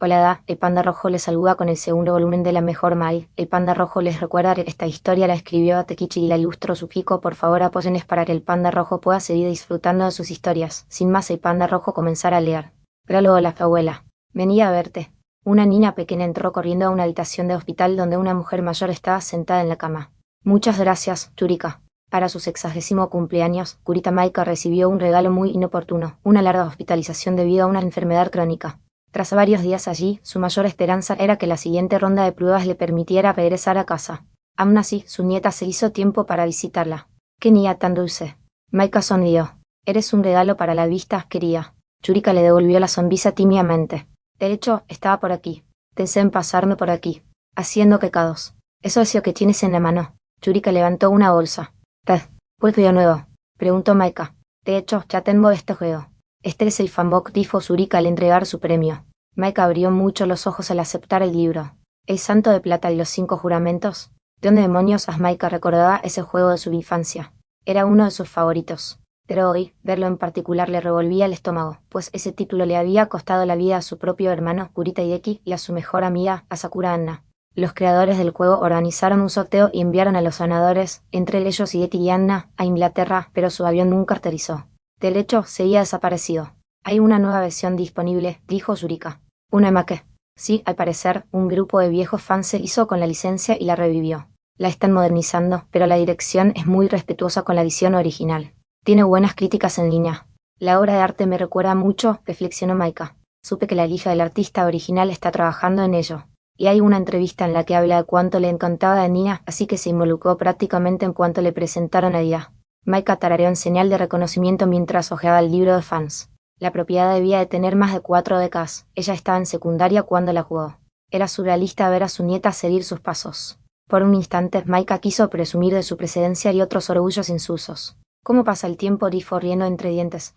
Hola, el Panda Rojo les saluda con el segundo volumen de La Mejor Mal. El Panda Rojo les recuerda que esta historia la escribió Takechi y la ilustró Sukiko. Por favor, apóyenles para que el Panda Rojo pueda seguir disfrutando de sus historias. Sin más, el Panda Rojo comenzará a leer. Prólogo. La abuela. Venía a verte. Una niña pequeña entró corriendo a una habitación de hospital donde una mujer mayor estaba sentada en la cama. Muchas gracias, Churika. Para su 60º cumpleaños, Kurita Maika recibió un regalo muy inoportuno, una larga hospitalización debido a una enfermedad crónica. Tras varios días allí, su mayor esperanza era que la siguiente ronda de pruebas le permitiera regresar a casa. Aun así, su nieta se hizo tiempo para visitarla. ¡Qué niña tan dulce! Maika sonrió. Eres un regalo para la vista, querida. Churika le devolvió la sonrisa tímidamente. De hecho, estaba por aquí. Pensé en pasarme por aquí. Haciendo pecados. Eso es lo que tienes en la mano. Churika levantó una bolsa. ¿Qué? ¿Pues juego nuevo? Preguntó Maika. De hecho, ya tengo este juego. Este es el fanbook, dijo Churika al entregar su premio. Maika abrió mucho los ojos al aceptar el libro. ¿El Santo de Plata y los 5 juramentos? ¿De dónde demonios Maika recordaba ese juego de su infancia? Era uno de sus favoritos. Pero hoy, verlo en particular le revolvía el estómago, pues ese título le había costado la vida a su propio hermano, Kurita Hideki, y a su mejor amiga, Asakura Anna. Los creadores del juego organizaron un sorteo y enviaron a los ganadores, entre ellos Hideki y Anna, a Inglaterra, pero su avión nunca aterrizó. Del hecho, seguía desaparecido. Hay una nueva versión disponible, dijo Churika. ¿Una maque? Sí, al parecer, un grupo de viejos fans se hizo con la licencia y la revivió. La están modernizando, pero la dirección es muy respetuosa con la edición original. Tiene buenas críticas en línea. La obra de arte me recuerda mucho, reflexionó Maika. Supe que la hija del artista original está trabajando en ello. Y hay una entrevista en la que habla de cuánto le encantaba de niña, así que se involucró prácticamente en cuanto le presentaron a Dia. Maika tarareó en señal de reconocimiento mientras hojeaba el libro de fans. La propiedad debía de tener más de 4 décadas. Ella estaba en secundaria cuando la jugó. Era surrealista ver a su nieta seguir sus pasos. Por un instante, Maika quiso presumir de su precedencia y otros orgullos insulsos. ¿Cómo pasa el tiempo?, dijo riendo entre dientes.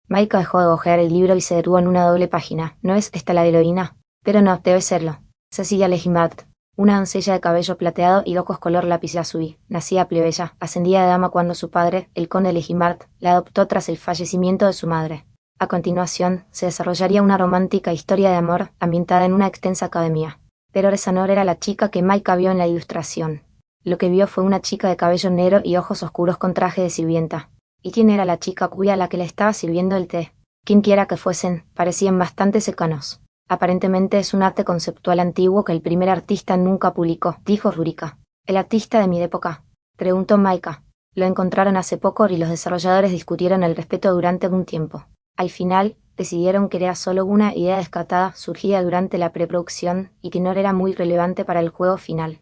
Maika dejó de hojear el libro y se detuvo en una doble página. ¿No es esta la heroína? Pero no, debe serlo. Cecilia Legimart. Una doncella de cabello plateado y ojos color lapislázuli, nacida plebeya, ascendida de dama cuando su padre, el conde Legimart, la adoptó tras el fallecimiento de su madre. A continuación, se desarrollaría una romántica historia de amor ambientada en una extensa academia. Pero esa no era la chica que Maika vio en la ilustración. Lo que vio fue una chica de cabello negro y ojos oscuros con traje de sirvienta. ¿Y quién era la chica cuya a la que le estaba sirviendo el té? Quienquiera que fuesen, parecían bastante cercanos. Aparentemente es un arte conceptual antiguo que el primer artista nunca publicó, dijo Churika. ¿El artista de mi época?, preguntó Maika. Lo encontraron hace poco y los desarrolladores discutieron al respecto durante un tiempo. Al final, decidieron que era solo una idea descartada surgida durante la preproducción y que no era muy relevante para el juego final.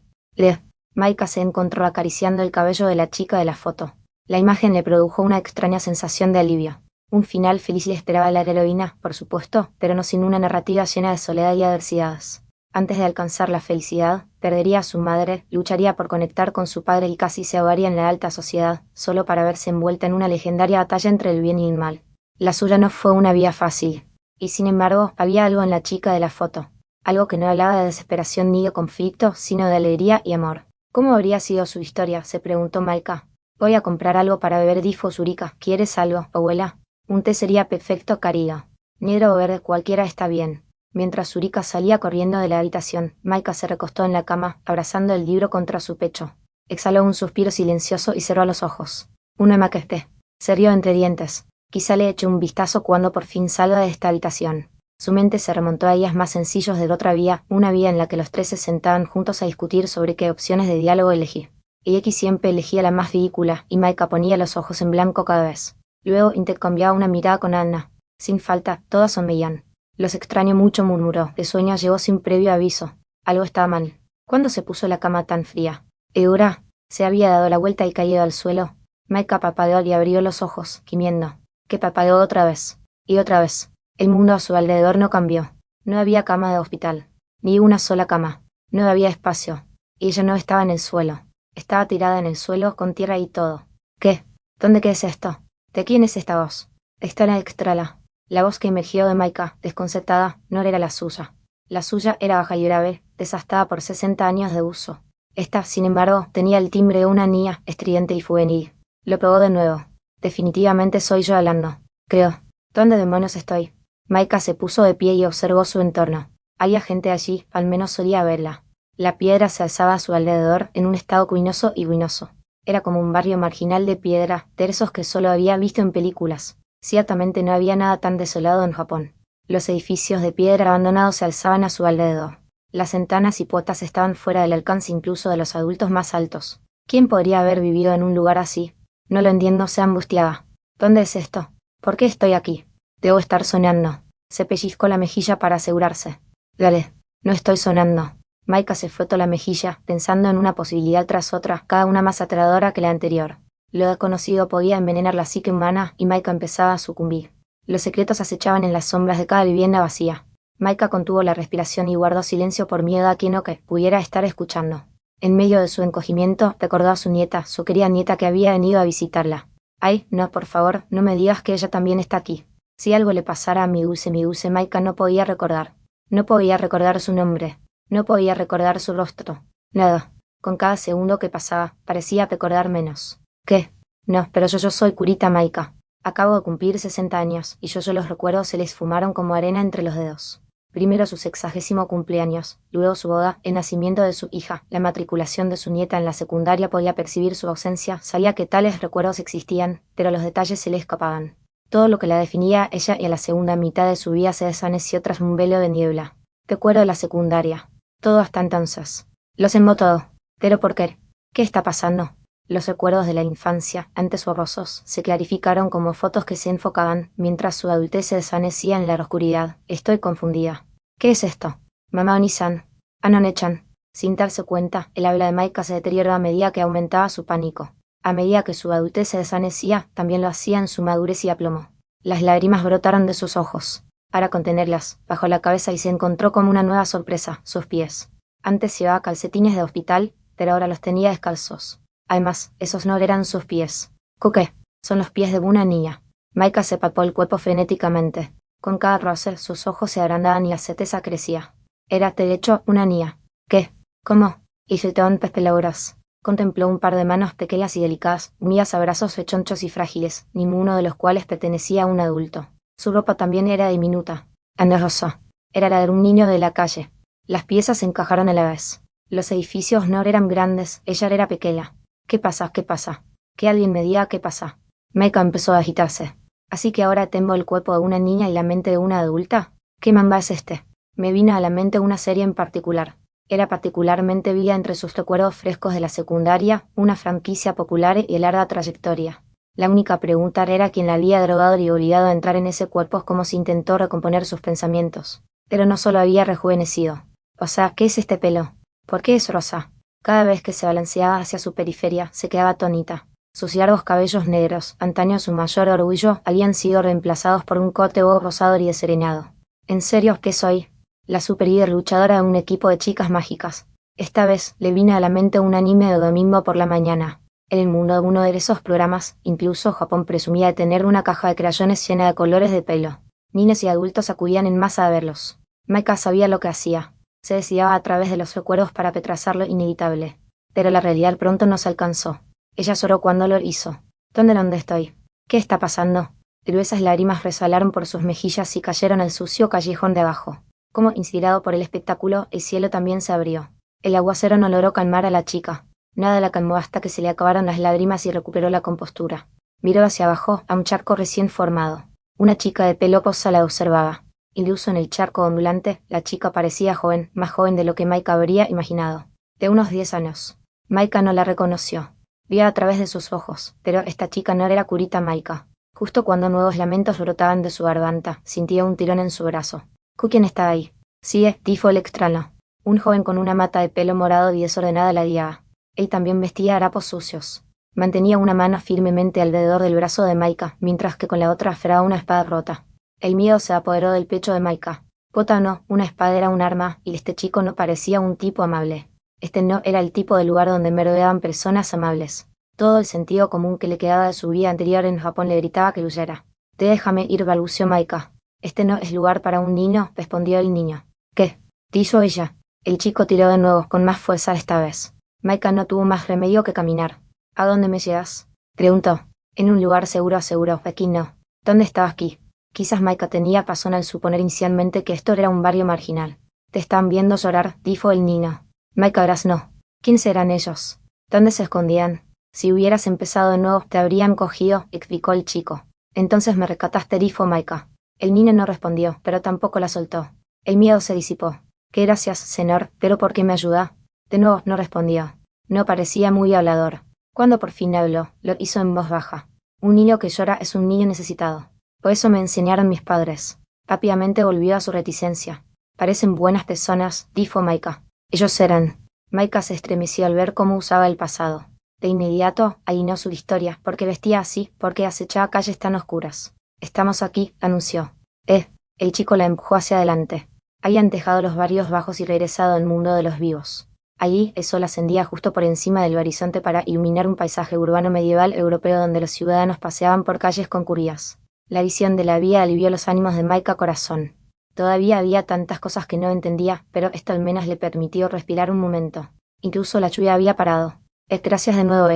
Maika se encontró acariciando el cabello de la chica de la foto. La imagen le produjo una extraña sensación de alivio. Un final feliz le esperaba a la heroína, por supuesto, pero no sin una narrativa llena de soledad y adversidades. Antes de alcanzar la felicidad, perdería a su madre, lucharía por conectar con su padre y casi se ahogaría en la alta sociedad, solo para verse envuelta en una legendaria batalla entre el bien y el mal. La suya no fue una vía fácil. Y sin embargo, había algo en la chica de la foto. Algo que no hablaba de desesperación ni de conflicto, sino de alegría y amor. ¿Cómo habría sido su historia?, se preguntó Maika. Voy a comprar algo para beber, dijo Churika. ¿Quieres algo, abuela? Un té sería perfecto, cariño. Negro o verde, cualquiera está bien. Mientras Churika salía corriendo de la habitación, Maika se recostó en la cama, abrazando el libro contra su pecho. Exhaló un suspiro silencioso y cerró los ojos. Una maquete. Se rió entre dientes. Quizá le eche un vistazo cuando por fin salga de esta habitación. Su mente se remontó a días más sencillos de otra vía, una vía en la que los tres se sentaban juntos a discutir sobre qué opciones de diálogo elegir. Hideki siempre elegía la más ridícula, y Maika ponía los ojos en blanco cada vez. Luego intercambiaba una mirada con Anna. Sin falta, todas sonreían. Los extraño mucho, murmuró. El sueño llegó sin previo aviso. Algo estaba mal. ¿Cuándo se puso la cama tan fría? ¿Eura? ¿Se había dado la vuelta y caído al suelo? Maika parpadeó y abrió los ojos, gimiendo. Que parpadeó otra vez. Y otra vez. El mundo a su alrededor no cambió. No había cama de hospital. Ni una sola cama. No había espacio. Y ella no estaba en el suelo. Estaba tirada en el suelo, con tierra y todo. ¿Qué? ¿Dónde qué es esto? ¿De quién es esta voz? Está la extrala. La voz que emergió de Maika, desconcertada, no era la suya. La suya era baja y grave, desgastada por 60 años de uso. Esta, sin embargo, tenía el timbre de una niña, estridente y juvenil. Lo probó de nuevo. Definitivamente soy yo hablando. Creo. ¿Dónde demonios estoy? Maika se puso de pie y observó su entorno. Había gente allí, al menos solía verla. La piedra se alzaba a su alrededor en un estado ruinoso y ruinoso. Era como un barrio marginal de piedra, de esos que solo había visto en películas. Ciertamente no había nada tan desolado en Japón. Los edificios de piedra abandonados se alzaban a su alrededor. Las ventanas y puertas estaban fuera del alcance incluso de los adultos más altos. ¿Quién podría haber vivido en un lugar así? No lo entiendo, se angustiaba. ¿Dónde es esto? ¿Por qué estoy aquí? Debo estar soñando. Se pellizcó la mejilla para asegurarse. Dale, no estoy sonando. Maika se frotó la mejilla, pensando en una posibilidad tras otra, cada una más aterradora que la anterior. Lo desconocido podía envenenar la psique humana y Maika empezaba a sucumbir. Los secretos acechaban en las sombras de cada vivienda vacía. Maika contuvo la respiración y guardó silencio por miedo a quien o que pudiera estar escuchando. En medio de su encogimiento, recordó a su nieta, su querida nieta que había venido a visitarla. Ay, no, por favor, no me digas que ella también está aquí. Si algo le pasara a mi dulce Maika no podía recordar. No podía recordar su nombre. No podía recordar su rostro. Nada. Con cada segundo que pasaba, parecía recordar menos. ¿Qué? No, pero yo soy Kurita Maika. Acabo de cumplir 60 años, y los recuerdos se le esfumaron como arena entre los dedos. Primero su 60º cumpleaños, luego su boda, el nacimiento de su hija, la matriculación de su nieta en la secundaria podía percibir su ausencia, sabía que tales recuerdos existían, pero los detalles se le escapaban. Todo lo que la definía ella y a la segunda mitad de su vida se desvaneció tras un velo de niebla. Recuerdo de la secundaria. Todo hasta entonces. Lo sembró todo. ¿Pero por qué? ¿Qué está pasando? Los recuerdos de la infancia, antes borrosos, se clarificaron como fotos que se enfocaban, mientras su adultez se desvanecía en la oscuridad. Estoy confundida. ¿Qué es esto? Mamá Oni-san. Anone-chan. Sin darse cuenta, el habla de Maika se deterioró a medida que aumentaba su pánico. A medida que su adultez se desvanecía, también lo hacía en su madurez y aplomo. Las lágrimas brotaron de sus ojos. Para contenerlas, bajó la cabeza y se encontró con una nueva sorpresa, sus pies. Antes llevaba calcetines de hospital, pero ahora los tenía descalzos. Además, esos no eran sus pies. ¿Qué? Son los pies de una niña. Maika se palpó el cuerpo frenéticamente. Con cada roce, sus ojos se agrandaban y la certeza crecía. Era, de hecho, una niña. ¿Qué? ¿Cómo? Y filtraban pespelauras. Contempló un par de manos pequeñas y delicadas, unidas a brazos rechonchos y frágiles, ninguno de los cuales pertenecía a un adulto. Su ropa también era diminuta. Andrajosa. Era la de un niño de la calle. Las piezas se encajaron a la vez. Los edificios no eran grandes, ella era pequeña. ¿Qué pasa? ¿Qué pasa? Que alguien me diga qué pasa. Maika empezó a agitarse. ¿Así que ahora tengo el cuerpo de una niña y la mente de una adulta? ¿Qué mamba es este? Me vino a la mente una serie en particular. Era particularmente viva entre sus recuerdos frescos de la secundaria, una franquicia popular y larga trayectoria. La única pregunta era quién la había drogado y obligado a entrar en ese cuerpo, como si intentó recomponer sus pensamientos. Pero no solo había rejuvenecido. O sea, ¿qué es este pelo? ¿Por qué es rosa? Cada vez que se balanceaba hacia su periferia, se quedaba atónita. Sus largos cabellos negros, antaño su mayor orgullo, habían sido reemplazados por un corte rosado y deserenado. ¿En serio qué soy? La superlíder luchadora de un equipo de chicas mágicas. Esta vez le vino a la mente un anime de domingo por la mañana. En el mundo de uno de esos programas, incluso Japón presumía de tener una caja de crayones llena de colores de pelo. Niños y adultos acudían en masa a verlos. Maika sabía lo que hacía. Se desviaba a través de los recuerdos para retrasar lo inevitable. Pero la realidad pronto nos alcanzó. Ella lloró cuando lo hizo. ¿Dónde estoy? ¿Qué está pasando? Gruesas lágrimas resbalaron por sus mejillas y cayeron al sucio callejón de abajo. Como inspirado por el espectáculo, el cielo también se abrió. El aguacero no logró calmar a la chica. Nada la calmó hasta que se le acabaron las lágrimas y recuperó la compostura. Miró hacia abajo, a un charco recién formado. Una chica de pelo rosa la observaba. Incluso en el charco ondulante, la chica parecía joven, más joven de lo que Maika habría imaginado. De unos 10 años. Maika no la reconoció. Vio a través de sus ojos, pero esta chica no era Kurita Maika. Justo cuando nuevos lamentos brotaban de su garganta, sintió un tirón en su brazo. ¿Quién está ahí? Sí, dijo el extraño. Un joven con una mata de pelo morado y desordenada la guiaba. Él también vestía harapos sucios. Mantenía una mano firmemente alrededor del brazo de Maika, mientras que con la otra aferraba una espada rota. El miedo se apoderó del pecho de Maika. Pota no, una espada era un arma, y este chico no parecía un tipo amable. Este no era el tipo de lugar donde merodeaban personas amables. Todo el sentido común que le quedaba de su vida anterior en Japón le gritaba que huyera. Déjame ir, balbuceó Maika. Este no es lugar para un niño, respondió el niño. ¿Qué? Dijo ella. El chico tiró de nuevo, con más fuerza esta vez. Maika no tuvo más remedio que caminar. ¿A dónde me llevas? Preguntó. En un lugar seguro, aseguró. Aquí no. ¿Dónde estaba aquí? Quizás Maika tenía razón al suponer inicialmente que esto era un barrio marginal. Te están viendo llorar, dijo el niño. Maika graznó. ¿Quién serán ellos? ¿Dónde se escondían? Si hubieras empezado de nuevo, te habrían cogido, explicó el chico. Entonces me rescataste, dijo Maika. El niño no respondió, pero tampoco la soltó. El miedo se disipó. «Qué gracias, señor, pero ¿por qué me ayuda?» De nuevo no respondió. No parecía muy hablador. Cuando por fin habló, lo hizo en voz baja. Un niño que llora es un niño necesitado. Por eso me enseñaron mis padres. Rápidamente volvió a su reticencia. Parecen buenas personas, dijo Maika. Ellos eran. Maika se estremeció al ver cómo usaba el pasado. De inmediato, adivinó su historia, porque vestía así, porque acechaba calles tan oscuras. Estamos aquí, anunció. El chico la empujó hacia adelante. Habían dejado los barrios bajos y regresado al mundo de los vivos. Allí el sol ascendía justo por encima del horizonte para iluminar un paisaje urbano medieval europeo donde los ciudadanos paseaban por calles concurridas. La visión de la vía alivió los ánimos de Maika corazón. Todavía había tantas cosas que no entendía, pero esto al menos le permitió respirar un momento. Incluso la lluvia había parado. Gracias de nuevo,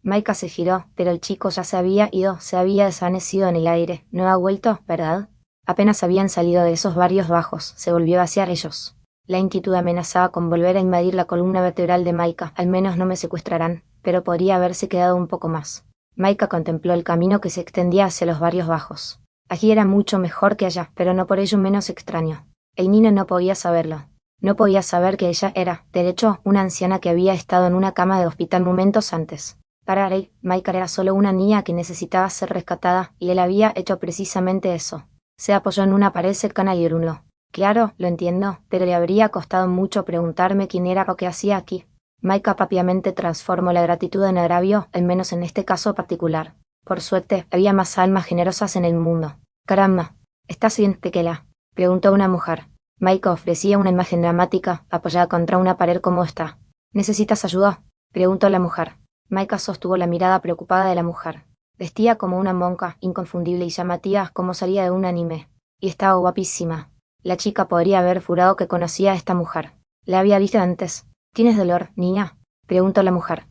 Maika se giró, pero el chico ya se había ido, se había desvanecido en el aire. No ha vuelto, ¿verdad? Apenas habían salido de esos barrios bajos, se volvió hacia ellos. La inquietud amenazaba con volver a invadir la columna vertebral de Maika. Al menos no me secuestrarán, pero podría haberse quedado un poco más. Maika contempló el camino que se extendía hacia los barrios bajos. Aquí era mucho mejor que allá, pero no por ello menos extraño. El niño no podía saberlo. No podía saber que ella era, de hecho, una anciana que había estado en una cama de hospital momentos antes. Para él, Maika era solo una niña que necesitaba ser rescatada, y él había hecho precisamente eso. Se apoyó en una pared cercana y gruñó. Claro, lo entiendo, pero le habría costado mucho preguntarme quién era o qué hacía aquí. Maika rápidamente transformó la gratitud en agravio, al menos en este caso particular. Por suerte, había más almas generosas en el mundo. Caramba, ¿estás bien, Tequila?, preguntó una mujer. Maika ofrecía una imagen dramática, apoyada contra una pared como esta. ¿Necesitas ayuda?, preguntó la mujer. Maika sostuvo la mirada preocupada de la mujer. Vestía como una monja, inconfundible y llamativa como salía de un anime. Y estaba guapísima. La chica podría haber jurado que conocía a esta mujer. La había visto antes. ¿Tienes dolor, niña?, preguntó la mujer.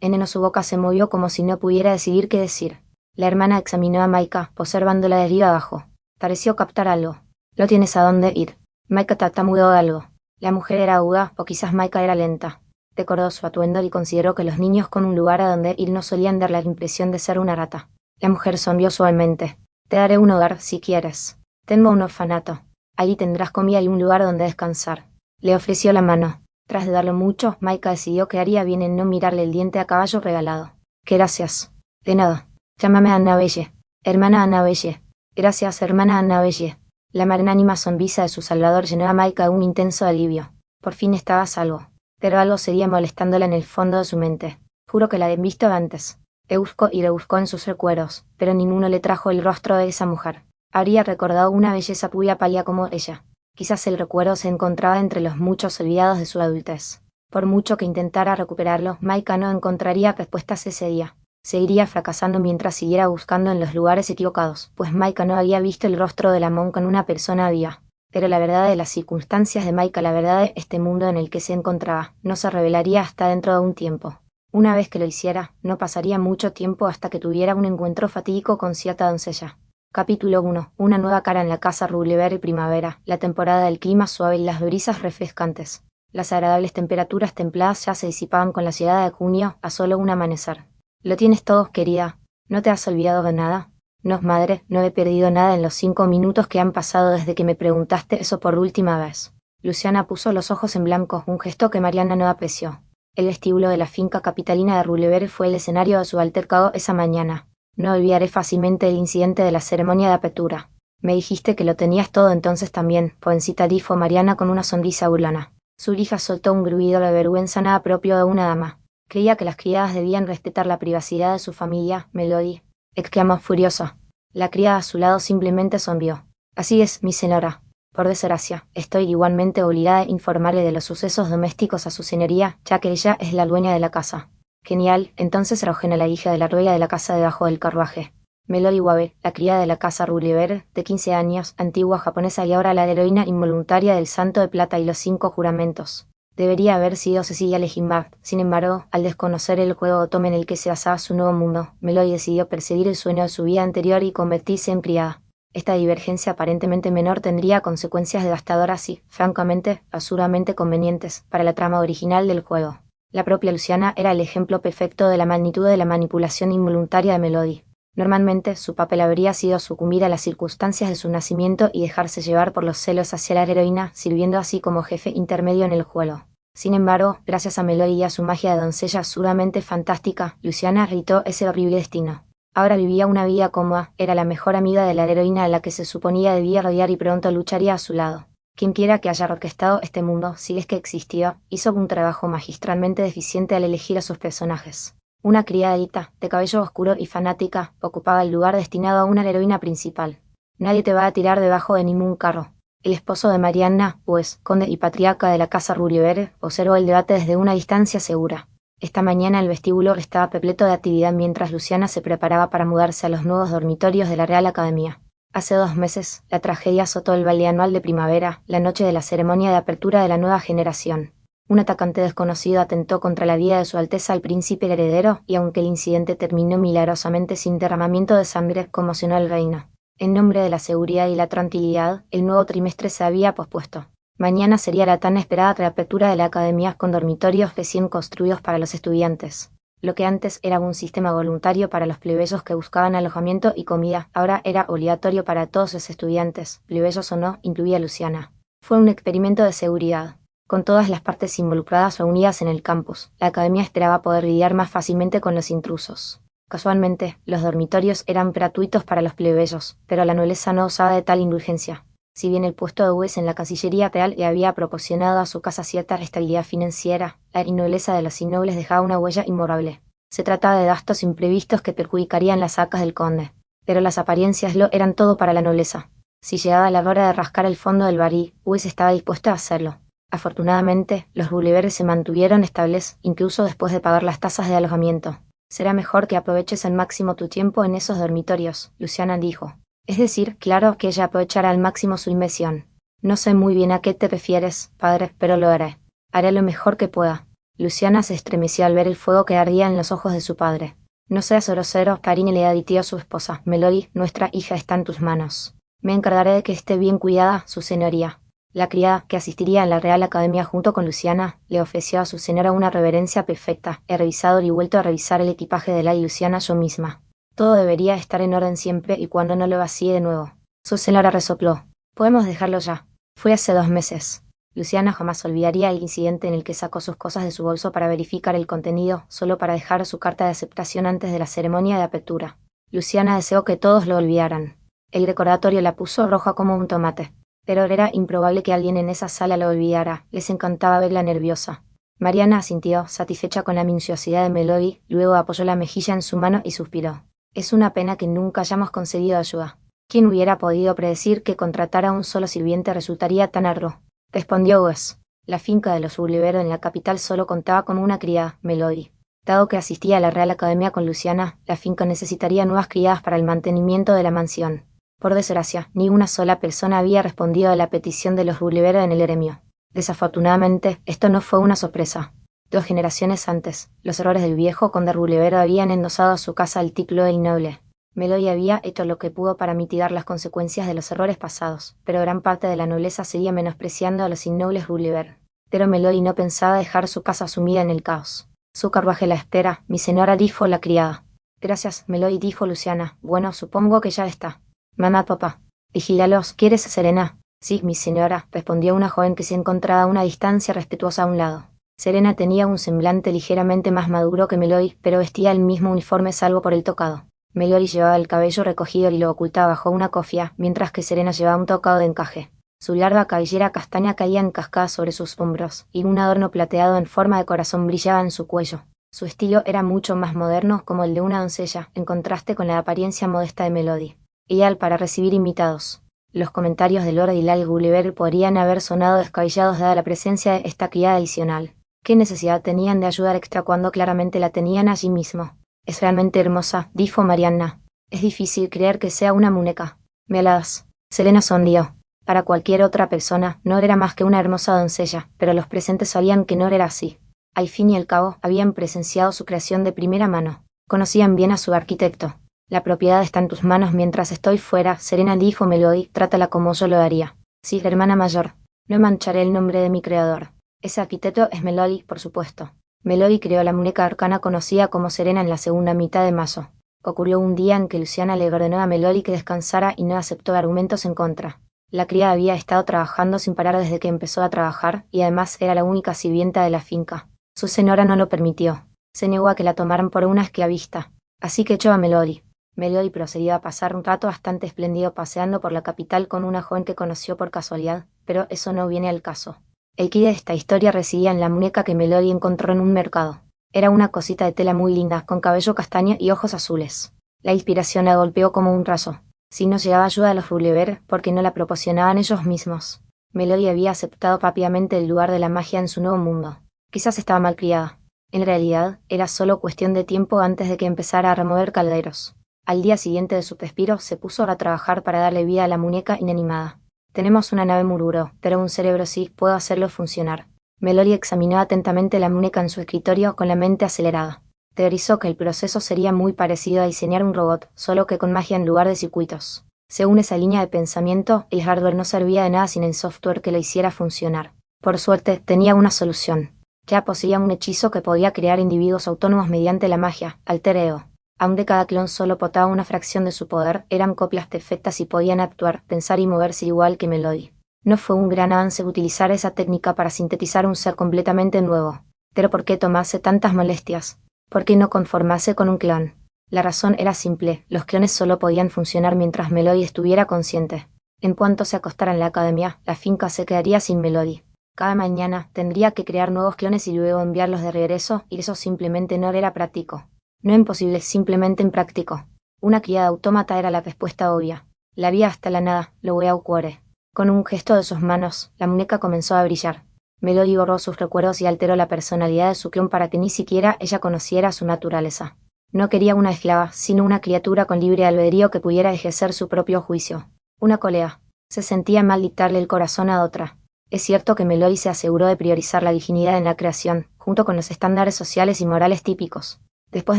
En su boca se movió como si no pudiera decidir qué decir. La hermana examinó a Maika, observándola de arriba abajo. Pareció captar algo. ¿No tienes a dónde ir? Maika tartamudeó algo. La mujer era aguda, o quizás Maika era lenta. Recordó su atuendo y consideró que los niños con un lugar a donde ir no solían dar la impresión de ser una rata. La mujer sonrió suavemente. Te daré un hogar, si quieres. Tengo un orfanato. Allí tendrás comida y un lugar donde descansar. Le ofreció la mano. Tras dudarlo mucho, Maika decidió que haría bien en no mirarle el diente a caballo regalado. «¡Qué gracias!» «De nada. Llámame Annabelle. Hermana Annabelle». «Gracias, hermana Annabelle». La magnánima sonrisa de su salvador llenó a Maika de un intenso alivio. Por fin estaba a salvo. Pero algo seguía molestándola en el fondo de su mente. Juro que la había visto antes. Le buscó y le buscó en sus recuerdos, pero ninguno le trajo el rostro de esa mujer. Habría recordado una belleza pura pálida como ella. Quizás el recuerdo se encontraba entre los muchos olvidados de su adultez. Por mucho que intentara recuperarlo, Maika no encontraría respuestas ese día. Seguiría fracasando mientras siguiera buscando en los lugares equivocados, pues Maika no había visto el rostro de la monja en una persona viva. Pero la verdad de las circunstancias de Maika, la verdad de este mundo en el que se encontraba, no se revelaría hasta dentro de un tiempo. Una vez que lo hiciera, no pasaría mucho tiempo hasta que tuviera un encuentro fatídico con cierta doncella. Capítulo 1. Una nueva cara en la casa Roulever y primavera, la temporada del clima suave y las brisas refrescantes. Las agradables temperaturas templadas ya se disipaban con la llegada de junio, a solo un amanecer. Lo tienes todo, querida. ¿No te has olvidado de nada? No, madre, no he perdido nada en los 5 minutos que han pasado desde que me preguntaste eso por última vez. Luciana puso los ojos en blanco, un gesto que Mariana no apreció. El vestíbulo de la finca capitalina de Roulever fue el escenario de su altercado esa mañana. No olvidaré fácilmente el incidente de la ceremonia de apertura. Me dijiste que lo tenías todo entonces también, jovencita, dijo Mariana con una sonrisa burlona. Su hija soltó un gruñido de vergüenza nada propio de una dama. Creía que las criadas debían respetar la privacidad de su familia, Melody, exclamó furiosa. La criada a su lado simplemente sonrió. Así es, mi señora. Por desgracia, estoy igualmente obligada a informarle de los sucesos domésticos a su señoría, ya que ella es la dueña de la casa. Genial, entonces Rogena, la hija de la dueña de la casa debajo del carruaje. Melody Wabe, la criada de la casa Roulever, de 15 años, antigua japonesa y ahora la heroína involuntaria del Santo de Plata y los 5 juramentos. Debería haber sido Cecilia Legimbard. Sin embargo, al desconocer el juego otome en el que se basaba su nuevo mundo, Melody decidió perseguir el sueño de su vida anterior y convertirse en criada. Esta divergencia aparentemente menor tendría consecuencias devastadoras y, francamente, absurdamente convenientes para la trama original del juego. La propia Luciana era el ejemplo perfecto de la magnitud de la manipulación involuntaria de Melody. Normalmente, su papel habría sido sucumbir a las circunstancias de su nacimiento y dejarse llevar por los celos hacia la heroína, sirviendo así como jefe intermedio en el juego. Sin embargo, gracias a Melody y a su magia de doncella absurdamente fantástica, Luciana evitó ese horrible destino. Ahora vivía una vida cómoda, era la mejor amiga de la heroína a la que se suponía debía rodear y pronto lucharía a su lado. Quienquiera que haya orquestado este mundo, si es que existió, hizo un trabajo magistralmente deficiente al elegir a sus personajes. Una criadita, de cabello oscuro y fanática, ocupaba el lugar destinado a una heroína principal. Nadie te va a tirar debajo de ningún carro. El esposo de Marianna, pues, conde y patriarca de la casa Ruliver, observó el debate desde una distancia segura. Esta mañana el vestíbulo estaba repleto de actividad mientras Luciana se preparaba para mudarse a los nuevos dormitorios de la Real Academia. Hace 2 meses, la tragedia azotó el baile anual de primavera, la noche de la ceremonia de apertura de la nueva generación. Un atacante desconocido atentó contra la vida de Su Alteza el Príncipe Heredero, y aunque el incidente terminó milagrosamente sin derramamiento de sangre, conmocionó al reino. En nombre de la seguridad y la tranquilidad, el nuevo trimestre se había pospuesto. Mañana sería la tan esperada reapertura de la academia con dormitorios recién construidos para los estudiantes. Lo que antes era un sistema voluntario para los plebeyos que buscaban alojamiento y comida, ahora era obligatorio para todos los estudiantes, plebeyos o no, incluía Luciana. Fue un experimento de seguridad. Con todas las partes involucradas reunidas en el campus, la academia esperaba poder lidiar más fácilmente con los intrusos. Casualmente, los dormitorios eran gratuitos para los plebeyos, pero la nobleza no usaba de tal indulgencia. Si bien el puesto de Wes en la Cancillería Real le había proporcionado a su casa cierta estabilidad financiera, la innobleza de los innobles dejaba una huella imborrable. Se trataba de gastos imprevistos que perjudicarían las arcas del conde. Pero las apariencias lo eran todo para la nobleza. Si llegaba la hora de rascar el fondo del barril, Wes estaba dispuesto a hacerlo. Afortunadamente, los Gulliveres se mantuvieron estables, incluso después de pagar las tasas de alojamiento. Será mejor que aproveches al máximo tu tiempo en esos dormitorios, Luciana dijo. Es decir, claro que ella aprovechará al máximo su inmersión. No sé muy bien a qué te refieres, padre, pero lo haré. Haré lo mejor que pueda. Luciana se estremeció al ver el fuego que ardía en los ojos de su padre. No seas grosero, Karine le aditió a su esposa. Melody, nuestra hija está en tus manos. Me encargaré de que esté bien cuidada, su señoría. La criada, que asistiría a la Real Academia junto con Luciana, le ofreció a su señora una reverencia perfecta. He revisado y vuelto a revisar el equipaje de la Luciana yo misma. Todo debería estar en orden siempre y cuando no lo vacíe de nuevo. Su señora resopló. Podemos dejarlo ya. Fue hace 2 meses. Luciana jamás olvidaría el incidente en el que sacó sus cosas de su bolso para verificar el contenido, solo para dejar su carta de aceptación antes de la ceremonia de apertura. Luciana deseó que todos lo olvidaran. El recordatorio la puso roja como un tomate. Pero era improbable que alguien en esa sala lo olvidara. Les encantaba verla nerviosa. Mariana asintió, satisfecha con la minuciosidad de Melody, luego apoyó la mejilla en su mano y suspiró. Es una pena que nunca hayamos conseguido ayuda. ¿Quién hubiera podido predecir que contratar a un solo sirviente resultaría tan arduo? Respondió Wes. La finca de los Gulliver en la capital solo contaba con una criada, Melody. Dado que asistía a la Real Academia con Luciana, la finca necesitaría nuevas criadas para el mantenimiento de la mansión. Por desgracia, ni una sola persona había respondido a la petición de los Gulliver en el gremio. Desafortunadamente, esto no fue una sorpresa. 2 generaciones antes, los errores del viejo conde Gulliver habían endosado a su casa el título de innoble. Melody había hecho lo que pudo para mitigar las consecuencias de los errores pasados, pero gran parte de la nobleza seguía menospreciando a los innobles Gulliver. Pero Melody no pensaba dejar su casa sumida en el caos. Su carruaje la espera, mi señora dijo la criada. Gracias, Melody dijo Luciana. Bueno, supongo que ya está. Mamá, papá. Vigílalos, ¿quieres, Serena? Sí, mi señora, respondió una joven que se encontraba a una distancia respetuosa a un lado. Serena tenía un semblante ligeramente más maduro que Melody, pero vestía el mismo uniforme salvo por el tocado. Melody llevaba el cabello recogido y lo ocultaba bajo una cofia, mientras que Serena llevaba un tocado de encaje. Su larga cabellera castaña caía en cascada sobre sus hombros, y un adorno plateado en forma de corazón brillaba en su cuello. Su estilo era mucho más moderno, como el de una doncella, en contraste con la apariencia modesta de Melody. Ideal para recibir invitados. Los comentarios de Lord y Lal Gulliver podrían haber sonado descabellados dada la presencia de esta criada adicional. ¿Qué necesidad tenían de ayudar extra cuando claramente la tenían allí mismo? Es realmente hermosa, dijo Marianna. Es difícil creer que sea una muñeca. Me aladas. Selena sonrió. Para cualquier otra persona, no era más que una hermosa doncella, pero los presentes sabían que no era así. Al fin y al cabo, habían presenciado su creación de primera mano. Conocían bien a su arquitecto. La propiedad está en tus manos mientras estoy fuera, Serena dijo Melody, trátala como yo lo haría. Sí, hermana mayor. No mancharé el nombre de mi creador. Ese arquitecto es Melody, por supuesto. Melody creó la muñeca arcana conocida como Serena en la segunda mitad de marzo. Ocurrió un día en que Luciana le ordenó a Melody que descansara y no aceptó argumentos en contra. La criada había estado trabajando sin parar desde que empezó a trabajar, y además era la única sirvienta de la finca. Su señora no lo permitió. Se negó a que la tomaran por una esclavista. Así que echó a Melody. Melody procedió a pasar un rato bastante espléndido paseando por la capital con una joven que conoció por casualidad, pero eso no viene al caso. El quid de esta historia residía en la muñeca que Melody encontró en un mercado. Era una cosita de tela muy linda, con cabello castaño y ojos azules. La inspiración la golpeó como un rayo. Si no llegaba ayuda a los Rullever, porque no la proporcionaban ellos mismos. Melody había aceptado rápidamente el lugar de la magia en su nuevo mundo. Quizás estaba mal criada. En realidad, era solo cuestión de tiempo antes de que empezara a remover calderos. Al día siguiente de su respiro, se puso a trabajar para darle vida a la muñeca inanimada. Tenemos una nave, murmuró, pero un cerebro sí, puedo hacerlo funcionar. Melody examinó atentamente la muñeca en su escritorio con la mente acelerada. Teorizó que el proceso sería muy parecido a diseñar un robot, solo que con magia en lugar de circuitos. Según esa línea de pensamiento, el hardware no servía de nada sin el software que lo hiciera funcionar. Por suerte, tenía una solución. Ya poseía un hechizo que podía crear individuos autónomos mediante la magia, alter ego. Aun de cada clon solo portaba una fracción de su poder, eran copias perfectas y podían actuar, pensar y moverse igual que Melody. No fue un gran avance utilizar esa técnica para sintetizar un ser completamente nuevo. Pero ¿por qué tomase tantas molestias? ¿Por qué no conformarse con un clon? La razón era simple, los clones solo podían funcionar mientras Melody estuviera consciente. En cuanto se acostara en la academia, la finca se quedaría sin Melody. Cada mañana tendría que crear nuevos clones y luego enviarlos de regreso, y eso simplemente no era práctico. No imposible, simplemente impráctico. Una criada autómata era la respuesta obvia. La vía hasta la nada, lo voy a ocurre. Con un gesto de sus manos, la muñeca comenzó a brillar. Melody borró sus recuerdos y alteró la personalidad de su clon para que ni siquiera ella conociera su naturaleza. No quería una esclava, sino una criatura con libre albedrío que pudiera ejercer su propio juicio. Una colega. Se sentía mal dictarle el corazón a otra. Es cierto que Melody se aseguró de priorizar la dignidad en la creación, junto con los estándares sociales y morales típicos. Después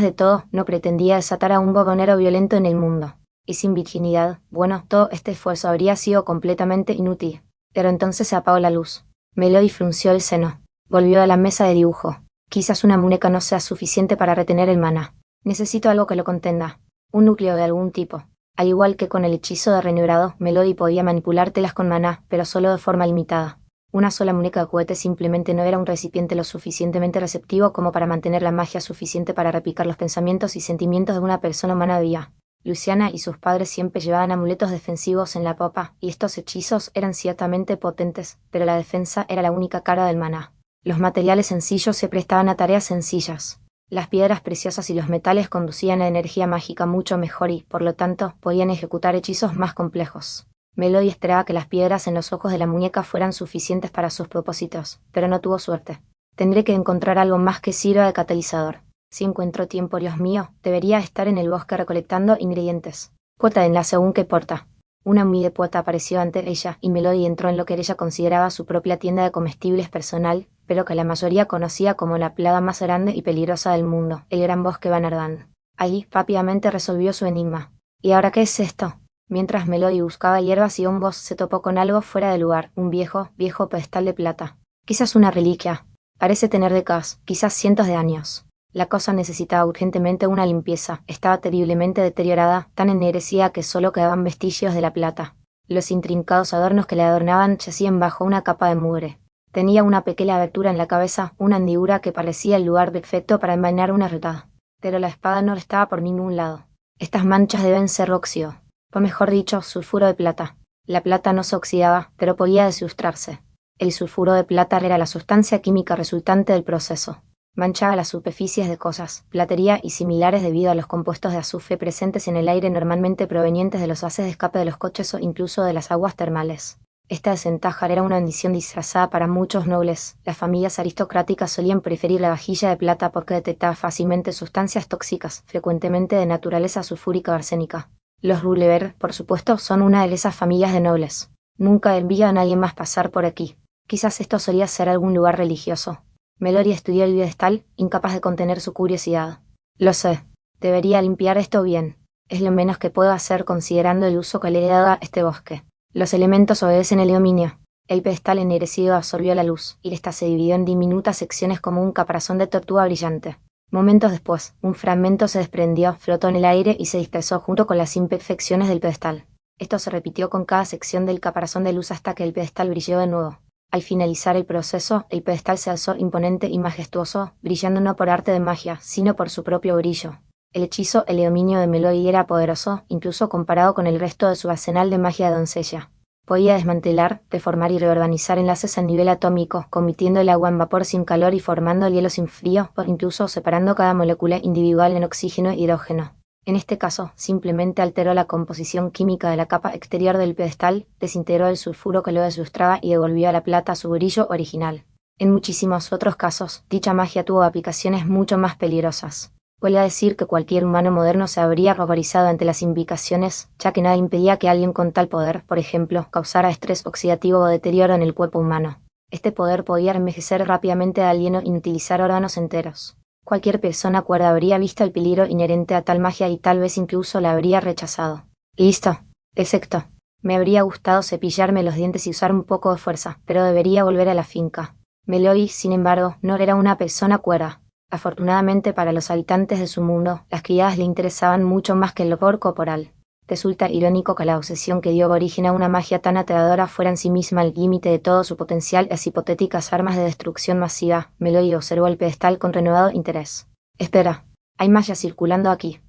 de todo, no pretendía desatar a un bobonero violento en el mundo. Y sin virginidad, bueno, todo este esfuerzo habría sido completamente inútil. Pero entonces se apagó la luz. Melody frunció el seno. Volvió a la mesa de dibujo. Quizás una muñeca no sea suficiente para retener el maná. Necesito algo que lo contenga. Un núcleo de algún tipo. Al igual que con el hechizo de renubrado, Melody podía manipular telas con maná, pero solo de forma limitada. Una sola muñeca de juguete simplemente no era un recipiente lo suficientemente receptivo como para mantener la magia suficiente para replicar los pensamientos y sentimientos de una persona humana viva. Luciana y sus padres siempre llevaban amuletos defensivos en la popa, y estos hechizos eran ciertamente potentes, pero la defensa era la única cara del maná. Los materiales sencillos se prestaban a tareas sencillas. Las piedras preciosas y los metales conducían a energía mágica mucho mejor y, por lo tanto, podían ejecutar hechizos más complejos. Melody esperaba que las piedras en los ojos de la muñeca fueran suficientes para sus propósitos, pero no tuvo suerte. Tendré que encontrar algo más que sirva de catalizador. Si encuentro tiempo, Dios mío, debería estar en el bosque recolectando ingredientes. Puerta de enlace según qué puerta. Una humilde puerta apareció ante ella, y Melody entró en lo que ella consideraba su propia tienda de comestibles personal, pero que la mayoría conocía como la plaga más grande y peligrosa del mundo, el gran bosque Van Ardan. Allí rápidamente resolvió su enigma. ¿Y ahora qué es esto? Mientras Melody buscaba hierbas y hongos, se topó con algo fuera de lugar, un viejo pedestal de plata. Quizás una reliquia. Parece tener décadas, quizás cientos de años. La cosa necesitaba urgentemente una limpieza, estaba terriblemente deteriorada, tan ennegrecida que solo quedaban vestigios de la plata. Los intrincados adornos que le adornaban yacían bajo una capa de mugre. Tenía una pequeña abertura en la cabeza, una hendidura que parecía el lugar perfecto para envainar una rueda. Pero la espada no estaba por ningún lado. Estas manchas deben ser óxido. O mejor dicho, sulfuro de plata. La plata no se oxidaba, pero podía desustrarse. El sulfuro de plata era la sustancia química resultante del proceso. Manchaba las superficies de cosas, platería y similares debido a los compuestos de azufre presentes en el aire normalmente provenientes de los haces de escape de los coches o incluso de las aguas termales. Esta desventaja era una bendición disfrazada para muchos nobles. Las familias aristocráticas solían preferir la vajilla de plata porque detectaba fácilmente sustancias tóxicas, frecuentemente de naturaleza sulfúrica o arsénica. Los Rullever, por supuesto, son una de esas familias de nobles. Nunca envía a nadie más pasar por aquí. Quizás esto solía ser algún lugar religioso. Melody estudió el pedestal, incapaz de contener su curiosidad. Lo sé. Debería limpiar esto bien. Es lo menos que puedo hacer considerando el uso que le he dado a este bosque. Los elementos obedecen el dominio. El pedestal ennegrecido absorbió la luz, y ésta se dividió en diminutas secciones como un caparazón de tortuga brillante. Momentos después, un fragmento se desprendió, flotó en el aire y se dispersó junto con las imperfecciones del pedestal. Esto se repitió con cada sección del caparazón de luz hasta que el pedestal brilló de nuevo. Al finalizar el proceso, el pedestal se alzó imponente y majestuoso, brillando no por arte de magia, sino por su propio brillo. El hechizo, el dominio de Melody era poderoso, incluso comparado con el resto de su arsenal de magia de doncella. Podía desmantelar, deformar y reorganizar enlaces a nivel atómico, convirtiendo el agua en vapor sin calor y formando el hielo sin frío, o incluso separando cada molécula individual en oxígeno e hidrógeno. En este caso, simplemente alteró la composición química de la capa exterior del pedestal, desintegró el sulfuro que lo deslustraba y devolvió a la plata su brillo original. En muchísimos otros casos, dicha magia tuvo aplicaciones mucho más peligrosas. Huele a decir que cualquier humano moderno se habría horrorizado ante las implicaciones, ya que nada impedía que alguien con tal poder, por ejemplo, causara estrés oxidativo o deterioro en el cuerpo humano. Este poder podía envejecer rápidamente a alguien e inutilizar órganos enteros. Cualquier persona cuerda habría visto el peligro inherente a tal magia y tal vez incluso la habría rechazado. Listo. Exacto. Me habría gustado cepillarme los dientes y usar un poco de fuerza, pero debería volver a la finca. Melody, sin embargo, no era una persona cuerda. Afortunadamente para los habitantes de su mundo, las criadas le interesaban mucho más que el horror corporal. Resulta irónico que la obsesión que dio origen a una magia tan aterradora fuera en sí misma el límite de todo su potencial y las hipotéticas armas de destrucción masiva. Melody observó el pedestal con renovado interés. Espera, hay magia circulando aquí.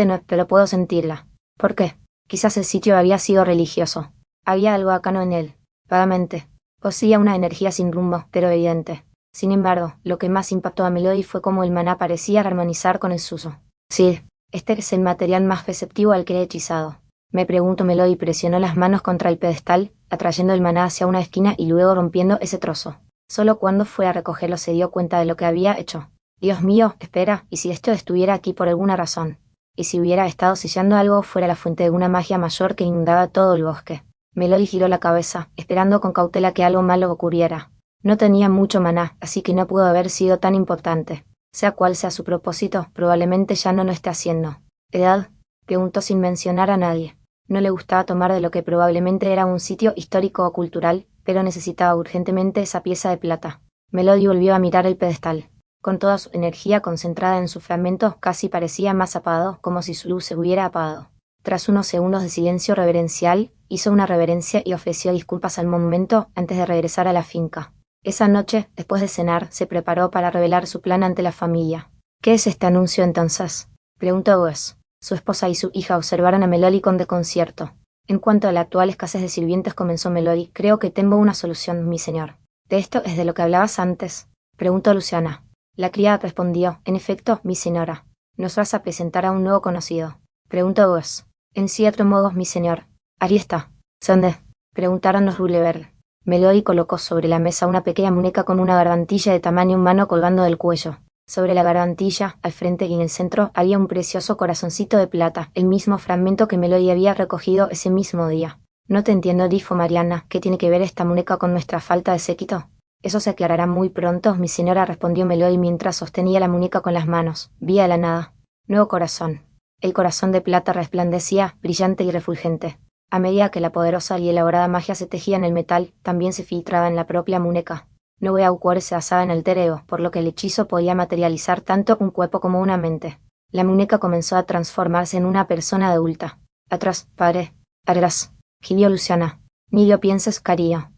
No, pero puedo sentirla. ¿Por qué? Quizás el sitio había sido religioso. Había algo arcano en él. Vagamente. Poseía una energía sin rumbo, pero evidente. Sin embargo, lo que más impactó a Melody fue cómo el maná parecía armonizar con el suyo. Sí, este es el material más receptivo al que he hechizado. Me preguntó Melody, presionó las manos contra el pedestal, atrayendo el maná hacia una esquina y luego rompiendo ese trozo. Solo cuando fue a recogerlo se dio cuenta de lo que había hecho. Dios mío, espera, ¿y si esto estuviera aquí por alguna razón? ¿Y si hubiera estado sellando algo fuera la fuente de una magia mayor que inundaba todo el bosque? Melody giró la cabeza, esperando con cautela que algo malo ocurriera. No tenía mucho maná, así que no pudo haber sido tan importante. Sea cual sea su propósito, probablemente ya no lo esté haciendo. ¿Edad? Preguntó sin mencionar a nadie. No le gustaba tomar de lo que probablemente era un sitio histórico o cultural, pero necesitaba urgentemente esa pieza de plata. Melody volvió a mirar el pedestal. Con toda su energía concentrada en su fragmento, casi parecía más apagado, como si su luz se hubiera apagado. Tras unos segundos de silencio reverencial, hizo una reverencia y ofreció disculpas al monumento antes de regresar a la finca. Esa noche, después de cenar, se preparó para revelar su plan ante la familia. ¿Qué es este anuncio entonces?, preguntó Wes. Su esposa y su hija observaron a Melody con desconcierto. En cuanto a la actual escasez de sirvientes, comenzó Melody, creo que tengo una solución, mi señor. ¿De esto es de lo que hablabas antes?, preguntó Luciana. La criada respondió, en efecto, mi señora. ¿Nos vas a presentar a un nuevo conocido?, preguntó Wes. En cierto modo, mi señor. Ahí está. ¿Dónde?, preguntaron los Rulever. Melody colocó sobre la mesa una pequeña muñeca con una gargantilla de tamaño humano colgando del cuello. Sobre la gargantilla, al frente y en el centro, había un precioso corazoncito de plata, el mismo fragmento que Melody había recogido ese mismo día. No te entiendo, dijo Mariana, ¿qué tiene que ver esta muñeca con nuestra falta de séquito? Eso se aclarará muy pronto, mi señora, respondió Melody mientras sostenía la muñeca con las manos. Vi a la nada. Nuevo corazón. El corazón de plata resplandecía, brillante y refulgente. A medida que la poderosa y elaborada magia se tejía en el metal, también se filtraba en la propia muñeca. No voy a Uquor se asaba en el tereo, por lo que el hechizo podía materializar tanto un cuerpo como una mente. La muñeca comenzó a transformarse en una persona adulta. Atrás, padre. Atrás. Gimió Luciana. Ni lo pienses, cariño.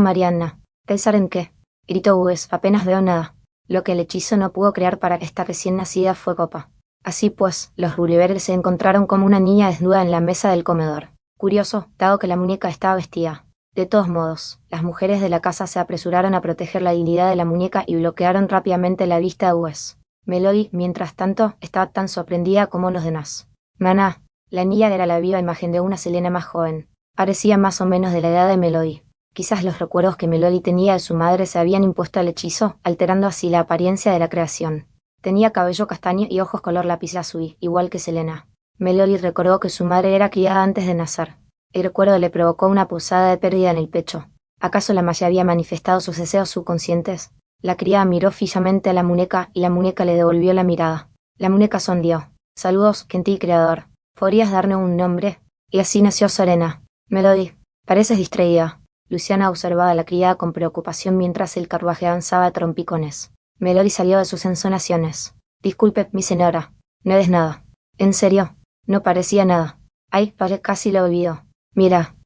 Mariana. ¿Pensar en qué? Gritó Wes, apenas veo nada. Lo que el hechizo no pudo crear para esta recién nacida fue copa. Así pues, los Gulliveres se encontraron como una niña desnuda en la mesa del comedor. Curioso, dado que la muñeca estaba vestida. De todos modos, las mujeres de la casa se apresuraron a proteger la dignidad de la muñeca y bloquearon rápidamente la vista de Wes. Melody, mientras tanto, estaba tan sorprendida como los demás. Maná. La niña era la viva imagen de una Selena más joven. Parecía más o menos de la edad de Melody. Quizás los recuerdos que Melody tenía de su madre se habían impuesto al hechizo, alterando así la apariencia de la creación. Tenía cabello castaño y ojos color lapislázuli, igual que Selena. Melody recordó que su madre era criada antes de nacer. El recuerdo le provocó una punzada de pérdida en el pecho. ¿Acaso la magia había manifestado sus deseos subconscientes? La criada miró fijamente a la muñeca y la muñeca le devolvió la mirada. La muñeca sonrió. Saludos, gentil creador. ¿Podrías darme un nombre? Y así nació Serena. Melody, pareces distraída. Luciana observaba a la criada con preocupación mientras el carruaje avanzaba a trompicones. Melody salió de sus ensonaciones. Disculpe, mi señora. No es nada. ¿En serio? No parecía nada. Ay, casi lo olvidó. Mira,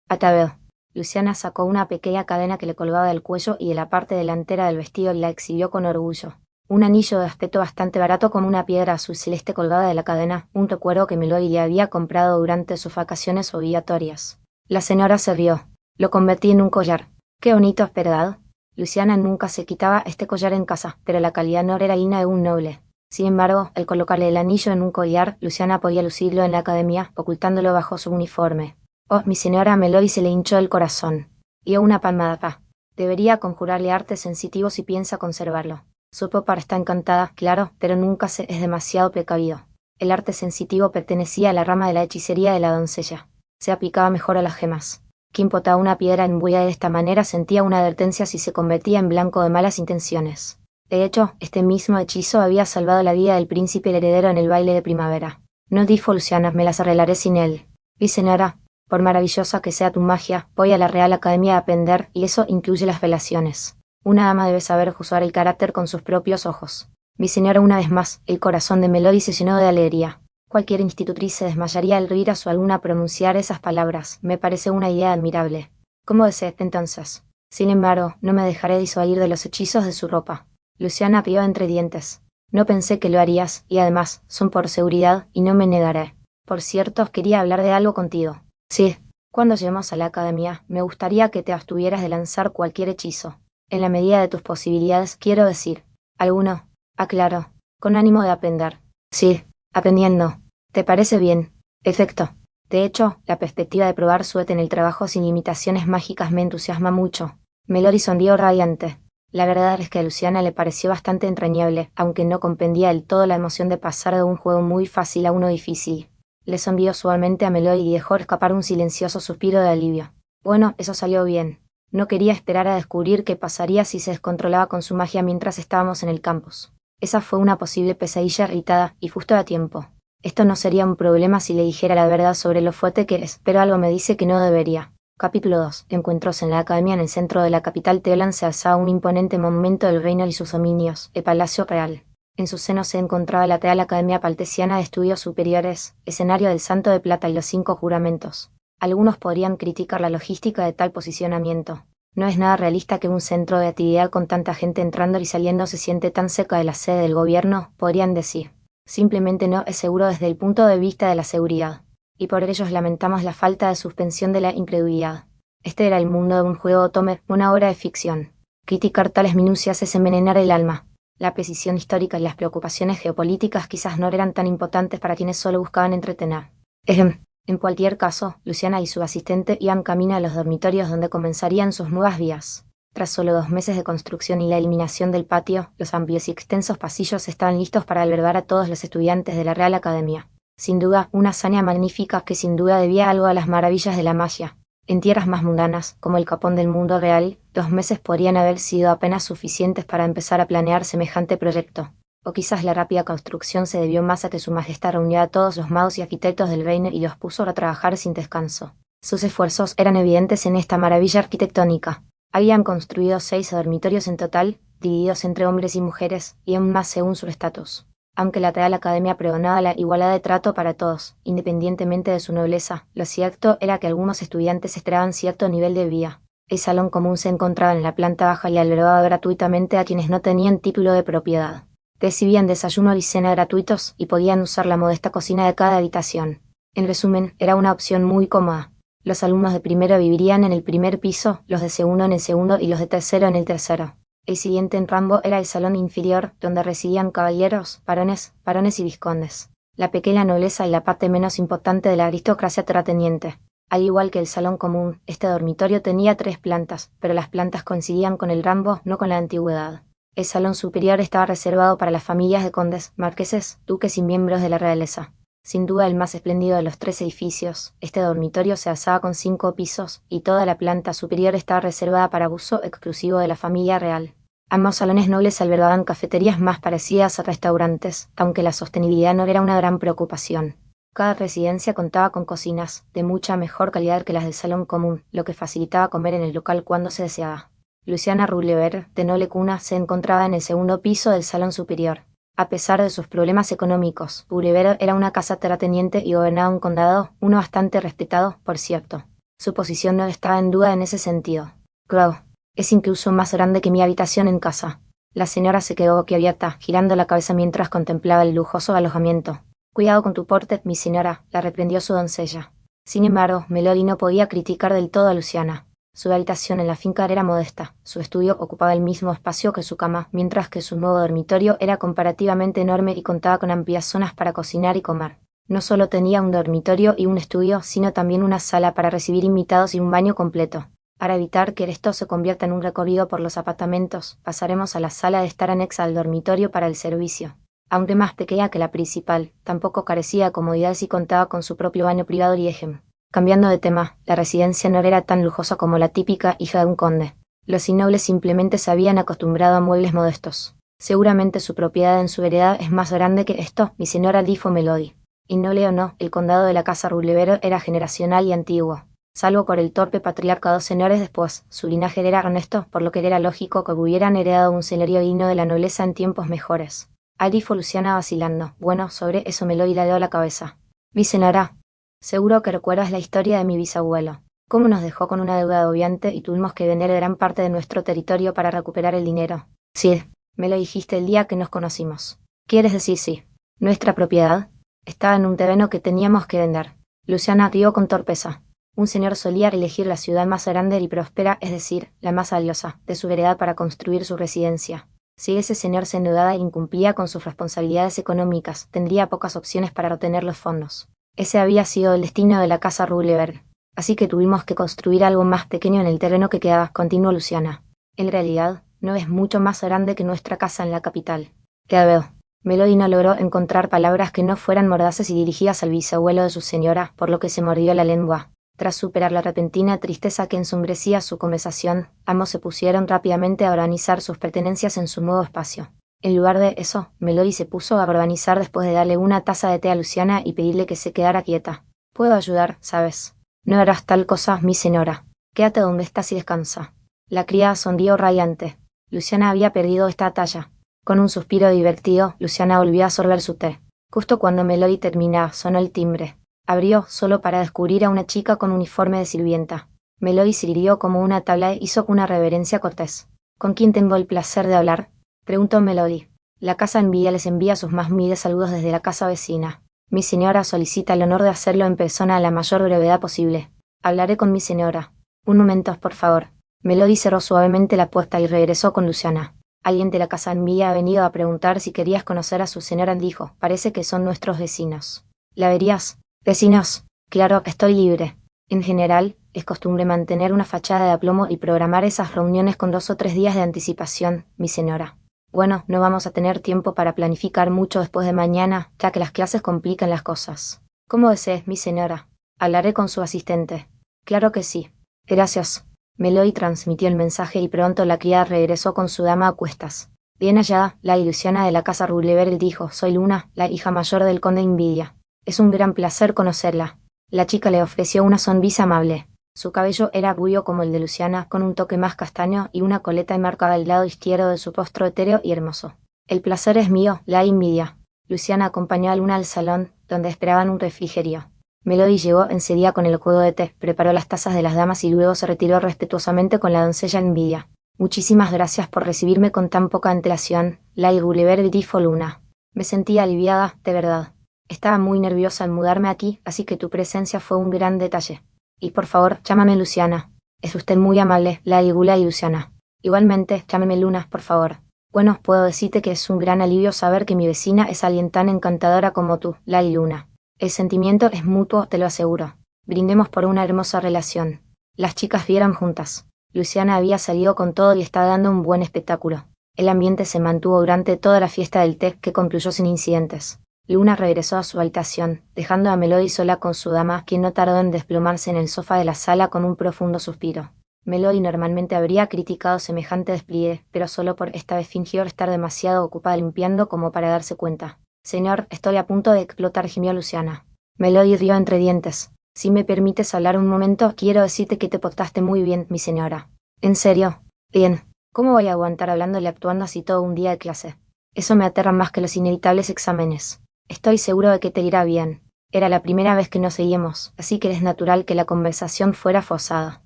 ataveo. Luciana sacó una pequeña cadena que le colgaba del cuello y de la parte delantera del vestido y la exhibió con orgullo. Un anillo de aspecto bastante barato como una piedra azul celeste colgada de la cadena, un recuerdo que Melody le había comprado durante sus vacaciones obligatorias. La señora se rió. Lo convertí en un collar. Qué bonito, ¿verdad? Luciana nunca se quitaba este collar en casa, pero la calidad no era digna de un noble. Sin embargo, al colocarle el anillo en un collar, Luciana podía lucirlo en la academia, ocultándolo bajo su uniforme. Oh, mi señora, Melody se le hinchó el corazón. Y una palmada. Debería conjurarle arte sensitivo si piensa conservarlo. Su papá está encantada, claro, pero nunca es demasiado precavido. El arte sensitivo pertenecía a la rama de la hechicería de la doncella. Se aplicaba mejor a las gemas. Quien botaba una piedra embuida de esta manera sentía una advertencia si se convertía en blanco de malas intenciones. De hecho, este mismo hechizo había salvado la vida del príncipe heredero en el baile de primavera. No dijo Luciana, me las arreglaré sin él. Y señora, por maravillosa que sea tu magia, voy a la Real Academia a aprender, y eso incluye las velaciones. Una dama debe saber juzgar el carácter con sus propios ojos. Mi señora, una vez más, el corazón de Melody se llenó de alegría. Cualquier institutriz se desmayaría al oír a su alumna pronunciar esas palabras. Me parece una idea admirable. ¿Cómo desee, entonces? Sin embargo, no me dejaré disuadir de los hechizos de su ropa. Luciana rió entre dientes. No pensé que lo harías, y además, son por seguridad, y no me negaré. Por cierto, quería hablar de algo contigo. Sí. Cuando lleguemos a la academia, me gustaría que te abstuvieras de lanzar cualquier hechizo. En la medida de tus posibilidades, quiero decir. ¿Alguno? Aclaro. Con ánimo de aprender. Sí. Aprendiendo. ¿Te parece bien? Efecto. De hecho, la perspectiva de probar suerte en el trabajo sin limitaciones mágicas me entusiasma mucho. Melody sonrió radiante. La verdad es que a Luciana le pareció bastante entrañable, aunque no comprendía del todo la emoción de pasar de un juego muy fácil a uno difícil. Le sonrió suavemente a Melody y dejó escapar un silencioso suspiro de alivio. Bueno, eso salió bien. No quería esperar a descubrir qué pasaría si se descontrolaba con su magia mientras estábamos en el campus. Esa fue una posible pesadilla irritada, y justo a tiempo. Esto no sería un problema si le dijera la verdad sobre lo fuerte que es, pero algo me dice que no debería. Capítulo 2. Encuentros en la academia. En el centro de la capital Teolan se alzaba un imponente monumento del reino y sus dominios, el Palacio Real. En su seno se encontraba la Real Academia Paltesiana de Estudios Superiores, escenario del Santo de Plata y los 5 juramentos. Algunos podrían criticar la logística de tal posicionamiento. No es nada realista que un centro de actividad con tanta gente entrando y saliendo se siente tan cerca de la sede del gobierno, podrían decir. Simplemente no es seguro desde el punto de vista de la seguridad. Y por ello lamentamos la falta de suspensión de la incredulidad. Este era el mundo de un juego Tome, una obra de ficción. Criticar tales minucias es envenenar el alma. La precisión histórica y las preocupaciones geopolíticas quizás no eran tan importantes para quienes solo buscaban entretener. En cualquier caso, Luciana y su asistente iban camino a los dormitorios donde comenzarían sus nuevas vías. Tras solo 2 meses de construcción y la eliminación del patio, los amplios y extensos pasillos estaban listos para albergar a todos los estudiantes de la Real Academia. Sin duda, una hazaña magnífica que sin duda debía algo a las maravillas de la magia. En tierras más mundanas, como el Capón del mundo real, 2 meses podrían haber sido apenas suficientes para empezar a planear semejante proyecto. O quizás la rápida construcción se debió más a que su majestad reunió a todos los magos y arquitectos del reino y los puso a trabajar sin descanso. Sus esfuerzos eran evidentes en esta maravilla arquitectónica. Habían construido 6 dormitorios en total, divididos entre hombres y mujeres, y aún más según su estatus. Aunque la Real Academia pregonaba la igualdad de trato para todos, independientemente de su nobleza, lo cierto era que algunos estudiantes esperaban cierto nivel de vida. El salón común se encontraba en la planta baja y albergaba gratuitamente a quienes no tenían título de propiedad. Recibían desayuno y cena gratuitos y podían usar la modesta cocina de cada habitación. En resumen, era una opción muy cómoda. Los alumnos de primero vivirían en el primer piso, los de segundo en el segundo y los de tercero en el tercero. El siguiente en rango era el salón inferior, donde residían caballeros, varones y vizcondes. La pequeña nobleza y la parte menos importante de la aristocracia terrateniente. Al igual que el salón común, este dormitorio tenía 3 plantas, pero las plantas coincidían con el rango, no con la antigüedad. El salón superior estaba reservado para las familias de condes, marqueses, duques y miembros de la realeza. Sin duda el más espléndido de los 3 edificios, este dormitorio se alzaba con 5 pisos, y toda la planta superior estaba reservada para uso exclusivo de la familia real. Ambos salones nobles albergaban cafeterías más parecidas a restaurantes, aunque la sostenibilidad no era una gran preocupación. Cada residencia contaba con cocinas, de mucha mejor calidad que las del salón común, lo que facilitaba comer en el local cuando se deseaba. Luciana Roulever, de noble cuna, se encontraba en el segundo piso del salón superior. A pesar de sus problemas económicos, Roulever era una casa terrateniente y gobernaba un condado, uno bastante respetado, por cierto. Su posición no estaba en duda en ese sentido. Claro, es incluso más grande que mi habitación en casa. La señora se quedó boquiabierta, girando la cabeza mientras contemplaba el lujoso alojamiento. Cuidado con tu porte, mi señora, la reprendió su doncella. Sin embargo, Melody no podía criticar del todo a Luciana. Su habitación en la finca era modesta, su estudio ocupaba el mismo espacio que su cama, mientras que su nuevo dormitorio era comparativamente enorme y contaba con amplias zonas para cocinar y comer. No solo tenía un dormitorio y un estudio, sino también una sala para recibir invitados y un baño completo. Para evitar que esto se convierta en un recorrido por los apartamentos, pasaremos a la sala de estar anexa al dormitorio para el servicio. Aunque más pequeña que la principal, tampoco carecía de comodidades y contaba con su propio baño privado y ejem. Cambiando de tema, la residencia no era tan lujosa como la típica hija de un conde. Los innobles simplemente se habían acostumbrado a muebles modestos. Seguramente su propiedad en su heredad es más grande que esto, mi señora dijo Melody. Innoble o no, el condado de la casa Roulever era generacional y antiguo. Salvo por el torpe patriarca 2 señores después, su linaje era honesto, por lo que era lógico que hubieran heredado un señorío digno de la nobleza en tiempos mejores. Dijo Luciana vacilando. Bueno, sobre eso Melody le dio la cabeza. Mi señora. Seguro que recuerdas la historia de mi bisabuelo. Cómo nos dejó con una deuda obviante y tuvimos que vender gran parte de nuestro territorio para recuperar el dinero. Sí, me lo dijiste el día que nos conocimos. ¿Quieres decir sí? ¿Nuestra propiedad? Estaba en un terreno que teníamos que vender. Luciana rió con torpeza. Un señor solía elegir la ciudad más grande y próspera, es decir, la más valiosa, de su heredad para construir su residencia. Si ese señor se endeudaba e incumplía con sus responsabilidades económicas, tendría pocas opciones para retener los fondos. Ese había sido el destino de la casa Roulever. Así que tuvimos que construir algo más pequeño en el terreno que quedaba, continuó Luciana. En realidad, no es mucho más grande que nuestra casa en la capital. Ya veo. Melody no logró encontrar palabras que no fueran mordaces y dirigidas al bisabuelo de su señora, por lo que se mordió la lengua. Tras superar la repentina tristeza que ensombrecía su conversación, ambos se pusieron rápidamente a organizar sus pertenencias en su nuevo espacio. En lugar de eso, Melody se puso a organizar después de darle una taza de té a Luciana y pedirle que se quedara quieta. Puedo ayudar, ¿sabes? No harás tal cosa, mi señora. Quédate donde estás y descansa. La criada sonrió radiante. Luciana había perdido esta batalla. Con un suspiro divertido, Luciana volvió a sorber su té. Justo cuando Melody terminaba, sonó el timbre. Abrió, solo para descubrir a una chica con uniforme de sirvienta. Melody se irguió como una tabla e hizo una reverencia cortés. ¿Con quién tengo el placer de hablar?, preguntó Melody. La casa Envidia les envía sus más humildes saludos desde la casa vecina. Mi señora solicita el honor de hacerlo en persona a la mayor brevedad posible. Hablaré con mi señora. Un momento, por favor. Melody cerró suavemente la puerta y regresó con Luciana. Alguien de la casa Envidia ha venido a preguntar si querías conocer a su señora, dijo. Parece que son nuestros vecinos. ¿La verías? Vecinos. Claro, estoy libre. En general, es costumbre mantener una fachada de aplomo y programar esas reuniones con 2 o 3 días de anticipación, mi señora. Bueno, no vamos a tener tiempo para planificar mucho después de mañana, ya que las clases complican las cosas. Como desees, mi señora. Hablaré con su asistente. Claro que sí. Gracias. Melody transmitió el mensaje y pronto la criada regresó con su dama a cuestas. Bien allá, la Luciana de la casa Roulever dijo. Soy Luna, la hija mayor del conde Envidia. Es un gran placer conocerla. La chica le ofreció una sonrisa amable. Su cabello era rubio como el de Luciana, con un toque más castaño y una coleta enmarcada al lado izquierdo de su rostro etéreo y hermoso. El placer es mío, la Envidia. Luciana acompañó a Luna al salón, donde esperaban un refrigerio. Melody llegó enseguida con el juego de té, preparó las tazas de las damas y luego se retiró respetuosamente con la doncella Envidia. Muchísimas gracias por recibirme con tan poca antelación, la Roulever dijo Luna. Me sentía aliviada, de verdad. Estaba muy nerviosa al mudarme aquí, así que tu presencia fue un gran detalle. Y por favor, llámame Luciana. Es usted muy amable, la Igula y Luciana. Igualmente, llámeme Luna, por favor. Bueno, puedo decirte que es un gran alivio saber que mi vecina es alguien tan encantadora como tú, la Luna. El sentimiento es mutuo, te lo aseguro. Brindemos por una hermosa relación. Las chicas vieron juntas. Luciana había salido con todo y estaba dando un buen espectáculo. El ambiente se mantuvo durante toda la fiesta del té, que concluyó sin incidentes. Luna regresó a su habitación, dejando a Melody sola con su dama, quien no tardó en desplomarse en el sofá de la sala con un profundo suspiro. Melody normalmente habría criticado semejante despliegue, pero solo por esta vez fingió estar demasiado ocupada limpiando como para darse cuenta. Señor, estoy a punto de explotar, gimió Luciana. Melody rió entre dientes. Si me permites hablar un momento, quiero decirte que te portaste muy bien, mi señora. ¿En serio? Bien. ¿Cómo voy a aguantar hablándole actuando así todo un día de clase? Eso me aterra más que los inevitables exámenes. Estoy seguro de que te irá bien. Era la primera vez que nos seguíamos, así que es natural que la conversación fuera forzada.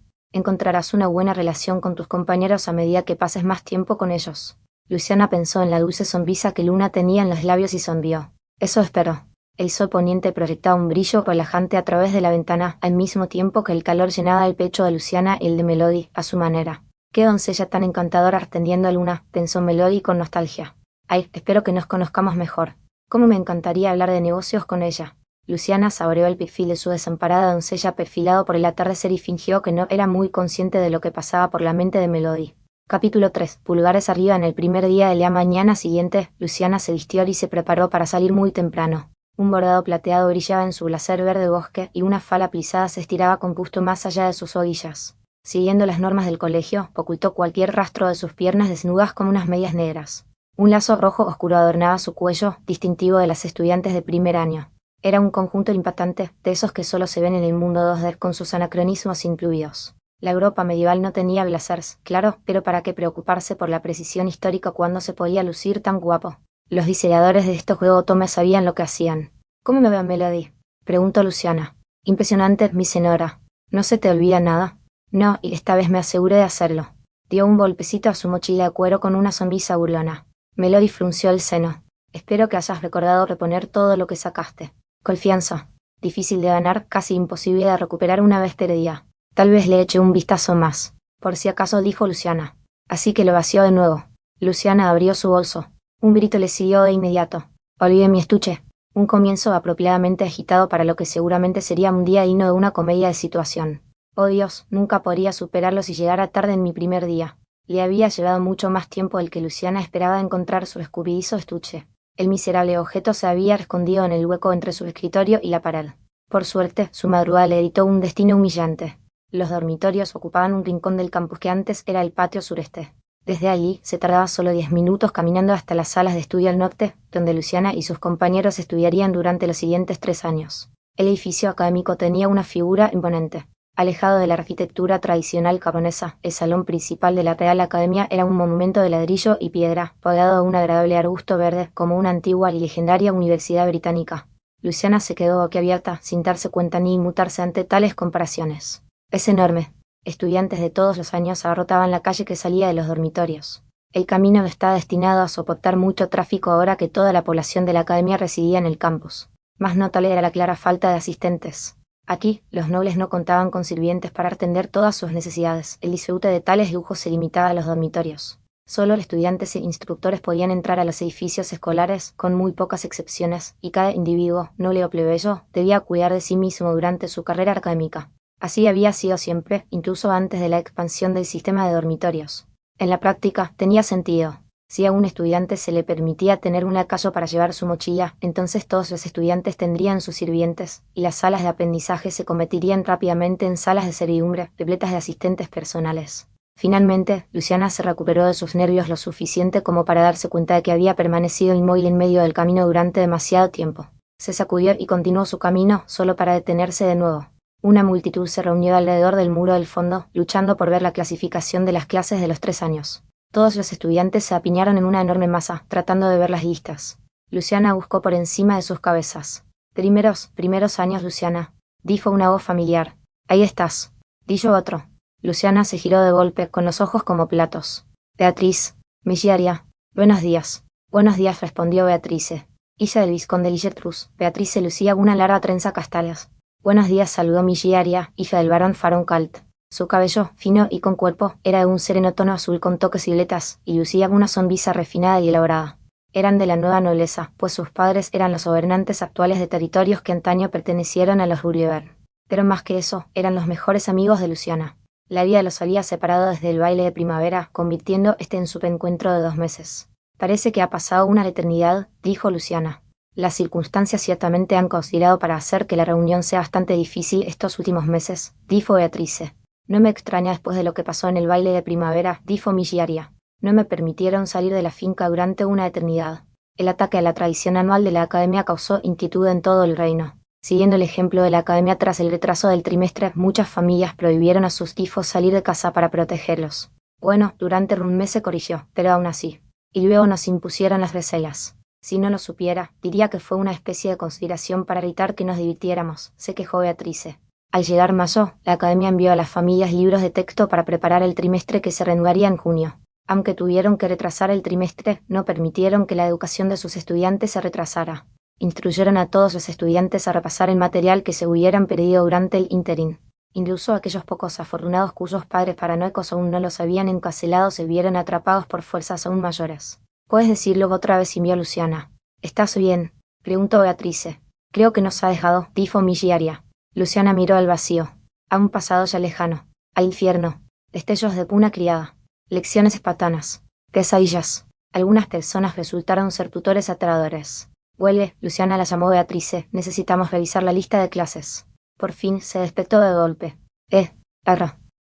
Encontrarás una buena relación con tus compañeros a medida que pases más tiempo con ellos. Luciana pensó en la dulce sonrisa que Luna tenía en los labios y sonrió. Eso espero. El sol poniente proyectaba un brillo relajante a través de la ventana, al mismo tiempo que el calor llenaba el pecho de Luciana y el de Melody, a su manera. Qué doncella tan encantadora atendiendo a Luna, pensó Melody con nostalgia. Ay, espero que nos conozcamos mejor. Cómo me encantaría hablar de negocios con ella. Luciana saboreó el perfil de su desamparada doncella perfilado por el atardecer y fingió que no era muy consciente de lo que pasaba por la mente de Melody. Capítulo 3. Pulgares arriba. En el primer día de la mañana siguiente, Luciana se vistió y se preparó para salir muy temprano. Un bordado plateado brillaba en su blazer verde bosque y una falda plisada se estiraba con gusto más allá de sus rodillas. Siguiendo las normas del colegio, ocultó cualquier rastro de sus piernas desnudas como unas medias negras. Un lazo rojo oscuro adornaba su cuello, distintivo de las estudiantes de primer año. Era un conjunto impactante, de esos que solo se ven en el mundo 2D con sus anacronismos incluidos. La Europa medieval no tenía blazers, claro, pero ¿para qué preocuparse por la precisión histórica cuando se podía lucir tan guapo? Los diseñadores de este juego Tome sabían lo que hacían. ¿Cómo me va Melody? Preguntó Luciana. Impresionante, mi señora. ¿No se te olvida nada? No, y esta vez me aseguré de hacerlo. Dio un golpecito a su mochila de cuero con una sonrisa burlona. Melody frunció el seno. Espero que hayas recordado reponer todo lo que sacaste. Confianza. Difícil de ganar, casi imposible de recuperar una vez perdida. Tal vez le eche un vistazo más. Por si acaso, dijo Luciana. Así que lo vació de nuevo. Luciana abrió su bolso. Un grito le siguió de inmediato. Olvidé mi estuche. Un comienzo apropiadamente agitado para lo que seguramente sería un día digno de una comedia de situación. Oh Dios, nunca podría superarlo si llegara tarde en mi primer día. Le había llevado mucho más tiempo del que Luciana esperaba encontrar su escurridizo estuche. El miserable objeto se había escondido en el hueco entre su escritorio y la pared. Por suerte, su madrugada le editó un destino humillante. Los dormitorios ocupaban un rincón del campus que antes era el patio sureste. Desde allí, se tardaba solo 10 minutos caminando hasta las salas de estudio al norte, donde Luciana y sus compañeros estudiarían durante los siguientes 3 años. El edificio académico tenía una figura imponente. Alejado de la arquitectura tradicional japonesa, el salón principal de la Real Academia era un monumento de ladrillo y piedra, rodeado de un agradable arbusto verde, como una antigua y legendaria universidad británica. Luciana se quedó boquiabierta, sin darse cuenta ni inmutarse ante tales comparaciones. Es enorme. Estudiantes de todos los años abarrotaban la calle que salía de los dormitorios. El camino está destinado a soportar mucho tráfico ahora que toda la población de la academia residía en el campus. Más notable era la clara falta de asistentes. Aquí, los nobles no contaban con sirvientes para atender todas sus necesidades. El disfrute de tales lujos se limitaba a los dormitorios. Solo los estudiantes e instructores podían entrar a los edificios escolares, con muy pocas excepciones, y cada individuo, noble o plebeyo, debía cuidar de sí mismo durante su carrera académica. Así había sido siempre, incluso antes de la expansión del sistema de dormitorios. En la práctica, tenía sentido. Si a un estudiante se le permitía tener un lacayo para llevar su mochila, entonces todos los estudiantes tendrían sus sirvientes, y las salas de aprendizaje se convertirían rápidamente en salas de servidumbre, repletas de asistentes personales. Finalmente, Luciana se recuperó de sus nervios lo suficiente como para darse cuenta de que había permanecido inmóvil en medio del camino durante demasiado tiempo. Se sacudió y continuó su camino, solo para detenerse de nuevo. Una multitud se reunió alrededor del muro del fondo, luchando por ver la clasificación de las clases de los 3 años. Todos los estudiantes se apiñaron en una enorme masa, tratando de ver las listas. Luciana buscó por encima de sus cabezas. Primeros años, Luciana, dijo una voz familiar. Ahí estás. Dijo otro. Luciana se giró de golpe, con los ojos como platos. Beatriz, Millaria. Buenos días. Buenos días, respondió Beatrice. Hija del vizconde Lilletrus, Beatrice lucía una larga trenza castañas. Buenos días, saludó Millaria, hija del barón Faroncalt. Su cabello, fino y con cuerpo, era de un sereno tono azul con toques violetas, y lucía una sonrisa refinada y elaborada. Eran de la nueva nobleza, pues sus padres eran los gobernantes actuales de territorios que antaño pertenecieron a los Ruriver. Pero más que eso, eran los mejores amigos de Luciana. La vida los había separado desde el baile de primavera, convirtiendo este en su reencuentro de 2 meses. Parece que ha pasado una eternidad, dijo Luciana. Las circunstancias ciertamente han conspirado para hacer que la reunión sea bastante difícil estos últimos meses, dijo Beatrice. No me extraña después de lo que pasó en el baile de primavera, dijo Millaria. No me permitieron salir de la finca durante una eternidad. El ataque a la tradición anual de la academia causó inquietud en todo el reino. Siguiendo el ejemplo de la academia tras el retraso del trimestre, muchas familias prohibieron a sus hijos salir de casa para protegerlos. Bueno, durante un mes se corrigió, pero aún así. Y luego nos impusieron las recelas. Si no lo supiera, diría que fue una especie de conspiración para evitar que nos divirtiéramos, se quejó Beatrice. Al llegar mayo, la academia envió a las familias libros de texto para preparar el trimestre que se reanudaría en junio. Aunque tuvieron que retrasar el trimestre, no permitieron que la educación de sus estudiantes se retrasara. Instruyeron a todos los estudiantes a repasar el material que se hubieran perdido durante el ínterin. Incluso aquellos pocos afortunados cuyos padres paranoicos aún no los habían encarcelado se vieron atrapados por fuerzas aún mayores. «¿Puedes decirlo otra vez?», envió Luciana. «¿Estás bien?», preguntó Beatrice. «Creo que nos ha dejado», dijo Migliaria. Luciana miró al vacío. A un pasado ya lejano. Al infierno. Destellos de puna criada. Lecciones espartanas. Pesadillas. Algunas personas resultaron ser tutores aterradores. «Vuelve», Luciana la llamó Beatrice. «Necesitamos revisar la lista de clases». Por fin se despertó de golpe.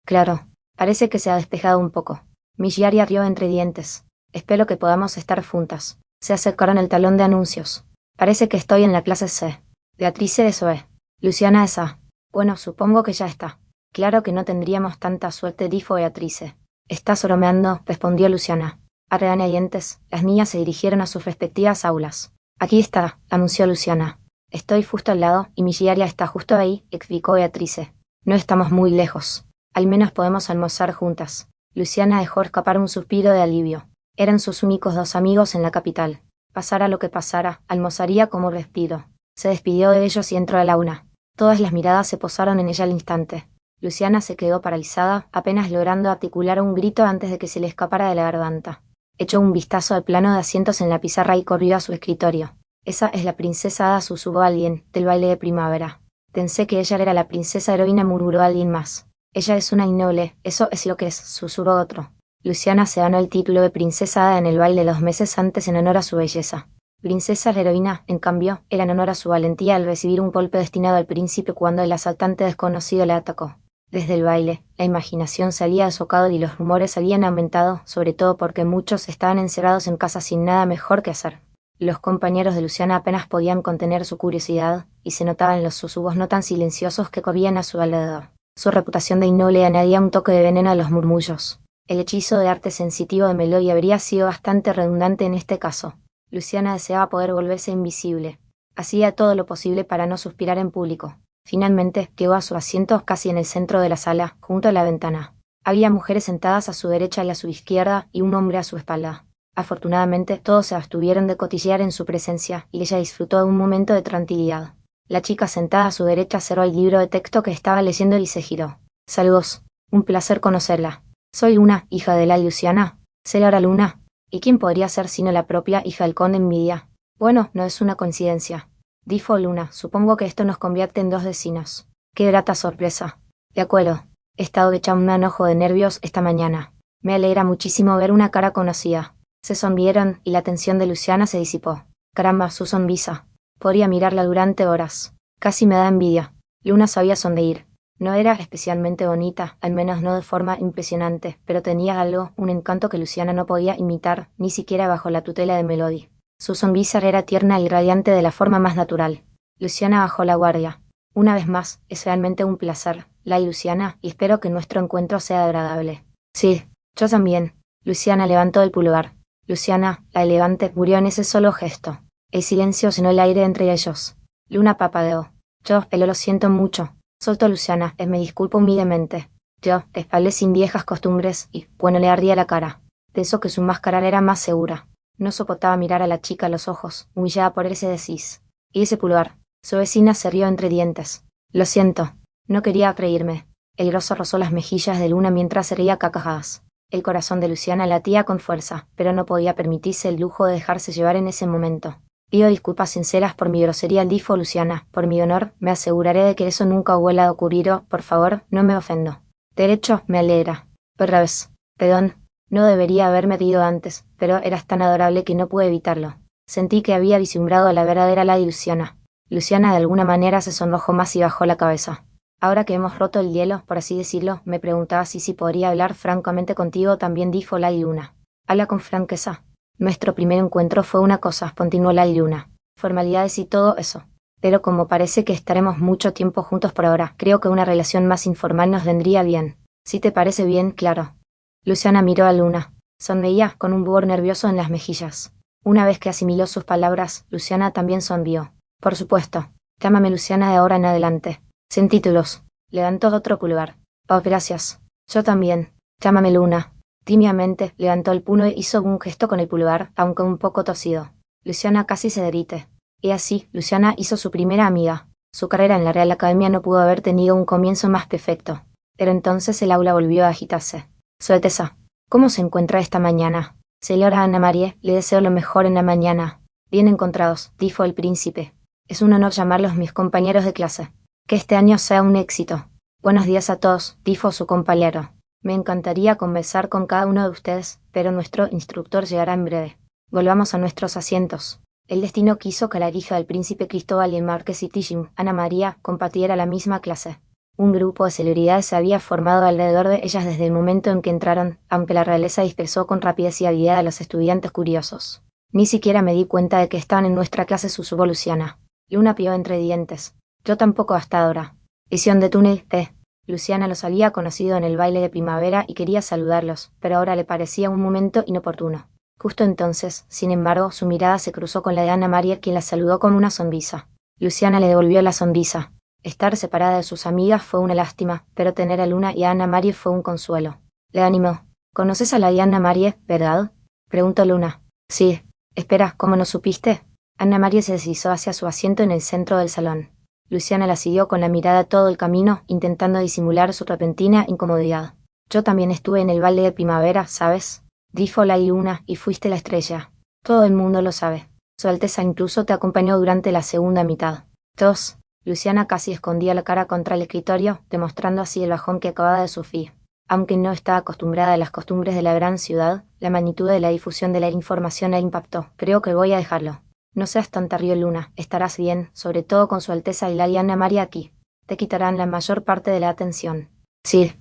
Claro. Parece que se ha despejado un poco. Migliaria rió entre dientes. «Espero que podamos estar juntas». Se acercaron el talón de anuncios. «Parece que estoy en la clase C». Beatrice eso es. Luciana es A. «Bueno, supongo que ya está». «Claro que no tendríamos tanta suerte», dijo Beatrice. «Estás bromeando», respondió Luciana. A regañadientes, las niñas se dirigieron a sus respectivas aulas. «Aquí está», anunció Luciana. «Estoy justo al lado, y Migliaria está justo ahí», explicó Beatrice. «No estamos muy lejos. Al menos podemos almorzar juntas». Luciana dejó escapar un suspiro de alivio. Eran sus únicos dos amigos en la capital. Pasara lo que pasara, almorzaría como respiro. Se despidió de ellos y entró al aula. Todas las miradas se posaron en ella al instante. Luciana se quedó paralizada, apenas logrando articular un grito antes de que se le escapara de la garganta. Echó un vistazo al plano de asientos en la pizarra y corrió a su escritorio. «Esa es la princesa Ada», susurró alguien, del baile de primavera. «Pensé que ella era la princesa heroína», murmuró alguien más. «Ella es una innoble, eso es lo que es», susurró otro. Luciana se ganó el título de princesa Ada en el baile 2 meses antes en honor a su belleza. Princesa la heroína, en cambio, era en honor a su valentía al recibir un golpe destinado al príncipe cuando el asaltante desconocido la atacó. Desde el baile, la imaginación se había desbocado y los rumores habían aumentado, sobre todo porque muchos estaban encerrados en casa sin nada mejor que hacer. Los compañeros de Luciana apenas podían contener su curiosidad, y se notaban los susurros no tan silenciosos que corrían a su alrededor. Su reputación de innoble añadía un toque de veneno a los murmullos. El hechizo de arte sensitivo de Meloy habría sido bastante redundante en este caso. Luciana deseaba poder volverse invisible. Hacía todo lo posible para no suspirar en público. Finalmente, llegó a su asiento casi en el centro de la sala, junto a la ventana. Había mujeres sentadas a su derecha y a su izquierda, y un hombre a su espalda. Afortunadamente, todos se abstuvieron de cotillear en su presencia, y ella disfrutó de un momento de tranquilidad. La chica sentada a su derecha cerró el libro de texto que estaba leyendo y se giró. «Saludos. Un placer conocerla. Soy Luna, hija de la Luciana. ¿Sé ahora Luna? ¿Y quién podría ser sino la propia hija del conde Envidia? Bueno, no es una coincidencia», dijo Luna. «Supongo que esto nos convierte en dos vecinos. Qué grata sorpresa». «De acuerdo. He estado hecha un manojo de nervios esta mañana. Me alegra muchísimo ver una cara conocida». Se sonrieron y la tensión de Luciana se disipó. «Caramba, su sonrisa. Podría mirarla durante horas. Casi me da envidia». Luna sabía sonreír. No era especialmente bonita, al menos no de forma impresionante, pero tenía algo, un encanto que Luciana no podía imitar, ni siquiera bajo la tutela de Melody. Su sonrisa era tierna y radiante de la forma más natural. Luciana bajó la guardia. «Una vez más, es realmente un placer, la Luciana, y espero que nuestro encuentro sea agradable». «Sí, yo también». Luciana levantó el pulgar. Luciana, la elegante, murió en ese solo gesto. El silencio llenó el aire entre ellos. Luna papadeó. Lo siento mucho. Soltó Luciana, me disculpo humildemente. Establecí viejas costumbres y, bueno, le ardía la cara. Pensó que su máscara era más segura. No soportaba mirar a la chica a los ojos, humillada por ese desliz. Y ese pulgar. Su vecina se rió entre dientes. «Lo siento. No quería reírme». El grosso rozó las mejillas de Luna mientras se reía a carcajadas. El corazón de Luciana latía con fuerza, pero no podía permitirse el lujo de dejarse llevar en ese momento. «Pido disculpas sinceras por mi grosería», dijo Luciana. «Por mi honor, me aseguraré de que eso nunca vuelva a ocurrir. Por favor, no me ofendo». «Derecho, me alegra». Perdón. No debería haberme reído antes, pero eras tan adorable que no pude evitarlo. Sentí que había vislumbrado a la verdadera Lady Luciana. Luciana de alguna manera se sonrojó más y bajó la cabeza. «Ahora que hemos roto el hielo, por así decirlo, me preguntaba si podría hablar francamente contigo», también dijo Lady Luna. «Habla con franqueza». «Nuestro primer encuentro fue una cosa», continuó Lady Luna. «Formalidades y todo eso. Pero como parece que estaremos mucho tiempo juntos por ahora, creo que una relación más informal nos vendría bien. Si te parece bien, claro. Luciana miró a Luna. Sonreía, con un rubor nervioso en las mejillas. Una vez que asimiló sus palabras, Luciana también sonrió. Por supuesto. Llámame Luciana de ahora en adelante. Sin títulos. Levantó otro pulgar. Oh, gracias. Yo también. Llámame Luna. Tímidamente, levantó el puño e hizo un gesto con el pulgar, aunque un poco tosido. Luciana casi se derrite. Y así, Luciana hizo su primera amiga. Su carrera en la Real Academia no pudo haber tenido un comienzo más perfecto. Pero entonces el aula volvió a agitarse. Su Alteza, ¿cómo se encuentra esta mañana? Señora Anna Marie, le deseo lo mejor en la mañana. Bien encontrados, dijo el príncipe. Es un honor llamarlos mis compañeros de clase. Que este año sea un éxito. Buenos días a todos, dijo su compañero. Me encantaría conversar con cada uno de ustedes, pero nuestro instructor llegará en breve. Volvamos a nuestros asientos. El destino quiso que la hija del príncipe Cristóbal y el marqués Tishim, Ana María, compartiera la misma clase. Un grupo de celebridades se había formado alrededor de ellas desde el momento en que entraron, aunque la realeza dispersó con rapidez y habilidad a los estudiantes curiosos. Ni siquiera me di cuenta de que estaban en nuestra clase, susurró Luciana. Luna pió entre dientes. Yo tampoco hasta ahora. Visión de túnel, Luciana los había conocido en el baile de primavera y quería saludarlos, pero ahora le parecía un momento inoportuno. Justo entonces, sin embargo, su mirada se cruzó con la de Ana María, quien la saludó con una sonrisa. Luciana le devolvió la sonrisa. Estar separada de sus amigas fue una lástima, pero tener a Luna y a Ana María fue un consuelo. Le animó. ¿Conoces a la de Ana María, verdad? Preguntó Luna. Sí. Espera, ¿cómo no supiste? Ana María se deslizó hacia su asiento en el centro del salón. Luciana la siguió con la mirada todo el camino, intentando disimular su repentina incomodidad. Yo también estuve en el baile de primavera, ¿sabes? Dijo la Luna, y fuiste la estrella. Todo el mundo lo sabe. Su Alteza incluso te acompañó durante la segunda mitad. Todos. Luciana casi escondía la cara contra el escritorio, demostrando así el bajón que acababa de sufrir. Aunque no estaba acostumbrada a las costumbres de la gran ciudad, la magnitud de la difusión de la información la impactó. Creo que voy a dejarlo. No seas tan río Luna, estarás bien, sobre todo con su Alteza y la Ana María aquí. Te quitarán la mayor parte de la atención. Sí,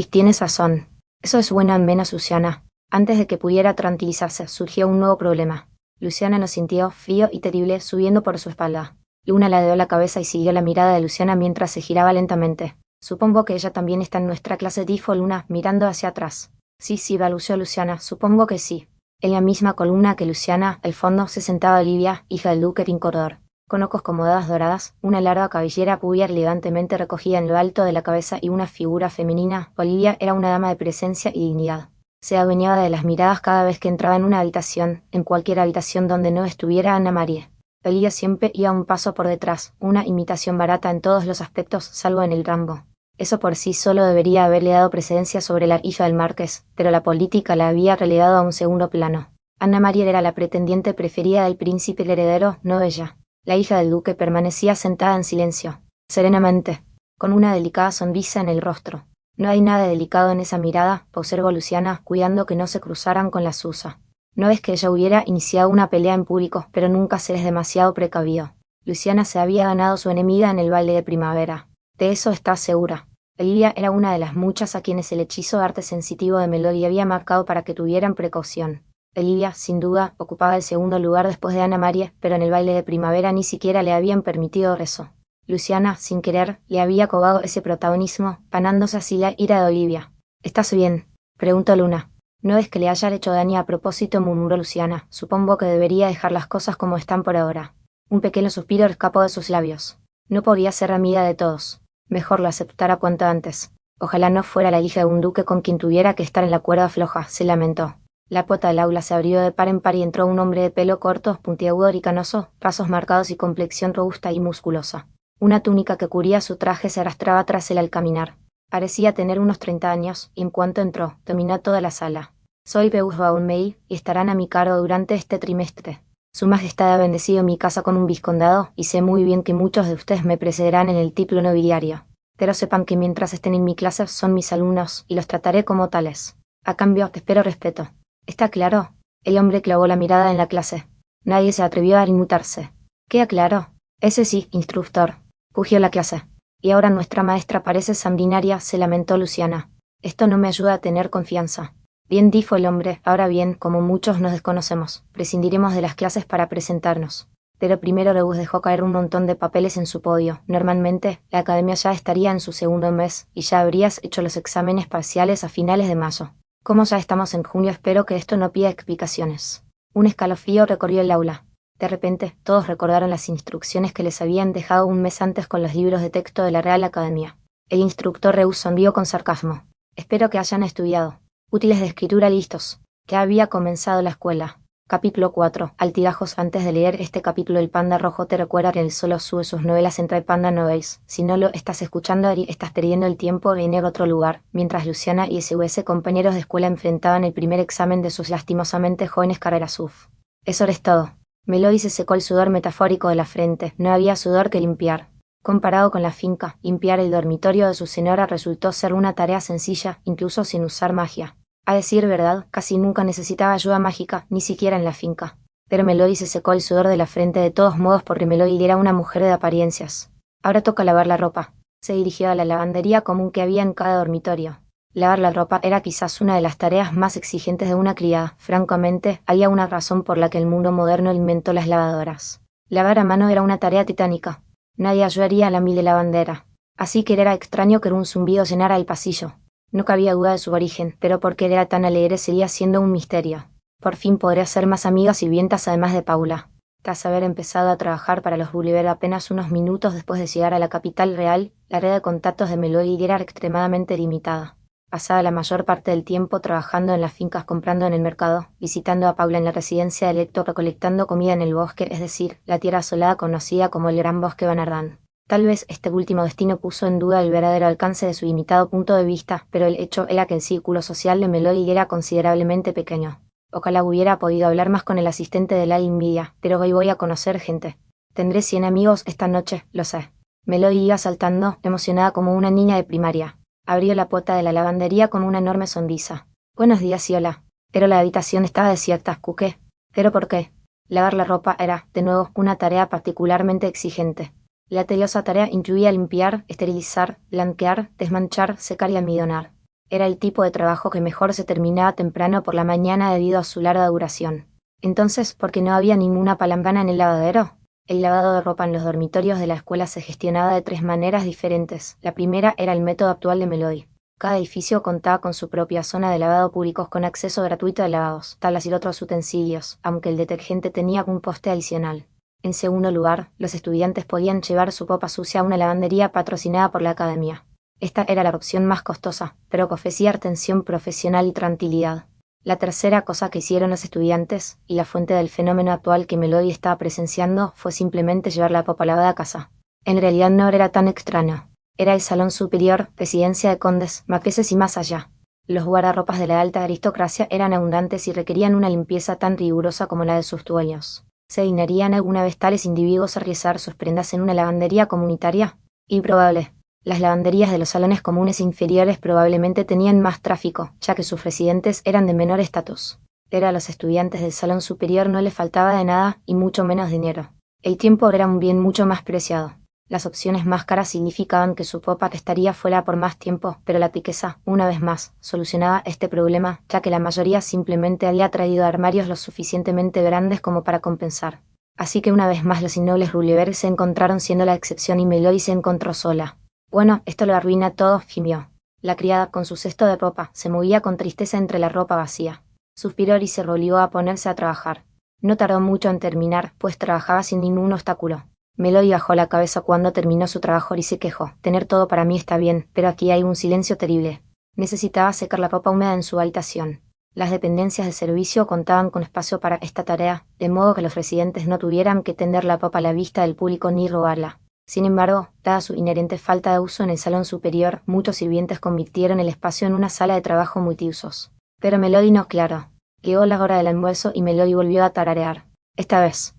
tienes razón. Eso es bueno, al menos Luciana. Antes de que pudiera tranquilizarse, surgió un nuevo problema. Luciana lo sintió frío y terrible subiendo por su espalda. Luna le dio la cabeza y siguió la mirada de Luciana mientras se giraba lentamente. Supongo que ella también está en nuestra clase, dijo Luna, mirando hacia atrás. Sí, balbuceó Luciana, supongo que sí. En la misma columna que Luciana, al fondo, se sentaba Olivia, hija del duque Rincordor. Con ojos como dadas doradas, una larga cabellera rubia elegantemente recogida en lo alto de la cabeza y una figura femenina, Olivia era una dama de presencia y dignidad. Se adueñaba de las miradas cada vez que entraba en una habitación, en cualquier habitación donde no estuviera Ana María. Olivia siempre iba un paso por detrás, una imitación barata en todos los aspectos, salvo en el rango. Eso por sí solo debería haberle dado precedencia sobre la hija del marqués, pero la política la había relegado a un segundo plano. Ana María era la pretendiente preferida del príncipe el heredero, no ella. La hija del duque permanecía sentada en silencio, serenamente, con una delicada sonrisa en el rostro. No hay nada delicado en esa mirada, observó Luciana, cuidando que no se cruzaran con la suya. No es que ella hubiera iniciado una pelea en público, pero nunca se es demasiado precavido. Luciana se había ganado su enemiga en el baile de primavera. De eso estás segura. Olivia era una de las muchas a quienes el hechizo de arte sensitivo de Melody había marcado para que tuvieran precaución. Olivia, sin duda, ocupaba el segundo lugar después de Ana María, pero en el baile de primavera ni siquiera le habían permitido rezo. Luciana, sin querer, le había cobrado ese protagonismo, ganándose así la ira de Olivia. ¿Estás bien?, preguntó Luna. No es que le haya hecho daño a propósito, murmuró Luciana. Supongo que debería dejar las cosas como están por ahora. Un pequeño suspiro escapó de sus labios. No podía ser amiga de todos. Mejor lo aceptara cuanto antes. Ojalá no fuera la hija de un duque con quien tuviera que estar en la cuerda floja, se lamentó. La puerta del aula se abrió de par en par y entró un hombre de pelo corto, puntiagudo y canoso, brazos marcados y complexión robusta y musculosa. Una túnica que cubría su traje se arrastraba tras él al caminar. Parecía tener unos 30 años, y en cuanto entró, dominó toda la sala. Soy Beus Baumei, y estarán a mi cargo durante este trimestre. Su Majestad ha bendecido mi casa con un vizcondado, y sé muy bien que muchos de ustedes me precederán en el título nobiliario. Pero sepan que mientras estén en mi clase son mis alumnos, y los trataré como tales. A cambio, te espero respeto. ¿Está claro? El hombre clavó la mirada en la clase. Nadie se atrevió a inmutarse. ¿Queda claro? Ese sí, instructor. Rugió la clase. Y ahora nuestra maestra parece sanguinaria, se lamentó Luciana. Esto no me ayuda a tener confianza. Bien, dijo el hombre. Ahora bien, como muchos nos desconocemos, prescindiremos de las clases para presentarnos. Pero primero Rebus dejó caer un montón de papeles en su podio. Normalmente, la academia ya estaría en su segundo mes, y ya habrías hecho los exámenes parciales a finales de mayo. Como ya estamos en junio, espero que esto no pida explicaciones. Un escalofrío recorrió el aula. De repente, todos recordaron las instrucciones que les habían dejado un mes antes con los libros de texto de la Real Academia. El instructor Rebus sonrió con sarcasmo. Espero que hayan estudiado. Útiles de escritura listos. Que había comenzado la escuela. Capítulo 4. Altibajos. Antes de leer este capítulo, el Panda Rojo te recuerda que él solo sube sus novelas en Panda Novels. Si no lo estás escuchando, estás perdiendo el tiempo en ir a otro lugar. Mientras Luciana y SUS compañeros de escuela enfrentaban el primer examen de sus lastimosamente jóvenes carreras UF. Eso es todo. Melody se secó el sudor metafórico de la frente. No había sudor que limpiar. Comparado con la finca, limpiar el dormitorio de su señora resultó ser una tarea sencilla, incluso sin usar magia. A decir verdad, casi nunca necesitaba ayuda mágica, ni siquiera en la finca. Pero Melody se secó el sudor de la frente de todos modos porque Melody era una mujer de apariencias. Ahora toca lavar la ropa. Se dirigió a la lavandería común que había en cada dormitorio. Lavar la ropa era quizás una de las tareas más exigentes de una criada. Francamente, había una razón por la que el mundo moderno inventó las lavadoras. Lavar a mano era una tarea titánica. Nadie ayudaría a la humilde lavandera. Así que era extraño que un zumbido llenara el pasillo. No cabía duda de su origen, pero por qué era tan alegre seguía siendo un misterio. Por fin podría ser más amigas y vientas además de Paula. Tras haber empezado a trabajar para los Gulliver apenas unos minutos después de llegar a la capital real, la red de contactos de Melody era extremadamente limitada. Pasaba la mayor parte del tiempo trabajando en las fincas, comprando en el mercado, visitando a Paula en la residencia de Héctor, recolectando comida en el bosque, es decir, la tierra asolada conocida como el Gran Bosque Van Ardán. Tal vez este último destino puso en duda el verdadero alcance de su limitado punto de vista, pero el hecho era que el círculo social de Melody era considerablemente pequeño. Ojalá hubiera podido hablar más con el asistente de la Invidia, pero hoy voy a conocer gente. Tendré 100 amigos esta noche, lo sé. Melody iba saltando, emocionada como una niña de primaria. Abrió la puerta de la lavandería con una enorme sonrisa. Buenos días y hola. Pero la habitación estaba desierta, ¿qué? ¿Pero por qué? Lavar la ropa era, de nuevo, una tarea particularmente exigente. La tediosa tarea incluía limpiar, esterilizar, blanquear, desmanchar, secar y almidonar. Era el tipo de trabajo que mejor se terminaba temprano por la mañana debido a su larga duración. Entonces, ¿por qué no había ninguna palangana en el lavadero? El lavado de ropa en los dormitorios de la escuela se gestionaba de 3 maneras diferentes. La primera era el método actual de Melody. Cada edificio contaba con su propia zona de lavado públicos con acceso gratuito de lavados, tablas y otros utensilios, aunque el detergente tenía un coste adicional. En segundo lugar, los estudiantes podían llevar su ropa sucia a una lavandería patrocinada por la academia. Esta era la opción más costosa, pero que ofrecía atención profesional y tranquilidad. La tercera cosa que hicieron los estudiantes, y la fuente del fenómeno actual que Melody estaba presenciando, fue simplemente llevar la ropa lavada a casa. En realidad no era tan extraño. Era el salón superior, residencia de condes, marqueses y más allá. Los guardarropas de la alta aristocracia eran abundantes y requerían una limpieza tan rigurosa como la de sus dueños. ¿Se dignarían alguna vez tales individuos a arriesgar sus prendas en una lavandería comunitaria? Improbable. Las lavanderías de los salones comunes inferiores probablemente tenían más tráfico, ya que sus residentes eran de menor estatus. Pero a los estudiantes del salón superior no les faltaba de nada, y mucho menos dinero. El tiempo era un bien mucho más preciado. Las opciones más caras significaban que su ropa estaría fuera por más tiempo, pero la riqueza, una vez más, solucionaba este problema, ya que la mayoría simplemente había traído armarios lo suficientemente grandes como para compensar. Así que una vez más los innobles Gulliver se encontraron siendo la excepción y Melody se encontró sola. Bueno, esto lo arruina todo, gimió. La criada, con su cesto de ropa, se movía con tristeza entre la ropa vacía. Suspiró y se volvió a ponerse a trabajar. No tardó mucho en terminar, pues trabajaba sin ningún obstáculo. Melody bajó la cabeza cuando terminó su trabajo y se quejó. Tener todo para mí está bien, pero aquí hay un silencio terrible. Necesitaba secar la ropa húmeda en su habitación. Las dependencias de servicio contaban con espacio para esta tarea, de modo que los residentes no tuvieran que tender la ropa a la vista del público ni robarla. Sin embargo, dada su inherente falta de uso en el salón superior, muchos sirvientes convirtieron el espacio en una sala de trabajo multiusos. Pero Melody no, claro. Llegó la hora del almuerzo y Melody volvió a tararear. Esta vez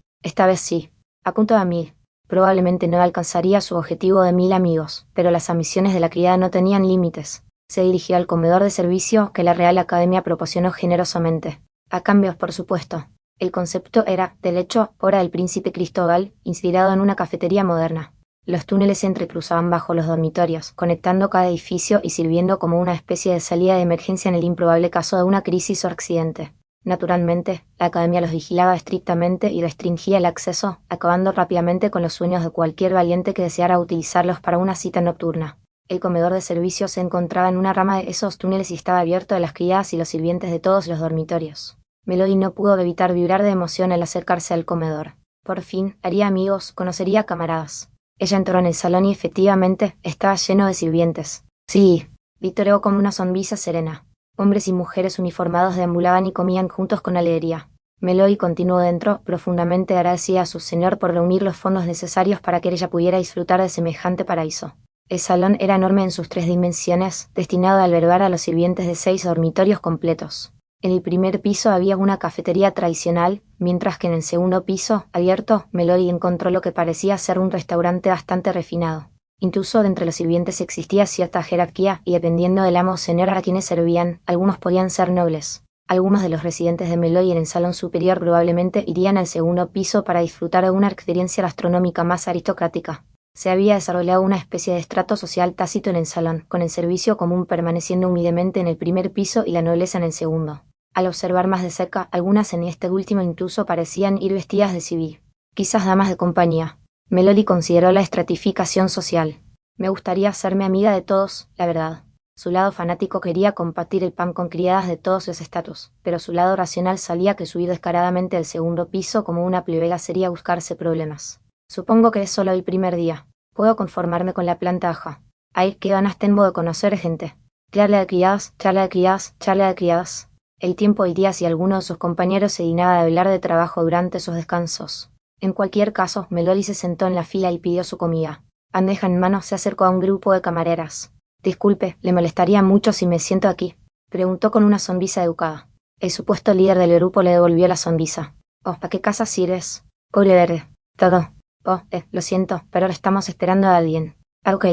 sí. A punto de 1000. Probablemente no alcanzaría su objetivo de 1000 amigos, pero las ambiciones de la criada no tenían límites. Se dirigió al comedor de servicio que la Real Academia proporcionó generosamente. A cambios, por supuesto. El concepto era, de hecho, obra del príncipe Cristóbal, inspirado en una cafetería moderna. Los túneles se entrecruzaban bajo los dormitorios, conectando cada edificio y sirviendo como una especie de salida de emergencia en el improbable caso de una crisis o accidente. Naturalmente, la academia los vigilaba estrictamente y restringía el acceso, acabando rápidamente con los sueños de cualquier valiente que deseara utilizarlos para una cita nocturna. El comedor de servicio se encontraba en una rama de esos túneles y estaba abierto a las criadas y los sirvientes de todos los dormitorios. Melody no pudo evitar vibrar de emoción al acercarse al comedor. Por fin, haría amigos, conocería camaradas. Ella entró en el salón y efectivamente, estaba lleno de sirvientes. Sí, vitoreó con una sonrisa serena. Hombres y mujeres uniformados deambulaban y comían juntos con alegría. Melody continuó dentro, profundamente agradecida a su señor por reunir los fondos necesarios para que ella pudiera disfrutar de semejante paraíso. El salón era enorme en sus 3 dimensiones, destinado a albergar a los sirvientes de 6 dormitorios completos. En el primer piso había una cafetería tradicional, mientras que en el segundo piso, abierto, Melody encontró lo que parecía ser un restaurante bastante refinado. Incluso entre los sirvientes existía cierta jerarquía y dependiendo del amo o señor a quienes servían, algunos podían ser nobles. Algunos de los residentes de Melody en el salón superior probablemente irían al segundo piso para disfrutar de una experiencia gastronómica más aristocrática. Se había desarrollado una especie de estrato social tácito en el salón, con el servicio común permaneciendo humildemente en el primer piso y la nobleza en el segundo. Al observar más de cerca, algunas en este último incluso parecían ir vestidas de civil. Quizás damas de compañía. Melody consideró la estratificación social. Me gustaría hacerme amiga de todos, la verdad. Su lado fanático quería compartir el pan con criadas de todos los estatus, pero su lado racional sabía que subir descaradamente al segundo piso como una plebeya sería buscarse problemas. Supongo que es solo el primer día. Puedo conformarme con la planta baja. Ay, qué ganas tengo de conocer gente. Charla de criadas, charla de criadas, charla de criadas. El tiempo y días y alguno de sus compañeros se dignaba de hablar de trabajo durante sus descansos. En cualquier caso, Melody se sentó en la fila y pidió su comida. Bandeja en mano se acercó a un grupo de camareras. Disculpe, ¿le molestaría mucho si me siento aquí?, preguntó con una sonrisa educada. El supuesto líder del grupo le devolvió la sonrisa. Oh, ¿a qué casa sires? Pobre verde. Todo. Oh, lo siento, pero ahora estamos esperando a alguien. Ah, ok.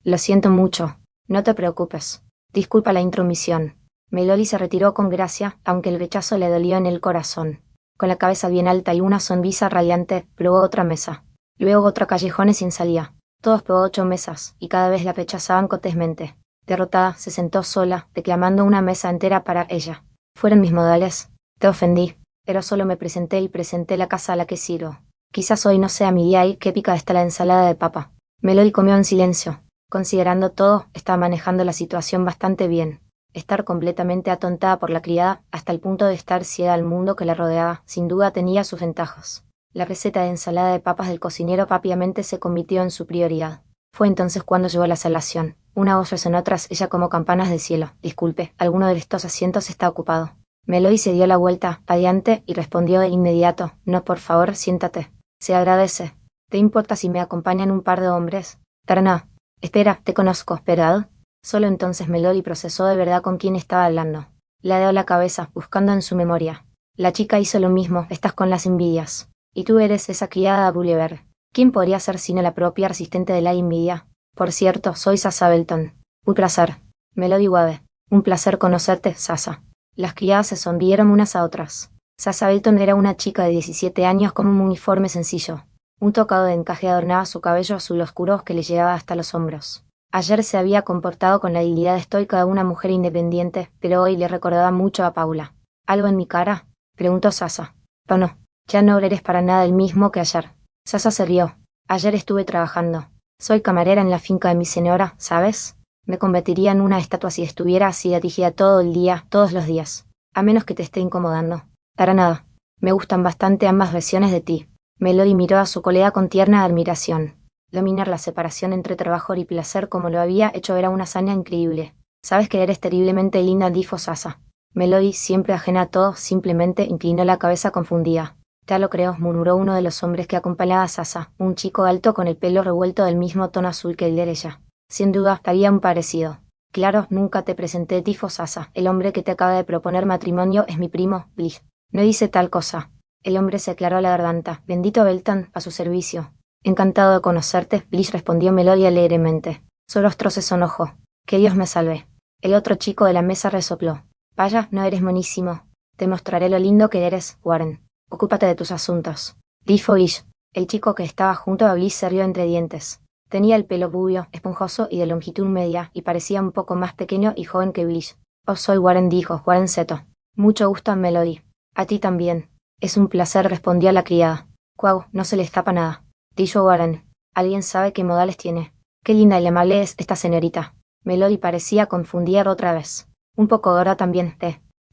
Lo siento mucho. No te preocupes. Disculpa la intromisión. Melody se retiró con gracia, aunque el rechazo le dolió en el corazón. Con la cabeza bien alta y una sonrisa radiante, probó otra mesa. Luego otro callejón sin salida. Todos probó 8 mesas, y cada vez la rechazaban cortésmente. Derrotada, se sentó sola, reclamando una mesa entera para ella. Fueron mis modales. Te ofendí. Pero solo me presenté y presenté la casa a la que sirvo. Quizás hoy no sea mi día y qué pica está la ensalada de papa. Melody comió en silencio. Considerando todo, estaba manejando la situación bastante bien. Estar completamente atontada por la criada, hasta el punto de estar ciega al mundo que la rodeaba, sin duda tenía sus ventajas. La receta de ensalada de papas del cocinero rápidamente se convirtió en su prioridad. Fue entonces cuando llegó la salación. Una voz resonó tras ella como campanas del cielo. Disculpe, alguno de estos asientos está ocupado. Melody se dio la vuelta, radiante, y respondió de inmediato. No, por favor, siéntate. Se agradece. ¿Te importa si me acompañan un par de hombres? Tarná. Espera, te conozco, ¿verdad? Solo entonces Melody procesó de verdad con quién estaba hablando. Ladeó la cabeza, buscando en su memoria. La chica hizo lo mismo, estás con las envidias. Y tú eres esa criada Gulliver. ¿Quién podría ser sino la propia asistente de la envidia? Por cierto, soy Sasa Belton. Un placer. Melody Wade. Un placer conocerte, Sasa. Las criadas se sonrieron unas a otras. Sasa Belton era una chica de 17 años con un uniforme sencillo. Un tocado de encaje adornaba su cabello azul oscuro que le llegaba hasta los hombros. Ayer se había comportado con la dignidad estoica de una mujer independiente, pero hoy le recordaba mucho a Paula. ¿Algo en mi cara?, preguntó Sasa. Oh no, ya no eres para nada el mismo que ayer. Sasa se rió. Ayer estuve trabajando. Soy camarera en la finca de mi señora, ¿sabes? Me convertiría en una estatua si estuviera así dirigida todo el día, todos los días. A menos que te esté incomodando. Para nada. Me gustan bastante ambas versiones de ti. Melody miró a su colega con tierna admiración. Dominar la separación entre trabajo y placer como lo había hecho era una hazaña increíble. Sabes que eres terriblemente linda, dijo Sasa. Melody, siempre ajena a todo, simplemente inclinó la cabeza confundida. Ya lo creo, murmuró uno de los hombres que acompañaba a Sasa, un chico alto con el pelo revuelto del mismo tono azul que el de ella. Sin duda, había un parecido. Claro, nunca te presenté, dijo Sasa. El hombre que te acaba de proponer matrimonio es mi primo, Bliss. No dice tal cosa. El hombre se aclaró la garganta. Bendito Belton, a su servicio. Encantado de conocerte, Bliss, respondió Melody alegremente. Su rostro se sonrojó. Que Dios me salve. El otro chico de la mesa resopló. Vaya, no eres monísimo. Te mostraré lo lindo que eres, Warren. Ocúpate de tus asuntos. Dijo Bliss. El chico que estaba junto a Bliss se rió entre dientes. Tenía el pelo rubio, esponjoso y de longitud media, y parecía un poco más pequeño y joven que Bliss. Oh, soy Warren, dijo, Warren Seto. Mucho gusto, Melody. A ti también. Es un placer, respondió la criada. Cuau, no se le escapa nada. Dijo Warren. ¿Alguien sabe qué modales tiene? Qué linda y amable es esta señorita. Melody parecía confundir otra vez. Un poco gorda también,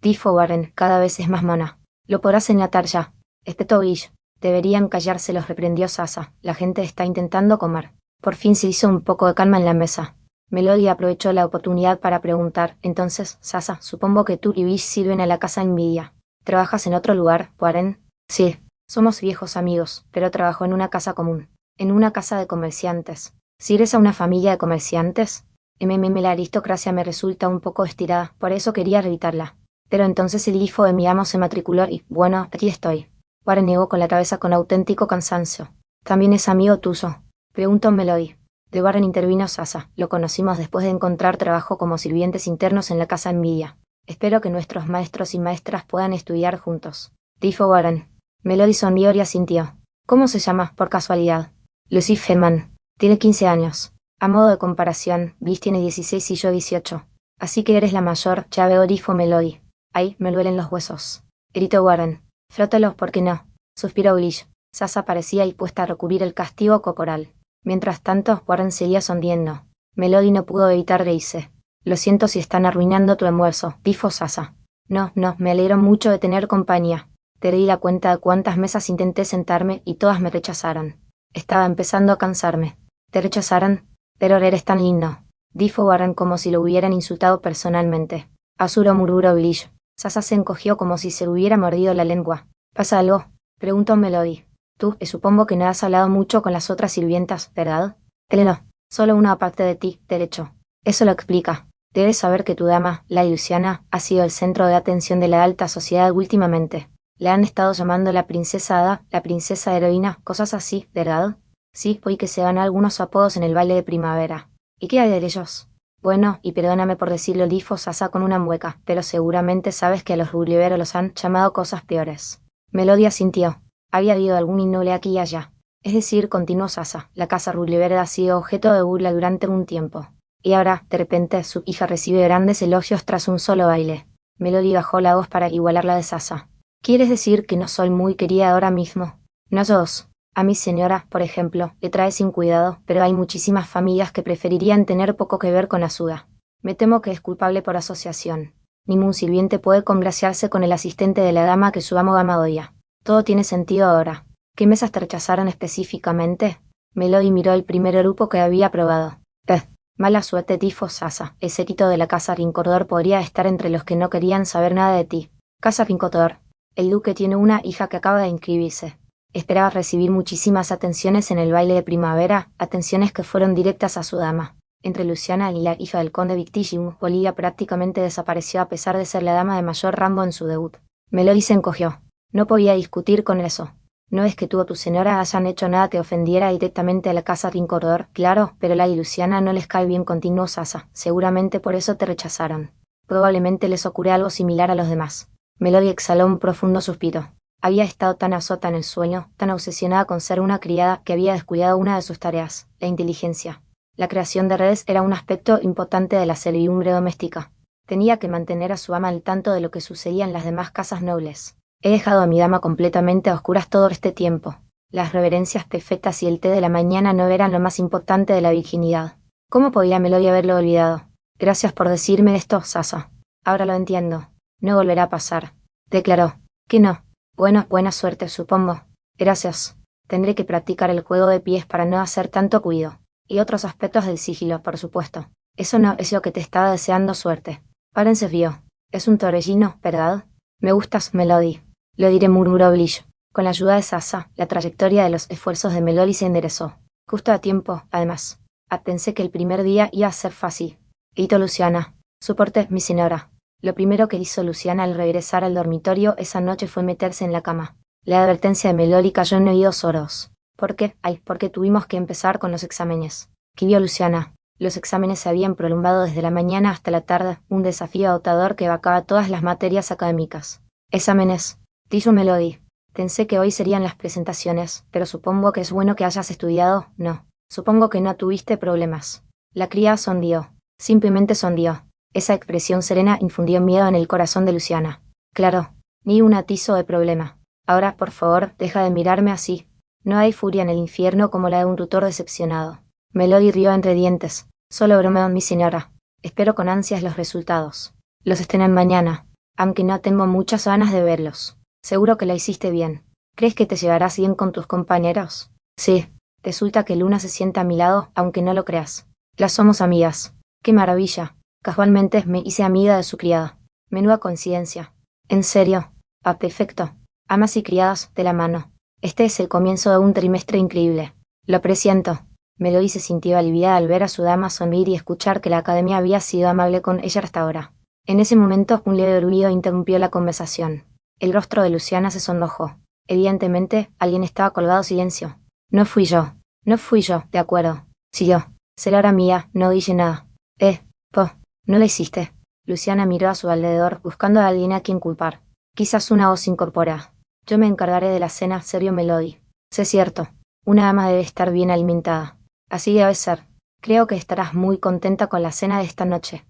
dijo Warren, cada vez es más mona. Lo podrás enlatar ya. Bill. Deberían callarse, los reprendió Sasa. La gente está intentando comer. Por fin se hizo un poco de calma en la mesa. Melody aprovechó la oportunidad para preguntar. Entonces, Sasa, supongo que tú y Bill sirven a la casa Nvidia. ¿Trabajas en otro lugar, Warren? Sí. Somos viejos amigos, pero trabajo en una casa común. En una casa de comerciantes. ¿Sirves a una familia de comerciantes? La aristocracia me resulta un poco estirada, por eso quería evitarla. Pero entonces el hijo de mi amo se matriculó y, bueno, aquí estoy. Warren negó con la cabeza con auténtico cansancio. ¿También es amigo tuyo? Preguntó Melody. De Warren intervino Sasa. Lo conocimos después de encontrar trabajo como sirvientes internos en la casa Nvidia. Espero que nuestros maestros y maestras puedan estudiar juntos, dijo Warren. Melody sonrió y asintió. ¿Cómo se llama, por casualidad? Lucy Feman. Tiene 15 años. A modo de comparación, Bill tiene 16 y yo 18. Así que eres la mayor, ya veo, dijo Melody. Ay, me duelen los huesos. Gritó Warren. Frótalos, ¿por qué no? Suspiró Blish. Sasa parecía dispuesta a recurrir el castigo corporal. Mientras tanto, Warren seguía sonriendo. Melody no pudo evitar reírse. Lo siento si están arruinando tu almuerzo, dijo Sasa. No, me alegro mucho de tener compañía. Te di la cuenta de cuántas mesas intenté sentarme y todas me rechazaron. Estaba empezando a cansarme. ¿Te rechazaron? Pero eres tan lindo, dijo Warren como si lo hubieran insultado personalmente. Asuro, murmuró Blish. Sasa se encogió como si se hubiera mordido la lengua. ¿Pasa algo? Preguntó Melody. Tú, supongo que no has hablado mucho con las otras sirvientas, ¿verdad? No. Solo una aparte de ti, derecho. Eso lo explica. Debes saber que tu dama, Lady Luciana, ha sido el centro de atención de la alta sociedad últimamente. Le han estado llamando la princesa hada, la princesa heroína, cosas así, ¿verdad? Sí, hoy que se van algunos apodos en el baile de primavera. ¿Y qué hay de ellos? Bueno, y perdóname por decirlo, dijo Sasa con una mueca, pero seguramente sabes que a los Rulliver los han llamado cosas peores. Melody asintió. Había habido algún innoble aquí y allá. Es decir, continuó Sasa, la casa Rulliver ha sido objeto de burla durante un tiempo. Y ahora, de repente, su hija recibe grandes elogios tras un solo baile. Melody bajó la voz para igualar la de Sasa. ¿Quieres decir que no soy muy querida ahora mismo? No sos. A mi señora, por ejemplo, le trae sin cuidado, pero hay muchísimas familias que preferirían tener poco que ver con Asuda. Me temo que es culpable por asociación. Ningún sirviente puede congraciarse con el asistente de la dama que su amo odia. Todo tiene sentido ahora. ¿Qué mesas te rechazaron específicamente? Melody miró el primer grupo que había probado. Mala suerte, dijo Sasa. El séquito de la casa Rincordor podría estar entre los que no querían saber nada de ti. Casa Rincordor. El duque tiene una hija que acaba de inscribirse. Esperaba recibir muchísimas atenciones en el baile de primavera, atenciones que fueron directas a su dama. Entre Luciana y la hija del conde Victisium, Olivia prácticamente desapareció a pesar de ser la dama de mayor rango en su debut. Melody se encogió. No podía discutir con eso. No es que tú o tu señora hayan hecho nada que ofendiera directamente a la casa Rincordor, claro, pero la y Luciana no les cae bien, continuó Sasa. Seguramente por eso te rechazaron. Probablemente les ocurre algo similar a los demás. Melody exhaló un profundo suspiro. Había estado tan absorta en el sueño, tan obsesionada con ser una criada, que había descuidado una de sus tareas, la inteligencia. La creación de redes era un aspecto importante de la servidumbre doméstica. Tenía que mantener a su ama al tanto de lo que sucedía en las demás casas nobles. He dejado a mi dama completamente a oscuras todo este tiempo. Las reverencias perfectas y el té de la mañana no eran lo más importante de la virginidad. ¿Cómo podía Melody haberlo olvidado? Gracias por decirme esto, Sasa. Ahora lo entiendo. No volverá a pasar. Declaró. ¿Qué no? Bueno, buena suerte, supongo. Gracias. Tendré que practicar el juego de pies para no hacer tanto cuido. Y otros aspectos del sigilo, por supuesto. Eso no es lo que te estaba deseando, suerte. Warren se vio. Es un torbellino, ¿verdad? Me gustas, Melody. Lo diré, murmuró Blish. Con la ayuda de Sasa, la trayectoria de los esfuerzos de Melody se enderezó. Justo a tiempo, además. Pensé que el primer día iba a ser fácil. Gritó Luciana. Soporte, mi señora. Lo primero que hizo Luciana al regresar al dormitorio esa noche fue meterse en la cama. La advertencia de Melody cayó en oídos sordos. ¿Por qué? Porque tuvimos que empezar con los exámenes. Querió Luciana. Los exámenes se habían prolongado desde la mañana hasta la tarde, un desafío agotador que vacaba todas las materias académicas. Exámenes, dijo Melody. Pensé que hoy serían las presentaciones, pero supongo que es bueno que hayas estudiado, ¿no? Supongo que no tuviste problemas. La cría sonrió. Simplemente sonrió. Esa expresión serena infundió miedo en el corazón de Luciana. Claro, Ni un atizo de problema. Ahora, por favor, deja de mirarme así. No hay furia en el infierno como la de un tutor decepcionado. Melody rió entre dientes. Solo bromeo, mi señora. Espero con ansias los resultados. Los estrenen mañana, aunque no tengo muchas ganas de verlos. Seguro que la hiciste bien. ¿Crees que te llevarás bien con tus compañeros? Sí. Resulta que Luna se sienta a mi lado, aunque no lo creas. Ya somos amigas. ¡Qué maravilla! Casualmente me hice amiga de su criada. Menuda coincidencia. ¿En serio? Ah, perfecto. Amas y criadas de la mano. Este es el comienzo de un trimestre increíble. Lo presiento. Melody se sintió aliviada al ver a su dama sonreír y escuchar que la academia había sido amable con ella hasta ahora. En ese momento, un leve ruido interrumpió la conversación. El rostro de Luciana se sonrojó. Evidentemente, alguien estaba colgado silencio. No fui yo. No fui yo, de acuerdo. Sí yo. Será hora mía, no dije nada. No la hiciste. Luciana miró a su alrededor, buscando a alguien a quien culpar. Quizás una voz incorpora. Yo me encargaré de la cena, serio Melody. Sé cierto. Una ama debe estar bien alimentada. Así debe ser. Creo que estarás muy contenta con la cena de esta noche.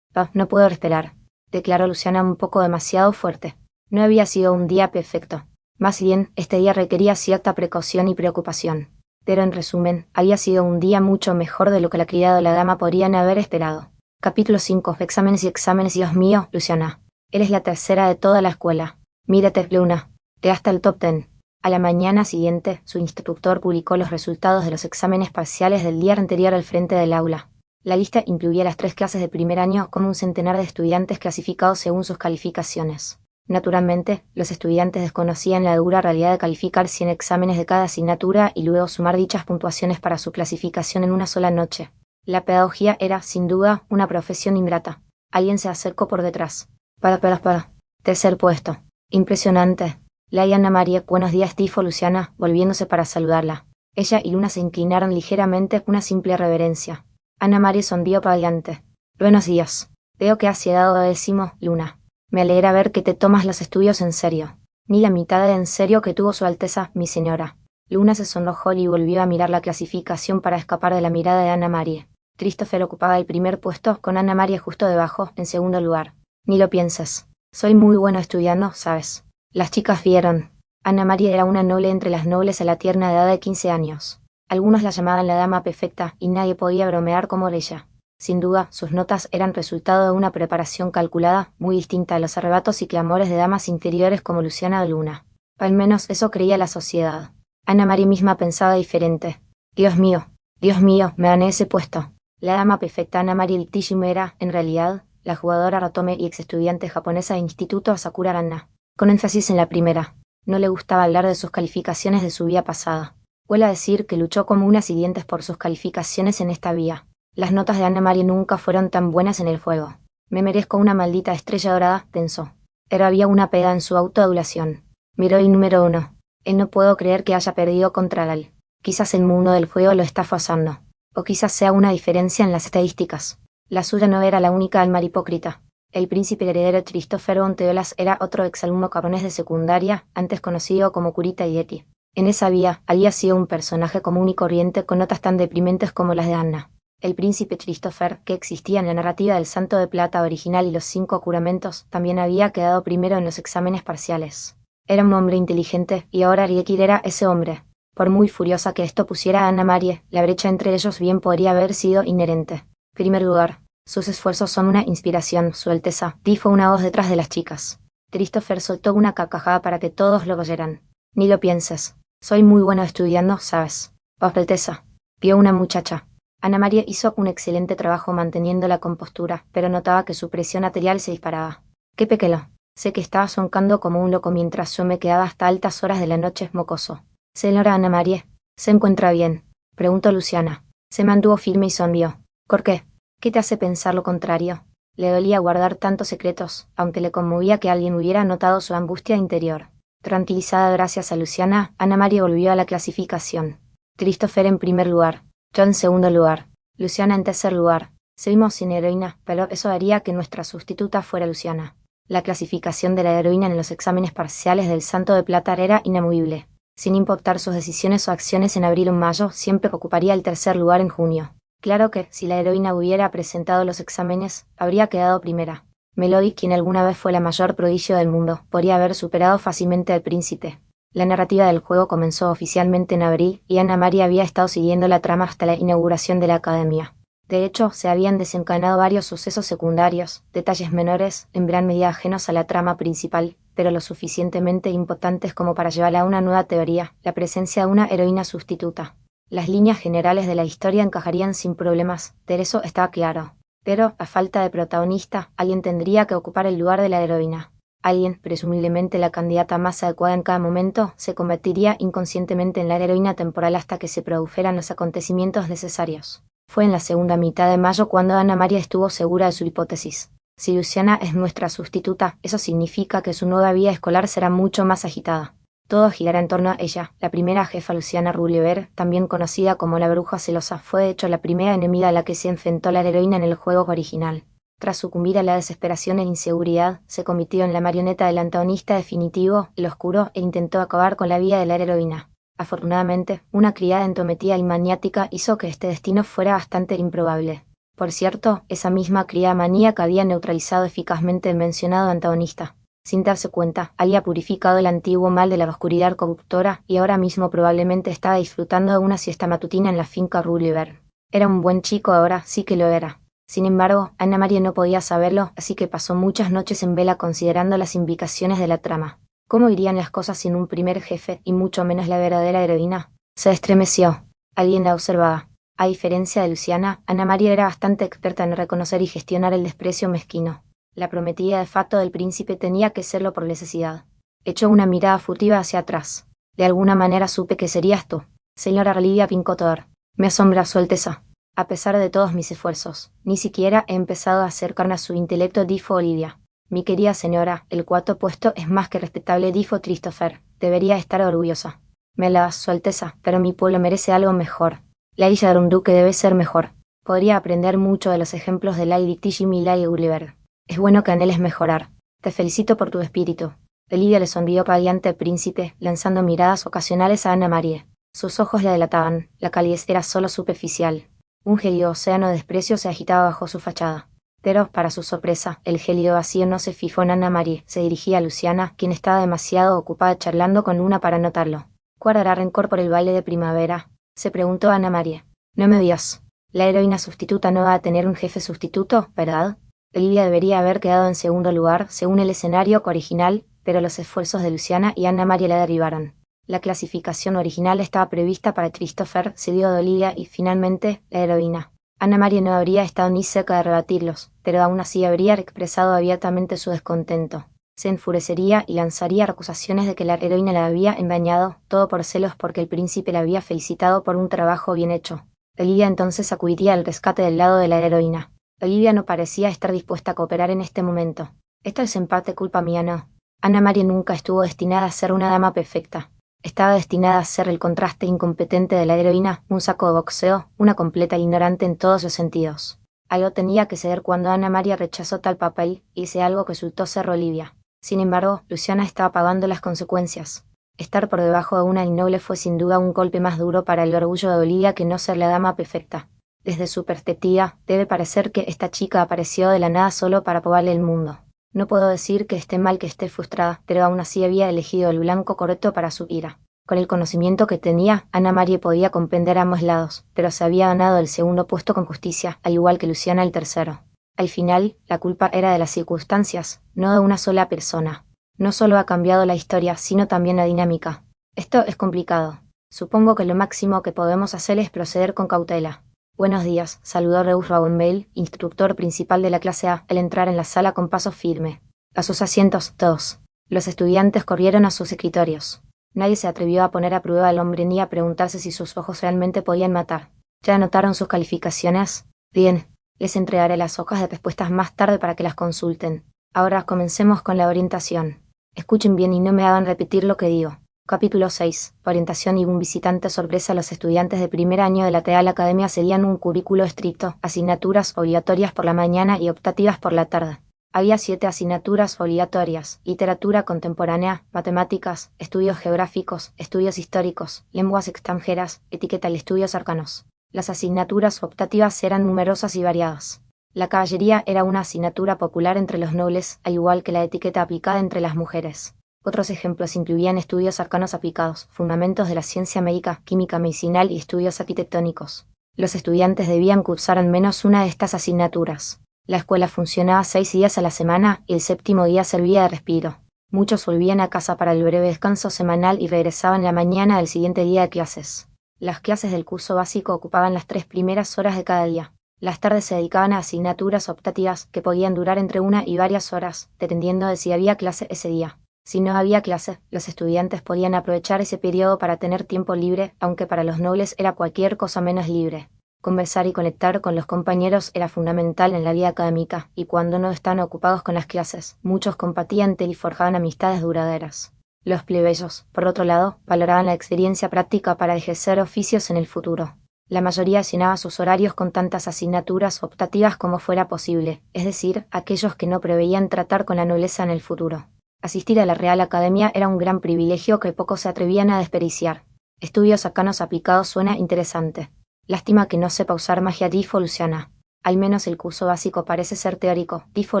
No puedo esperar, declaró Luciana un poco demasiado fuerte. No había sido un día perfecto. Más bien, este día requería cierta precaución y preocupación. Pero en resumen, había sido un día mucho mejor de lo que la criada o la dama podrían haber esperado. Capítulo 5. Exámenes y exámenes. Dios mío, Luciana. Eres la tercera de toda la escuela. Mírate, Luna. Te hasta el top 10. A la mañana siguiente, su instructor publicó los resultados de los exámenes parciales del día anterior al frente del aula. La lista incluía las 3 clases de primer año con un centenar de estudiantes clasificados según sus calificaciones. Naturalmente, los estudiantes desconocían la dura realidad de calificar 100 exámenes de cada asignatura y luego sumar dichas puntuaciones para su clasificación en una sola noche. La pedagogía era, sin duda, una profesión ingrata. Alguien se acercó por detrás. Para. Tercer puesto. Impresionante. Laia Ana María, buenos días, dijo Luciana, volviéndose para saludarla. Ella y Luna se inclinaron ligeramente, una simple reverencia. Ana María sonrió radiante. Buenos días. Veo que has llegado a décimo, Luna. Me alegra ver que te tomas los estudios en serio. Ni la mitad de en serio que tuvo su Alteza, mi señora. Luna se sonrojó y volvió a mirar la clasificación para escapar de la mirada de Ana María. Christopher ocupaba el primer puesto, con Ana María justo debajo, en segundo lugar. Ni lo pienses. Soy muy bueno estudiando, ¿sabes? Las chicas vieron. Ana María era una noble entre las nobles a la tierna edad de 15 años. Algunos la llamaban la dama perfecta, y nadie podía bromear como ella. Sin duda, sus notas eran resultado de una preparación calculada, muy distinta a los arrebatos y clamores de damas interiores como Luciana o Luna. Al menos eso creía la sociedad. Ana María misma pensaba diferente. Dios mío, me gané ese puesto. La dama perfecta Ana María Victishimo era, en realidad, la jugadora Ratome y ex estudiante japonesa de instituto Sakura Ranna. Con énfasis en la primera. No le gustaba hablar de sus calificaciones de su vida pasada. Huele a decir que luchó como unas siguientes por sus calificaciones en esta vía. Las notas de Ana María nunca fueron tan buenas en el juego. Me merezco una maldita estrella dorada, pensó. Pero había una pega en su autoadulación. Miró el número 1. No puedo creer que haya perdido contra Lal. Quizás el mundo del juego lo está forzando. O quizás sea una diferencia en las estadísticas. La suya no era la única alma hipócrita. El príncipe heredero Christopher Onteolas era otro exalumno japonés de secundaria, antes conocido como Kurita Yeti. En esa vía, había sido un personaje común y corriente con notas tan deprimentes como las de Anna. El príncipe Christopher, que existía en la narrativa del Santo de Plata original y los 5 juramentos, también había quedado primero en los exámenes parciales. Era un hombre inteligente, y ahora Rieki era ese hombre. Por muy furiosa que esto pusiera a Ana María, la brecha entre ellos bien podría haber sido inherente. Primer lugar. Sus esfuerzos son una inspiración, Su Alteza, dijo una voz detrás de las chicas. Christopher soltó una carcajada para que todos lo oyeran. Ni lo pienses. Soy muy bueno estudiando, ¿sabes? Voz Alteza. Vio una muchacha. Ana María hizo un excelente trabajo manteniendo la compostura, pero notaba que su presión arterial se disparaba. ¡Qué pequeño! Sé que estaba soncando como un loco mientras yo me quedaba hasta altas horas de la noche mocoso. Señora Ana María, ¿se encuentra bien?, preguntó Luciana. Se mantuvo firme y sonrió. ¿Por qué? ¿Qué te hace pensar lo contrario? Le dolía guardar tantos secretos, aunque le conmovía que alguien hubiera notado su angustia interior. Tranquilizada gracias a Luciana, Ana María volvió a la clasificación. Christopher en primer lugar, yo en segundo lugar, Luciana en tercer lugar. Seguimos sin heroína, pero eso haría que nuestra sustituta fuera Luciana. La clasificación de la heroína en los exámenes parciales del Santo de Plata era inamovible. Sin importar sus decisiones o acciones en abril o mayo, siempre ocuparía el tercer lugar en junio. Claro que, si la heroína hubiera presentado los exámenes, habría quedado primera. Melody, quien alguna vez fue la mayor prodigio del mundo, podría haber superado fácilmente al príncipe. La narrativa del juego comenzó oficialmente en abril, y Anna Maria había estado siguiendo la trama hasta la inauguración de la academia. De hecho, se habían desencadenado varios sucesos secundarios, detalles menores, en gran medida ajenos a la trama principal, pero lo suficientemente importantes como para llevarla a una nueva teoría, la presencia de una heroína sustituta. Las líneas generales de la historia encajarían sin problemas, de eso estaba claro. Pero, a falta de protagonista, alguien tendría que ocupar el lugar de la heroína. Alguien, presumiblemente la candidata más adecuada en cada momento, se convertiría inconscientemente en la heroína temporal hasta que se produjeran los acontecimientos necesarios. Fue en la segunda mitad de mayo cuando Anna Maria estuvo segura de su hipótesis. Si Luciana es nuestra sustituta, eso significa que su nueva vida escolar será mucho más agitada. Todo girará en torno a ella. La primera jefa Luciana Roulever, también conocida como la bruja celosa, fue de hecho la primera enemiga a la que se enfrentó la heroína en el juego original. Tras sucumbir a la desesperación e inseguridad, se convirtió en la marioneta del antagonista definitivo, el oscuro, e intentó acabar con la vida de la heroína. Afortunadamente, una criada entrometida y maniática hizo que este destino fuera bastante improbable. Por cierto, esa misma criada maníaca había neutralizado eficazmente el mencionado antagonista. Sin darse cuenta, había purificado el antiguo mal de la oscuridad corruptora y ahora mismo probablemente estaba disfrutando de una siesta matutina en la finca Roulever. Era un buen chico, ahora sí que lo era. Sin embargo, Anna Maria no podía saberlo, así que pasó muchas noches en vela considerando las implicaciones de la trama. ¿Cómo irían las cosas sin un primer jefe, y mucho menos la verdadera heroína? Se estremeció. Alguien la observaba. A diferencia de Luciana, Anna Maria era bastante experta en reconocer y gestionar el desprecio mezquino. La prometida de facto del príncipe tenía que serlo por necesidad. Echó una mirada furtiva hacia atrás. De alguna manera supe que serías tú, señora Lidia Pincotoar. Me asombra su alteza. A pesar de todos mis esfuerzos, ni siquiera he empezado a acercarme a su intelecto, dijo Olivia. Mi querida señora, el cuarto puesto es más que respetable, dijo Christopher. Debería estar orgullosa. Me alabas, su alteza, pero mi pueblo merece algo mejor. La hija de un duque debe ser mejor. Podría aprender mucho de los ejemplos de Lady Tishim y Lady Gulliver. Es bueno que anheles mejorar. Te felicito por tu espíritu. Olivia le sonrió radiante al príncipe, lanzando miradas ocasionales a Anna Maria. Sus ojos la delataban, la calidez era solo superficial. Un gélido océano de desprecio se agitaba bajo su fachada. Pero, para su sorpresa, el gélido vacío no se fijó en Anna Maria, se dirigía a Luciana, quien estaba demasiado ocupada charlando con Luna para notarlo. ¿Guardará rencor por el baile de primavera?, se preguntó Anna Maria. No me digas. La heroína sustituta no va a tener un jefe sustituto, ¿verdad? Olivia debería haber quedado en segundo lugar, según el escenario original, pero los esfuerzos de Luciana y Anna Maria la derribaron. La clasificación original estaba prevista para Christopher, seguido de Olivia y, finalmente, la heroína. Anna Maria no habría estado ni cerca de rebatirlos, pero aún así habría expresado abiertamente su descontento. Se enfurecería y lanzaría acusaciones de que la heroína la había engañado, todo por celos porque el príncipe la había felicitado por un trabajo bien hecho. Olivia entonces acudiría al rescate del lado de la heroína. Olivia no parecía estar dispuesta a cooperar en este momento. Esto es en parte culpa mía, no. Anna Maria nunca estuvo destinada a ser una dama perfecta. Estaba destinada a ser el contraste incompetente de la heroína, un saco de boxeo, una completa ignorante en todos los sentidos. Algo tenía que ceder cuando Anna Maria rechazó tal papel, y ese algo resultó ser Olivia. Sin embargo, Luciana estaba pagando las consecuencias. Estar por debajo de una innoble fue sin duda un golpe más duro para el orgullo de Olivia que no ser la dama perfecta. Desde su perspectiva, debe parecer que esta chica apareció de la nada solo para probarle el mundo. No puedo decir que esté mal que esté frustrada, pero aún así había elegido el blanco correcto para su ira. Con el conocimiento que tenía, Anna Maria podía comprender ambos lados, pero se había ganado el segundo puesto con justicia, al igual que Luciana el tercero. Al final, la culpa era de las circunstancias, no de una sola persona. No solo ha cambiado la historia, sino también la dinámica. Esto es complicado. Supongo que lo máximo que podemos hacer es proceder con cautela. Buenos días, saludó Reus Ravenbale, instructor principal de la clase A, al entrar en la sala con paso firme. A sus asientos, todos. Los estudiantes corrieron a sus escritorios. Nadie se atrevió a poner a prueba al hombre ni a preguntarse si sus ojos realmente podían matar. ¿Ya anotaron sus calificaciones? Bien. Les entregaré las hojas de respuestas más tarde para que las consulten. Ahora comencemos con la orientación. Escuchen bien y no me hagan repetir lo que digo. Capítulo 6. Orientación y un visitante sorpresa. Los estudiantes de primer año de la Real Academia seguían un currículo estricto, asignaturas obligatorias por la mañana y optativas por la tarde. Había 7 asignaturas obligatorias: literatura contemporánea, matemáticas, estudios geográficos, estudios históricos, lenguas extranjeras, etiqueta y estudios arcanos. Las asignaturas optativas eran numerosas y variadas. La caballería era una asignatura popular entre los nobles, al igual que la etiqueta aplicada entre las mujeres. Otros ejemplos incluían estudios arcanos aplicados, fundamentos de la ciencia médica, química medicinal y estudios arquitectónicos. Los estudiantes debían cursar al menos una de estas asignaturas. La escuela funcionaba 6 días a la semana y el séptimo día servía de respiro. Muchos volvían a casa para el breve descanso semanal y regresaban la mañana del siguiente día de clases. Las clases del curso básico ocupaban las 3 primeras horas de cada día. Las tardes se dedicaban a asignaturas optativas que podían durar entre 1 y varias horas, dependiendo de si había clase ese día. Si no había clase, los estudiantes podían aprovechar ese periodo para tener tiempo libre, aunque para los nobles era cualquier cosa menos libre. Conversar y conectar con los compañeros era fundamental en la vida académica, y cuando no estaban ocupados con las clases, muchos compartían y forjaban amistades duraderas. Los plebeyos, por otro lado, valoraban la experiencia práctica para ejercer oficios en el futuro. La mayoría llenaba sus horarios con tantas asignaturas optativas como fuera posible, es decir, aquellos que no preveían tratar con la nobleza en el futuro. Asistir a la Real Academia era un gran privilegio que pocos se atrevían a desperdiciar. Estudios arcanos aplicados suena interesante. Lástima que no sepa usar magia Tifo Luciana. Al menos el curso básico parece ser teórico, Tifo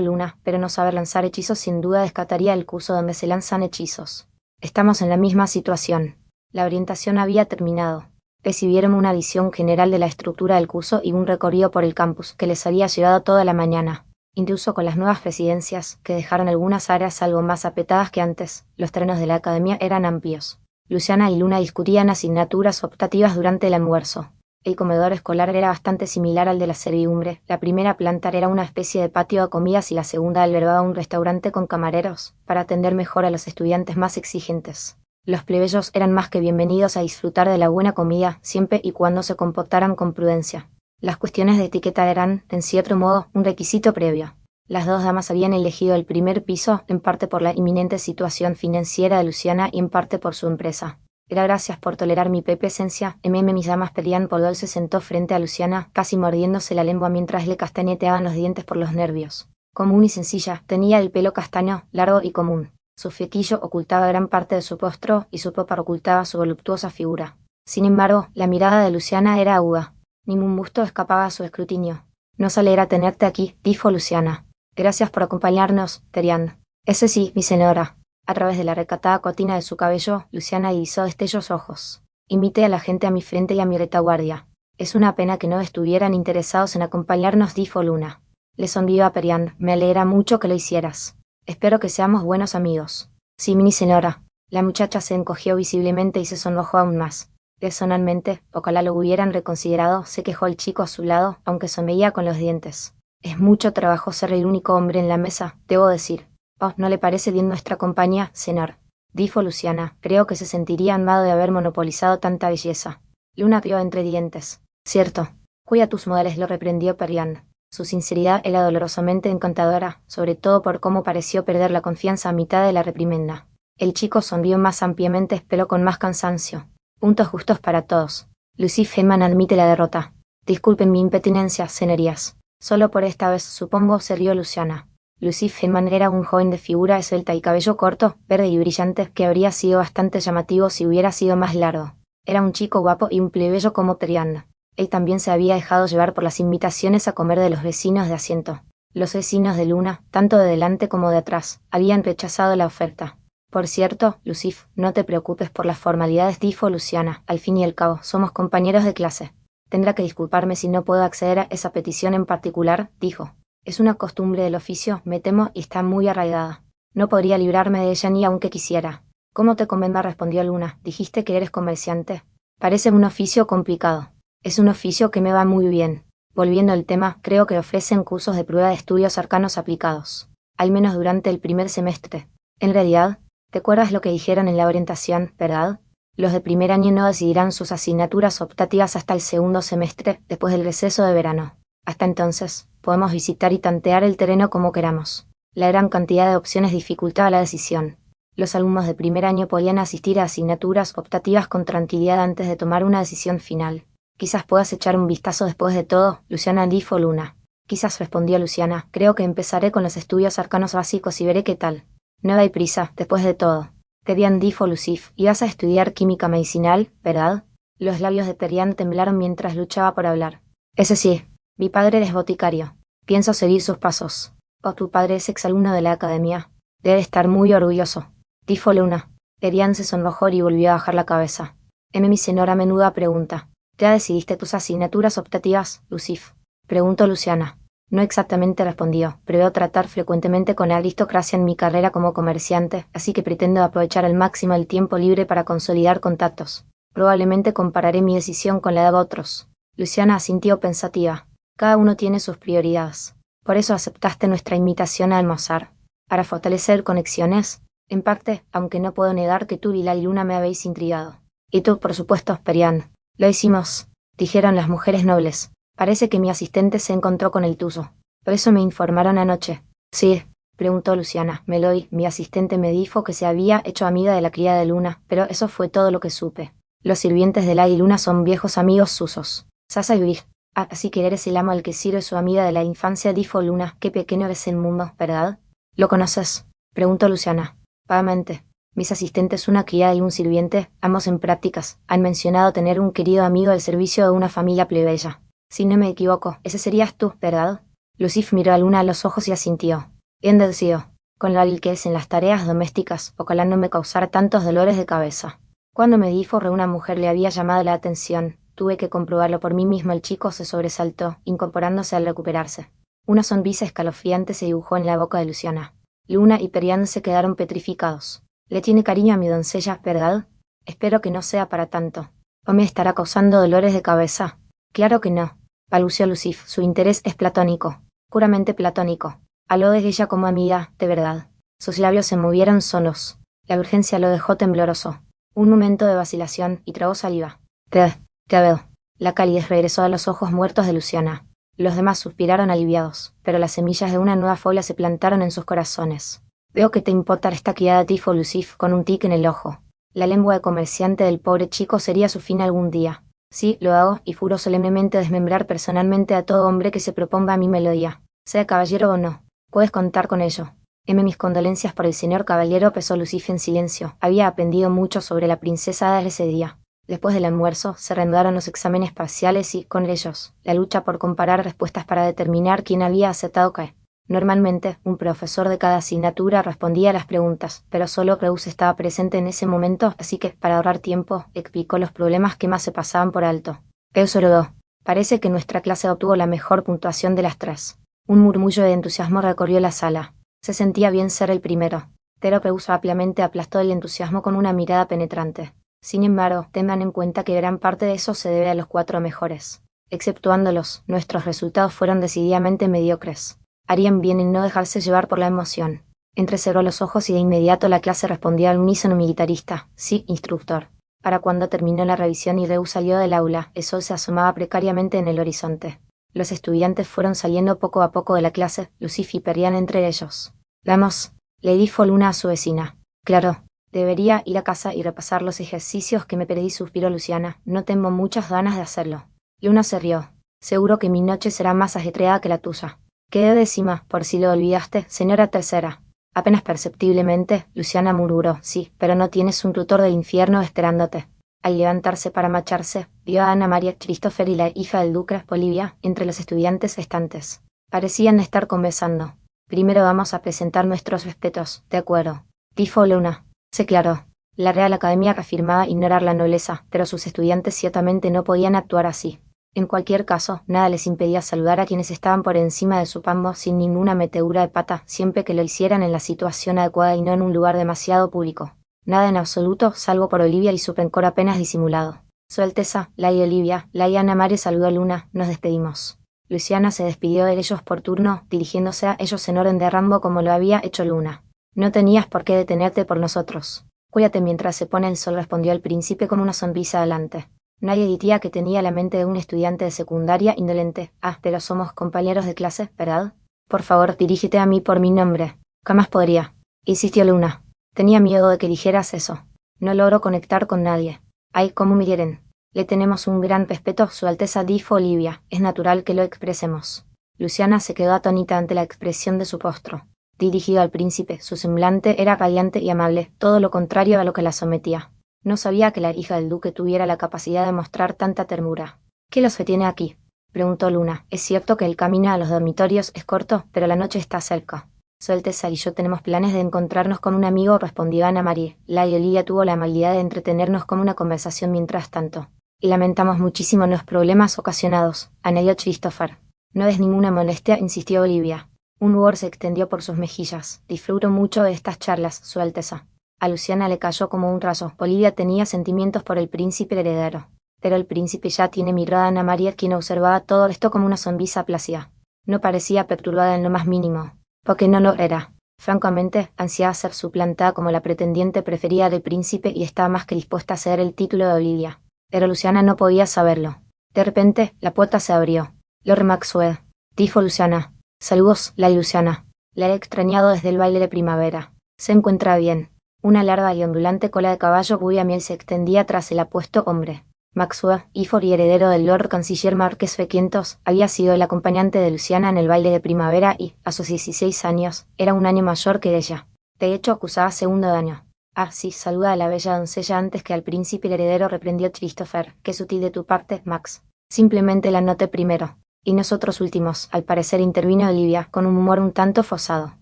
Luna, pero no saber lanzar hechizos sin duda descartaría el curso donde se lanzan hechizos. Estamos en la misma situación. La orientación había terminado. Recibieron una visión general de la estructura del curso y un recorrido por el campus que les había llevado toda la mañana. Incluso con las nuevas presidencias, que dejaron algunas áreas algo más apretadas que antes, los terrenos de la academia eran amplios. Luciana y Luna discutían asignaturas optativas durante el almuerzo. El comedor escolar era bastante similar al de la servidumbre. La primera planta era una especie de patio de comidas y la segunda albergaba un restaurante con camareros, para atender mejor a los estudiantes más exigentes. Los plebeyos eran más que bienvenidos a disfrutar de la buena comida, siempre y cuando se comportaran con prudencia. Las cuestiones de etiqueta eran, en cierto modo, un requisito previo. Las dos damas habían elegido el primer piso, en parte por la inminente situación financiera de Luciana y en parte por su empresa. Era gracias por tolerar mi presencia, mis damas pedían. Podol se sentó frente a Luciana, casi mordiéndose la lengua mientras le castañeteaban los dientes por los nervios. Común y sencilla, tenía el pelo castaño, largo y común. Su flequillo ocultaba gran parte de su rostro y su popa ocultaba su voluptuosa figura. Sin embargo, la mirada de Luciana era aguda. Ningún busto escapaba a su escrutinio. Nos alegra tenerte aquí, dijo Luciana. Gracias por acompañarnos, Terian. Ese sí, mi señora. A través de la recatada cortina de su cabello, Luciana divisó destellos ojos. Invité a la gente a mi frente y a mi retaguardia. Es una pena que no estuvieran interesados en acompañarnos, dijo Luna. Le sonrió a Perian. Me alegra mucho que lo hicieras. Espero que seamos buenos amigos. Sí, mi señora. La muchacha se encogió visiblemente y se sonrojó aún más. Personalmente, ojalá lo hubieran reconsiderado, se quejó el chico a su lado, aunque sonreía con los dientes. Es mucho trabajo ser el único hombre en la mesa, debo decir. Oh, ¿no le parece bien nuestra compañía, señor? Dijo Luciana. Creo que se sentiría amado de haber monopolizado tanta belleza. Luna rió entre dientes. Cierto. Cuida tus modales, lo reprendió Perian. Su sinceridad era dolorosamente encantadora, sobre todo por cómo pareció perder la confianza a mitad de la reprimenda. El chico sonrió más ampliamente, pero con más cansancio. Puntos justos para todos. Lucif Heyman admite la derrota. Disculpen mi impertinencia, señorías. Solo por esta vez, supongo, se rió Luciana. Lucif Heyman era un joven de figura esbelta y cabello corto, verde y brillante, que habría sido bastante llamativo si hubiera sido más largo. Era un chico guapo y un plebeyo como Terian. Él también se había dejado llevar por las invitaciones a comer de los vecinos de asiento. Los vecinos de Luna, tanto de delante como de atrás, habían rechazado la oferta. Por cierto, Lucif, no te preocupes por las formalidades, dijo Luciana. Al fin y al cabo, somos compañeros de clase. Tendrá que disculparme si no puedo acceder a esa petición en particular, dijo. Es una costumbre del oficio, me temo, y está muy arraigada. No podría librarme de ella ni aunque quisiera. ¿Cómo te convenga?, respondió Luna. Dijiste que eres comerciante. Parece un oficio complicado. Es un oficio que me va muy bien. Volviendo al tema, creo que ofrecen cursos de prueba de estudios arcanos aplicados. Al menos durante el primer semestre. En realidad, ¿te acuerdas lo que dijeron en la orientación, verdad? Los de primer año no decidirán sus asignaturas optativas hasta el segundo semestre, después del receso de verano. Hasta entonces, podemos visitar y tantear el terreno como queramos. La gran cantidad de opciones dificultaba la decisión. Los alumnos de primer año podían asistir a asignaturas optativas con tranquilidad antes de tomar una decisión final. Quizás puedas echar un vistazo después de todo, Luciana, dijo Luna. Quizás, respondió Luciana. Creo que empezaré con los estudios arcanos básicos y veré qué tal. No hay prisa, después de todo. Terian, dijo Lucif. Ibas a estudiar química medicinal, ¿verdad? Los labios de Terian temblaron mientras luchaba por hablar. Ese sí. Mi padre es boticario. Pienso seguir sus pasos. Oh, tu padre es exalumno de la academia. Debe estar muy orgulloso. Dijo Luna. Perian se sonrojó y volvió a bajar la cabeza. Mi señora menuda pregunta. ¿Ya decidiste tus asignaturas optativas, Lucif? Preguntó Luciana. No exactamente respondió. Preveo tratar frecuentemente con la aristocracia en mi carrera como comerciante, así que pretendo aprovechar al máximo el tiempo libre para consolidar contactos. Probablemente compararé mi decisión con la de otros. Luciana asintió pensativa. Cada uno tiene sus prioridades. Por eso aceptaste nuestra invitación a almorzar. Para fortalecer conexiones. En parte, aunque no puedo negar que tú y la Luna me habéis intrigado. Y tú, por supuesto, Perian. Lo hicimos, dijeron las mujeres nobles. Parece que mi asistente se encontró con el tuyo. Por eso me informaron anoche. Sí, preguntó Luciana. Meloy, mi asistente me dijo que se había hecho amiga de la cría de Luna, pero eso fue todo lo que supe. Los sirvientes de la Luna son viejos amigos susos. Sasa y Brig. Ah, así que eres el amo al que sirve su amiga de la infancia, dijo Luna. Qué pequeño es el mundo, ¿verdad? ¿Lo conoces? Preguntó Luciana. Vagamente. Mis asistentes, una criada y un sirviente, ambos en prácticas, han mencionado tener un querido amigo al servicio de una familia plebeya. Si no me equivoco, ese serías tú, ¿verdad? Lucif miró a Luna a los ojos y asintió. Bien decidido. Con lo hábil que es en las tareas domésticas, ojalá no me causara tantos dolores de cabeza. Cuando me dijo que una mujer le había llamado la atención, tuve que comprobarlo por mí mismo. El chico se sobresaltó, incorporándose al recuperarse. Una sonrisa escalofriante se dibujó en la boca de Luciana. Luna y Perian se quedaron petrificados. Le tiene cariño a mi doncella, ¿verdad? Espero que no sea para tanto. ¿O me estará causando dolores de cabeza? Claro que no, balbuceó Lucif. Su interés es platónico, puramente platónico. Habló de ella como amiga, de verdad. Sus labios se movieron solos. La urgencia lo dejó tembloroso. Un momento de vacilación y tragó saliva. Te veo. La calidez regresó a los ojos muertos de Luciana. Los demás suspiraron aliviados, pero las semillas de una nueva fobia se plantaron en sus corazones. Veo que te importa esta criada, dijo Lucif con un tic en el ojo. La lengua de comerciante del pobre chico sería su fin algún día. Sí, lo hago, y juro solemnemente desmembrar personalmente a todo hombre que se proponga a mi melodía. Sea caballero o no. Puedes contar con ello. Mis condolencias por el señor caballero, pesó Lucif en silencio. Había aprendido mucho sobre la princesa desde ese día. Después del almuerzo, se reanudaron los exámenes parciales y, con ellos, la lucha por comparar respuestas para determinar quién había acertado qué. Normalmente, un profesor de cada asignatura respondía a las preguntas, pero solo Reus estaba presente en ese momento, así que, para ahorrar tiempo, explicó los problemas que más se pasaban por alto. Peus heredó. Parece que nuestra clase obtuvo la mejor puntuación de las tres. Un murmullo de entusiasmo recorrió la sala. Se sentía bien ser el primero. Pero Peus ampliamente aplastó el entusiasmo con una mirada penetrante. Sin embargo, tengan en cuenta que gran parte de eso se debe a los 4 mejores. Exceptuándolos, nuestros resultados fueron decididamente mediocres. Harían bien en no dejarse llevar por la emoción. Entrecerró los ojos y de inmediato la clase respondió al unísono militarista. Sí, instructor. Para cuando terminó la revisión y Reus salió del aula, el sol se asomaba precariamente en el horizonte. Los estudiantes fueron saliendo poco a poco de la clase, Lucif y Perian entre ellos. Vamos, le dijo Luna a su vecina. Claro, debería ir a casa y repasar los ejercicios que me perdí, suspiró Luciana. No tengo muchas ganas de hacerlo. Luna se rió. Seguro que mi noche será más ajetreada que la tuya. Quedé décima, por si lo olvidaste, señora tercera. Apenas perceptiblemente, Luciana murmuró. Sí, pero no tienes un tutor del infierno esperándote. Al levantarse para marcharse, vio a Ana María Christopher y la hija del duque, Bolivia, entre los estudiantes restantes. Parecían estar conversando. Primero vamos a presentar nuestros respetos, ¿de acuerdo? Dijo Luna. Sí, claro. La Real Academia afirmaba ignorar la nobleza, pero sus estudiantes ciertamente no podían actuar así. En cualquier caso, nada les impedía saludar a quienes estaban por encima de su pambo sin ninguna metedura de pata, siempre que lo hicieran en la situación adecuada y no en un lugar demasiado público. Nada en absoluto, salvo por Olivia y su rencor apenas disimulado. Su Alteza, la y Olivia, la y Ana María saludó a Luna, nos despedimos. Luciana se despidió de ellos por turno, dirigiéndose a ellos en orden de rango como lo había hecho Luna. No tenías por qué detenerte por nosotros. Cuídate mientras se pone el sol, respondió el príncipe con una sonrisa adelante. Nadie diría que tenía la mente de un estudiante de secundaria indolente. Ah, pero somos compañeros de clase, ¿verdad? Por favor, dirígete a mí por mi nombre. Jamás podría. Insistió Luna. Tenía miedo de que dijeras eso. No logro conectar con nadie. Ay, cómo me hieren. Le tenemos un gran respeto, Su Alteza, dijo Olivia. Es natural que lo expresemos. Luciana se quedó atónita ante la expresión de su rostro. Dirigido al príncipe, su semblante era radiante y amable, todo lo contrario a lo que la sometía. No sabía que la hija del duque tuviera la capacidad de mostrar tanta ternura. ¿Qué los retiene aquí? Preguntó Luna. Es cierto que el camino a los dormitorios es corto, pero la noche está cerca. Su Alteza y yo tenemos planes de encontrarnos con un amigo, respondió Ana María. La y Olivia tuvo la amabilidad de entretenernos con una conversación mientras tanto. Y lamentamos muchísimo los problemas ocasionados, añadió Christopher. No es ninguna molestia, insistió Olivia. Un rubor se extendió por sus mejillas. Disfruto mucho de estas charlas, Su Alteza. A Luciana le cayó como un rayo. Olivia tenía sentimientos por el príncipe heredero. Pero el príncipe ya tiene mirada a Ana María, quien observaba todo esto como una sonrisa plácida. No parecía perturbada en lo más mínimo. Porque no lo era. Francamente, ansiaba ser suplantada como la pretendiente preferida del príncipe y estaba más que dispuesta a ceder el título de Olivia. Pero Luciana no podía saberlo. De repente, la puerta se abrió. Lord Maxwell, dijo Luciana. Saludos, Lady Luciana. La he extrañado desde el baile de primavera. Se encuentra bien. Una larga y ondulante cola de caballo cuya miel se extendía tras el apuesto hombre. Maxwell, hijo y heredero del Lord Canciller Marqués V, había sido el acompañante de Luciana en el baile de primavera y, a sus 16 años, era un año mayor que ella. De hecho, acusaba segundo daño. Ah, sí, saluda a la bella doncella antes que al príncipe el heredero, reprendió Christopher. Qué sutil de tu parte, Max. Simplemente la noté primero. Y nosotros últimos, al parecer, intervino Olivia, con un humor un tanto forzado.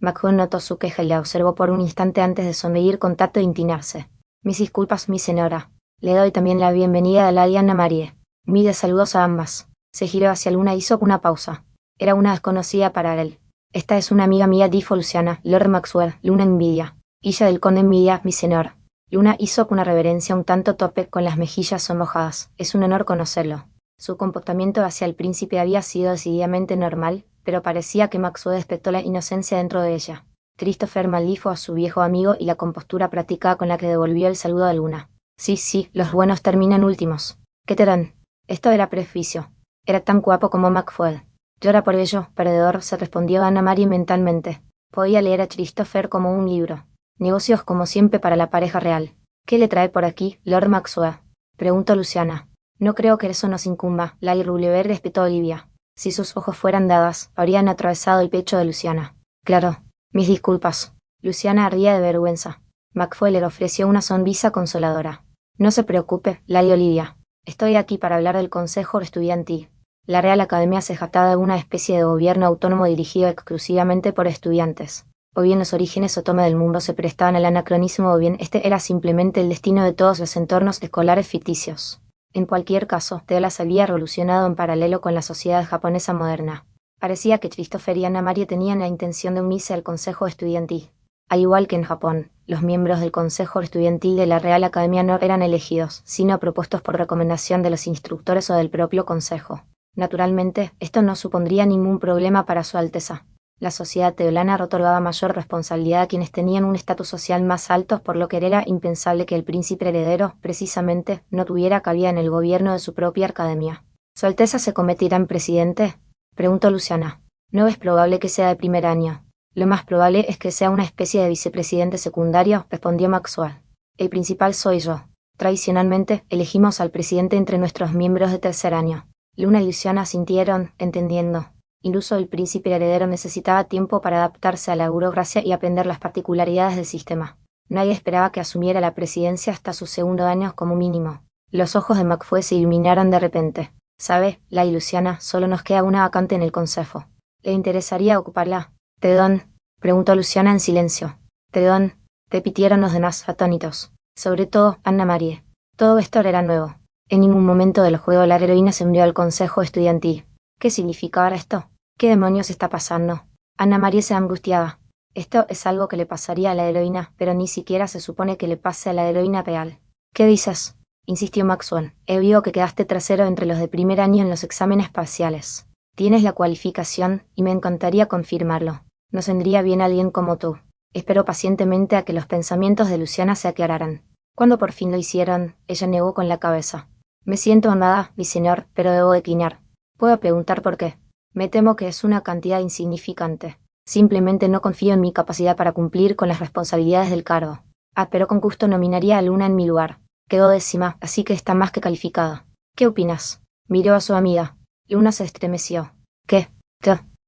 Maxwell notó su queja y la observó por un instante antes de sonreír con tacto e inclinarse. Mis disculpas, mi señora. Le doy también la bienvenida a la Ana Marie. Mide saludos a ambas. Se giró hacia Luna e hizo una pausa. Era una desconocida para él. Esta es una amiga mía, dijo Luciana. Lord Maxwell, Luna Envidia. Hija del conde Envidia, mi señor. Luna hizo una reverencia un tanto torpe con las mejillas sonrojadas. Es un honor conocerlo. Su comportamiento hacia el príncipe había sido decididamente normal, pero parecía que Maxwell despertó la inocencia dentro de ella. Christopher maldijo a su viejo amigo y la compostura práctica con la que devolvió el saludo a Luna. Sí, los buenos terminan últimos. ¿Qué te dan? Esto era prejuicio. Era tan guapo como Maxwell. Llora por ello, perdedor, se respondió Ana María mentalmente. Podía leer a Christopher como un libro. Negocios como siempre para la pareja real. ¿Qué le trae por aquí, Lord Maxwell? Preguntó Luciana. No creo que eso nos incumba, Lady Roulever, respetó a Olivia. Si sus ojos fueran dadas, habrían atravesado el pecho de Luciana. Claro. Mis disculpas. Luciana ardía de vergüenza. Maxwell le ofreció una sonrisa consoladora. No se preocupe, Lady Olivia. Estoy aquí para hablar del Consejo Estudiantil. La Real Academia se jactaba de una especie de gobierno autónomo dirigido exclusivamente por estudiantes. O bien los orígenes o toma del mundo se prestaban al anacronismo o bien este era simplemente el destino de todos los entornos escolares ficticios. En cualquier caso, Teolas había revolucionado en paralelo con la sociedad japonesa moderna. Parecía que Christopher y Ana María tenían la intención de unirse al Consejo Estudiantil. Al igual que en Japón, los miembros del Consejo Estudiantil de la Real Academia no eran elegidos, sino propuestos por recomendación de los instructores o del propio Consejo. Naturalmente, esto no supondría ningún problema para Su Alteza. La sociedad teolana otorgaba mayor responsabilidad a quienes tenían un estatus social más alto, por lo que era impensable que el príncipe heredero, precisamente, no tuviera cabida en el gobierno de su propia academia. ¿Su Alteza se convertirá en presidente?, preguntó Luciana. No es probable que sea de primer año. Lo más probable es que sea una especie de vicepresidente secundario, respondió Maxwell. El principal soy yo. Tradicionalmente, elegimos al presidente entre nuestros miembros de tercer año. Luna y Luciana asintieron, entendiendo. Incluso el príncipe heredero necesitaba tiempo para adaptarse a la burocracia y aprender las particularidades del sistema. Nadie esperaba que asumiera la presidencia hasta su segundo año como mínimo. Los ojos de Maxwell se iluminaron de repente. ¿Sabe, Lady Luciana, solo nos queda una vacante en el consejo? ¿Le interesaría ocuparla? ¿Perdón?, preguntó Luciana en silencio. ¿Perdón?, repitieron los demás atónitos. Sobre todo, Ana María. Todo esto era nuevo. En ningún momento del juego la heroína se unió al consejo estudiantil. ¿Qué significaba esto? ¿Qué demonios está pasando? Ana María se angustiaba. Esto es algo que le pasaría a la heroína, pero ni siquiera se supone que le pase a la heroína real. ¿Qué dices?, insistió Maxwell. He oído que quedaste tercero entre los de primer año en los exámenes parciales. Tienes la cualificación, y me encantaría confirmarlo. Nos vendría bien alguien como tú. Esperó pacientemente a que los pensamientos de Luciana se aclararan. Cuando por fin lo hicieron, ella negó con la cabeza. Me siento honrada, mi señor, pero debo declinar. ¿Puedo preguntar por qué? Me temo que es una cantidad insignificante. Simplemente no confío en mi capacidad para cumplir con las responsabilidades del cargo. Ah, pero con gusto nominaría a Luna en mi lugar. Quedó décima, así que está más que calificada. ¿Qué opinas? Miró a su amiga. Luna se estremeció. ¿Qué?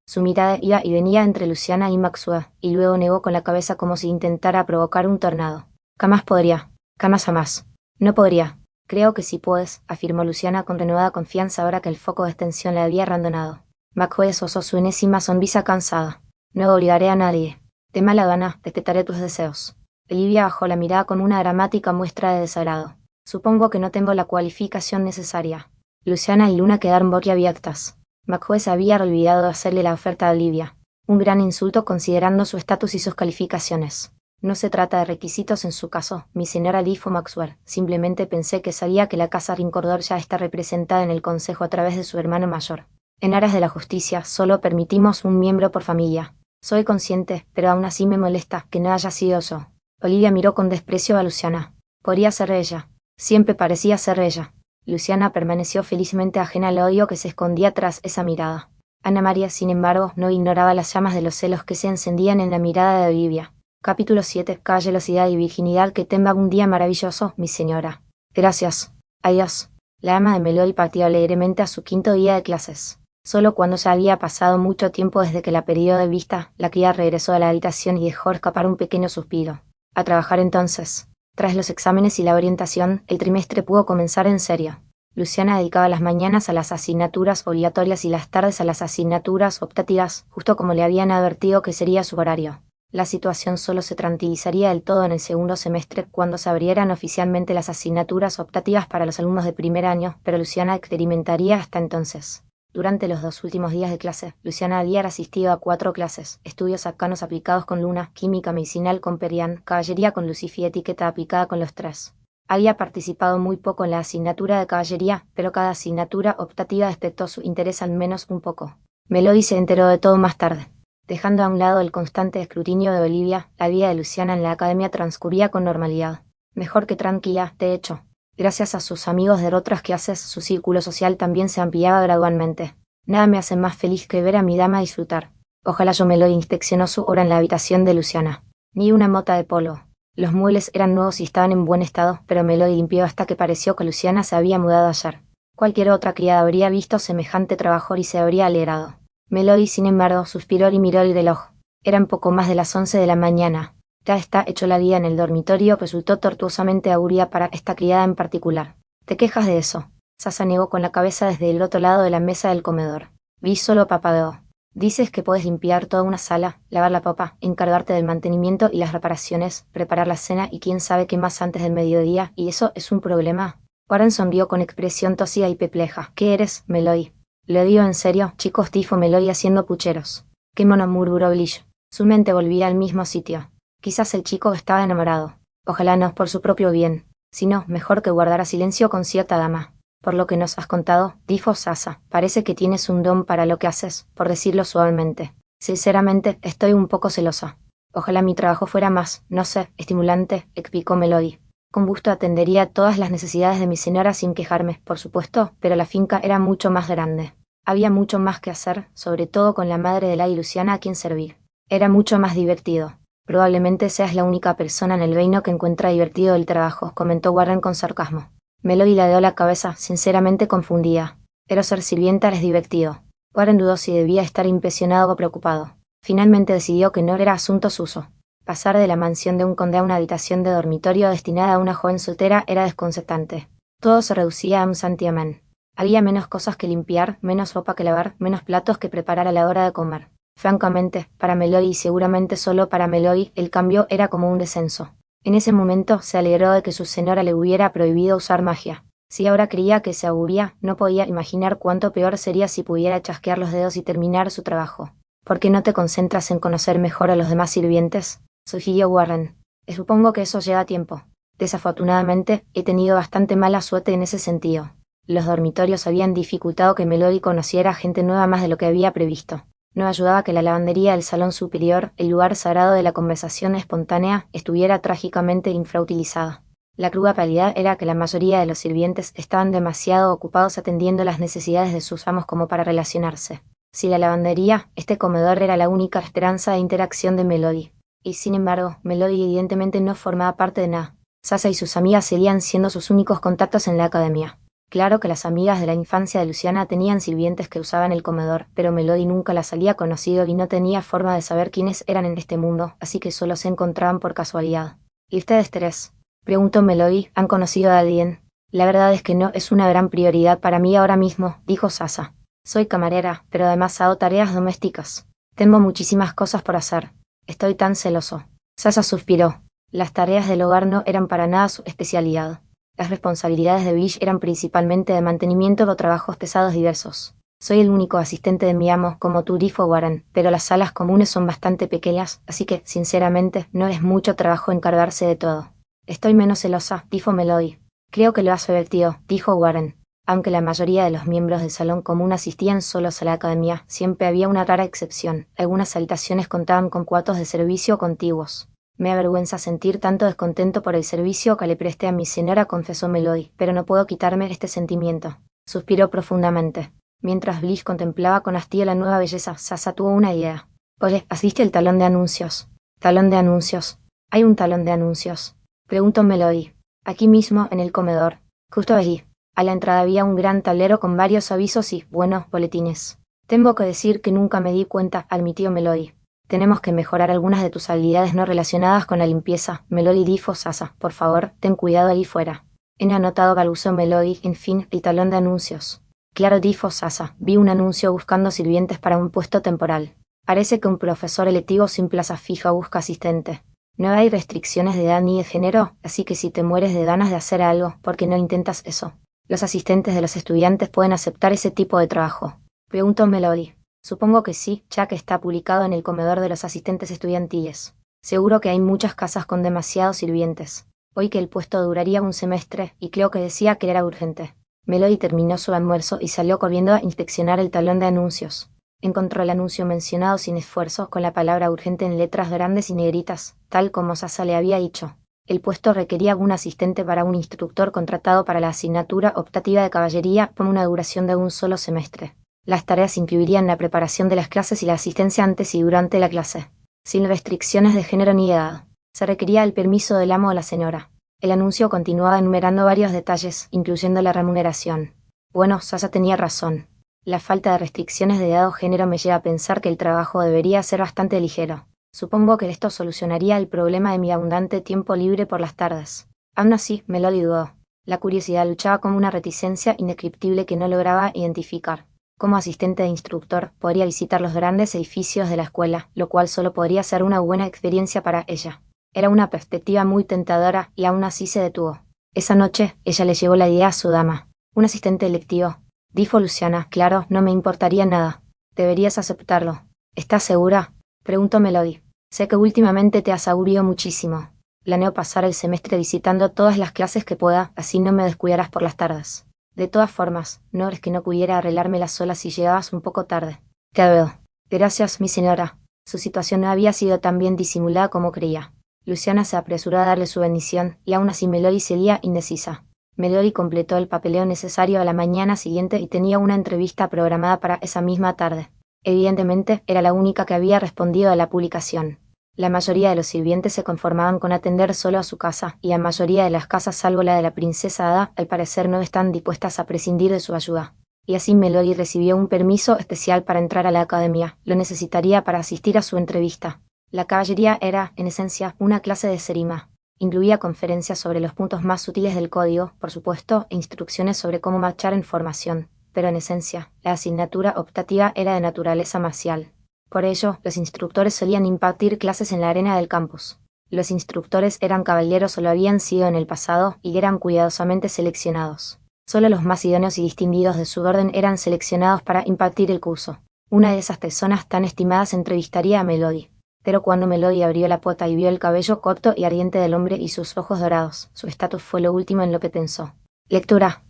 Su mirada iba y venía entre Luciana y Maxwell, y luego negó con la cabeza como si intentara provocar un tornado. Jamás podría. Jamás. No podría. Creo que sí puedes, afirmó Luciana con renovada confianza ahora que el foco de tensión le había abandonado. McCoy esbozó su enésima sonrisa cansada. No obligaré a nadie. De mala gana, respetaré tus deseos. Olivia bajó la mirada con una dramática muestra de desagrado. Supongo que no tengo la cualificación necesaria. Luciana y Luna quedaron boquiabiertas. McCoy se había olvidado de hacerle la oferta a Olivia. Un gran insulto considerando su estatus y sus calificaciones. No se trata de requisitos en su caso, mi señora dijo Maxwell. Simplemente pensé que sabía que la casa Rincordor ya está representada en el consejo a través de su hermano mayor. En aras de la justicia, solo permitimos un miembro por familia. Soy consciente, pero aún así me molesta que no haya sido yo. Olivia miró con desprecio a Luciana. Podría ser ella. Siempre parecía ser ella. Luciana permaneció felizmente ajena al odio que se escondía tras esa mirada. Ana María, sin embargo, no ignoraba las llamas de los celos que se encendían en la mirada de Olivia. Capítulo 7. Caballerosidad y virginidad. Que tenga un día maravilloso, mi señora. Gracias. Adiós. La ama de Melody partió alegremente a su quinto día de clases. Solo cuando ya había pasado mucho tiempo desde que la perdió de vista, la criada regresó a la habitación y dejó escapar un pequeño suspiro. A trabajar entonces. Tras los exámenes y la orientación, el trimestre pudo comenzar en serio. Luciana dedicaba las mañanas a las asignaturas obligatorias y las tardes a las asignaturas optativas, justo como le habían advertido que sería su horario. La situación solo se tranquilizaría del todo en el segundo semestre cuando se abrieran oficialmente las asignaturas optativas para los alumnos de primer año, pero Luciana experimentaría hasta entonces. Durante los 2 últimos días de clase, Luciana había asistido a 4 clases: estudios arcanos aplicados con Luna, química medicinal con Perian, caballería con Lucifer y etiqueta aplicada con los 3. Había participado muy poco en la asignatura de caballería, pero cada asignatura optativa despertó su interés al menos un poco. Melody se enteró de todo más tarde. Dejando a un lado el constante escrutinio de Olivia, la vida de Luciana en la academia transcurría con normalidad. Mejor que tranquila, de hecho. Gracias a sus amigos de otras clases, su círculo social también se ampliaba gradualmente. Nada me hace más feliz que ver a mi dama disfrutar. Ojalá yo me lo inspeccionó su hora en la habitación de Luciana. Ni una mota de polvo. Los muebles eran nuevos y estaban en buen estado, pero me lo limpió hasta que pareció que Luciana se había mudado ayer. Cualquier otra criada habría visto semejante trabajo y se habría alegrado. Melody, sin embargo, suspiró y miró el reloj. Eran poco más de las 11 de la mañana. Ya está hecho la vida en el dormitorio, resultó tortuosamente aburrida para esta criada en particular. ¿Te quejas de eso? Sasa negó con la cabeza desde el otro lado de la mesa del comedor. Vi solo papadeó. Dices que puedes limpiar toda una sala, lavar la papa, encargarte del mantenimiento y las reparaciones, preparar la cena y quién sabe qué más antes del mediodía, ¿y eso es un problema? Warren sonrió con expresión tosida y perpleja. ¿Qué eres, Melody? Lo digo en serio, chicos, dijo Melody haciendo pucheros. Qué mono, murmuró Blish. Su mente volvía al mismo sitio. Quizás el chico estaba enamorado. Ojalá no, por su propio bien. Si no, mejor que guardara silencio con cierta dama. Por lo que nos has contado, dijo Sasa, parece que tienes un don para lo que haces, por decirlo suavemente. Sinceramente, estoy un poco celosa. Ojalá mi trabajo fuera más, no sé, estimulante, explicó Melody. Con gusto atendería todas las necesidades de mi señora sin quejarme, por supuesto, pero la finca era mucho más grande. Había mucho más que hacer, sobre todo con la madre de la Luciana a quien servir. Era mucho más divertido. Probablemente seas la única persona en el reino que encuentra divertido el trabajo, comentó Warren con sarcasmo. Melody ladeó la cabeza, sinceramente confundida. Pero ser sirvienta es divertido. Warren dudó si debía estar impresionado o preocupado. Finalmente decidió que no era asunto suyo. Pasar de la mansión de un conde a una habitación de dormitorio destinada a una joven soltera era desconcertante. Todo se reducía a un santiamén. Había menos cosas que limpiar, menos ropa que lavar, menos platos que preparar a la hora de comer. Francamente, para Melody y seguramente solo para Melody, el cambio era como un descenso. En ese momento se alegró de que su señora le hubiera prohibido usar magia. Si ahora creía que se aburría, no podía imaginar cuánto peor sería si pudiera chasquear los dedos y terminar su trabajo. ¿Por qué no te concentras en conocer mejor a los demás sirvientes?, sugirió Warren. Supongo que eso lleva tiempo. Desafortunadamente, he tenido bastante mala suerte en ese sentido. Los dormitorios habían dificultado que Melody conociera gente nueva más de lo que había previsto. No ayudaba que la lavandería del salón superior, el lugar sagrado de la conversación espontánea, estuviera trágicamente infrautilizada. La cruda realidad era que la mayoría de los sirvientes estaban demasiado ocupados atendiendo las necesidades de sus amos como para relacionarse. Si la lavandería, este comedor era la única esperanza de interacción de Melody. Y sin embargo, Melody evidentemente no formaba parte de nada. Sasa y sus amigas seguían siendo sus únicos contactos en la academia. Claro que las amigas de la infancia de Luciana tenían sirvientes que usaban el comedor, pero Melody nunca las había conocido y no tenía forma de saber quiénes eran en este mundo, así que solo se encontraban por casualidad. ¿Y ustedes tres?, preguntó Melody. ¿Han conocido a alguien? La verdad es que no es una gran prioridad para mí ahora mismo, dijo Sasa. Soy camarera, pero además hago tareas domésticas. Tengo muchísimas cosas por hacer. Estoy tan celoso. Sasa suspiró. Las tareas del hogar no eran para nada su especialidad. Las responsabilidades de Bish eran principalmente de mantenimiento o trabajos pesados diversos. Soy el único asistente de mi amo, como tú, dijo Warren, pero las salas comunes son bastante pequeñas, así que, sinceramente, no es mucho trabajo encargarse de todo. Estoy menos celosa, dijo Melody. Creo que lo has tío, dijo Warren. Aunque la mayoría de los miembros del salón común asistían solos a la academia, siempre había una rara excepción. Algunas habitaciones contaban con cuartos de servicio contiguos. Me avergüenza sentir tanto descontento por el servicio que le presté a mi señora, confesó Melody, pero no puedo quitarme este sentimiento. Suspiró profundamente. Mientras Bliss contemplaba con hastío la nueva belleza, Sasa tuvo una idea. Oye, ¿has visto el talón de anuncios? ¿Talón de anuncios? ¿Hay un talón de anuncios? Preguntó Melody. Aquí mismo, en el comedor. Justo allí. A la entrada había un gran tablero con varios avisos y, bueno, boletines. Tengo que decir que nunca me di cuenta, admitió Melody. Tenemos que mejorar algunas de tus habilidades no relacionadas con la limpieza. Melody dijo Sasa. Por favor, ten cuidado ahí fuera. He anotado, balbuceó Melody, en fin, el talón de anuncios. Claro, dijo Sasa. Vi un anuncio buscando sirvientes para un puesto temporal. Parece que un profesor electivo sin plaza fija busca asistente. No hay restricciones de edad ni de género, así que si te mueres de ganas de hacer algo, ¿por qué no intentas eso? Los asistentes de los estudiantes pueden aceptar ese tipo de trabajo. Preguntó Melody. Supongo que sí, ya que está publicado en el comedor de los asistentes estudiantiles. Seguro que hay muchas casas con demasiados sirvientes. Oí que el puesto duraría un semestre, y creo que decía que era urgente. Melody terminó su almuerzo y salió corriendo a inspeccionar el talón de anuncios. Encontró el anuncio mencionado sin esfuerzo, con la palabra urgente en letras grandes y negritas, tal como Sasa le había dicho. El puesto requería un asistente para un instructor contratado para la asignatura optativa de caballería por una duración de un solo semestre. Las tareas incluirían la preparación de las clases y la asistencia antes y durante la clase, sin restricciones de género ni edad. Se requería el permiso del amo o la señora. El anuncio continuaba enumerando varios detalles, incluyendo la remuneración. Bueno, Sasa tenía razón. La falta de restricciones de edad o género me lleva a pensar que el trabajo debería ser bastante ligero. Supongo que esto solucionaría el problema de mi abundante tiempo libre por las tardes. Aún así, Melody dudó. La curiosidad luchaba con una reticencia indescriptible que no lograba identificar. Como asistente de instructor, podría visitar los grandes edificios de la escuela, lo cual solo podría ser una buena experiencia para ella. Era una perspectiva muy tentadora y aún así se detuvo. Esa noche, ella le llevó la idea a su dama. Un asistente electivo. Dijo Luciana, claro, no me importaría nada. Deberías aceptarlo. ¿Estás segura? Preguntó Melody. Sé que últimamente te has aburrido muchísimo. Planeo pasar el semestre visitando todas las clases que pueda, así no me descuidarás por las tardes. De todas formas, no es que no pudiera arreglármela sola si llegabas un poco tarde. Te veo. Gracias, mi señora. Su situación no había sido tan bien disimulada como creía. Luciana se apresuró a darle su bendición, y aún así Melody seguía indecisa. Melody completó el papeleo necesario a la mañana siguiente y tenía una entrevista programada para esa misma tarde. Evidentemente, era la única que había respondido a la publicación. La mayoría de los sirvientes se conformaban con atender solo a su casa, y la mayoría de las casas salvo la de la princesa Ada, al parecer no están dispuestas a prescindir de su ayuda. Y así Melody recibió un permiso especial para entrar a la academia. Lo necesitaría para asistir a su entrevista. La caballería era, en esencia, una clase de esgrima. Incluía conferencias sobre los puntos más sutiles del código, por supuesto, e instrucciones sobre cómo marchar en formación. Pero en esencia, la asignatura optativa era de naturaleza marcial. Por ello, los instructores solían impartir clases en la arena del campus. Los instructores eran caballeros o lo habían sido en el pasado y eran cuidadosamente seleccionados. Solo los más idóneos y distinguidos de su orden eran seleccionados para impartir el curso. Una de esas personas tan estimadas entrevistaría a Melody. Pero cuando Melody abrió la puerta y vio el cabello corto y ardiente del hombre y sus ojos dorados, su estatus fue lo último en lo que pensó. Lectura.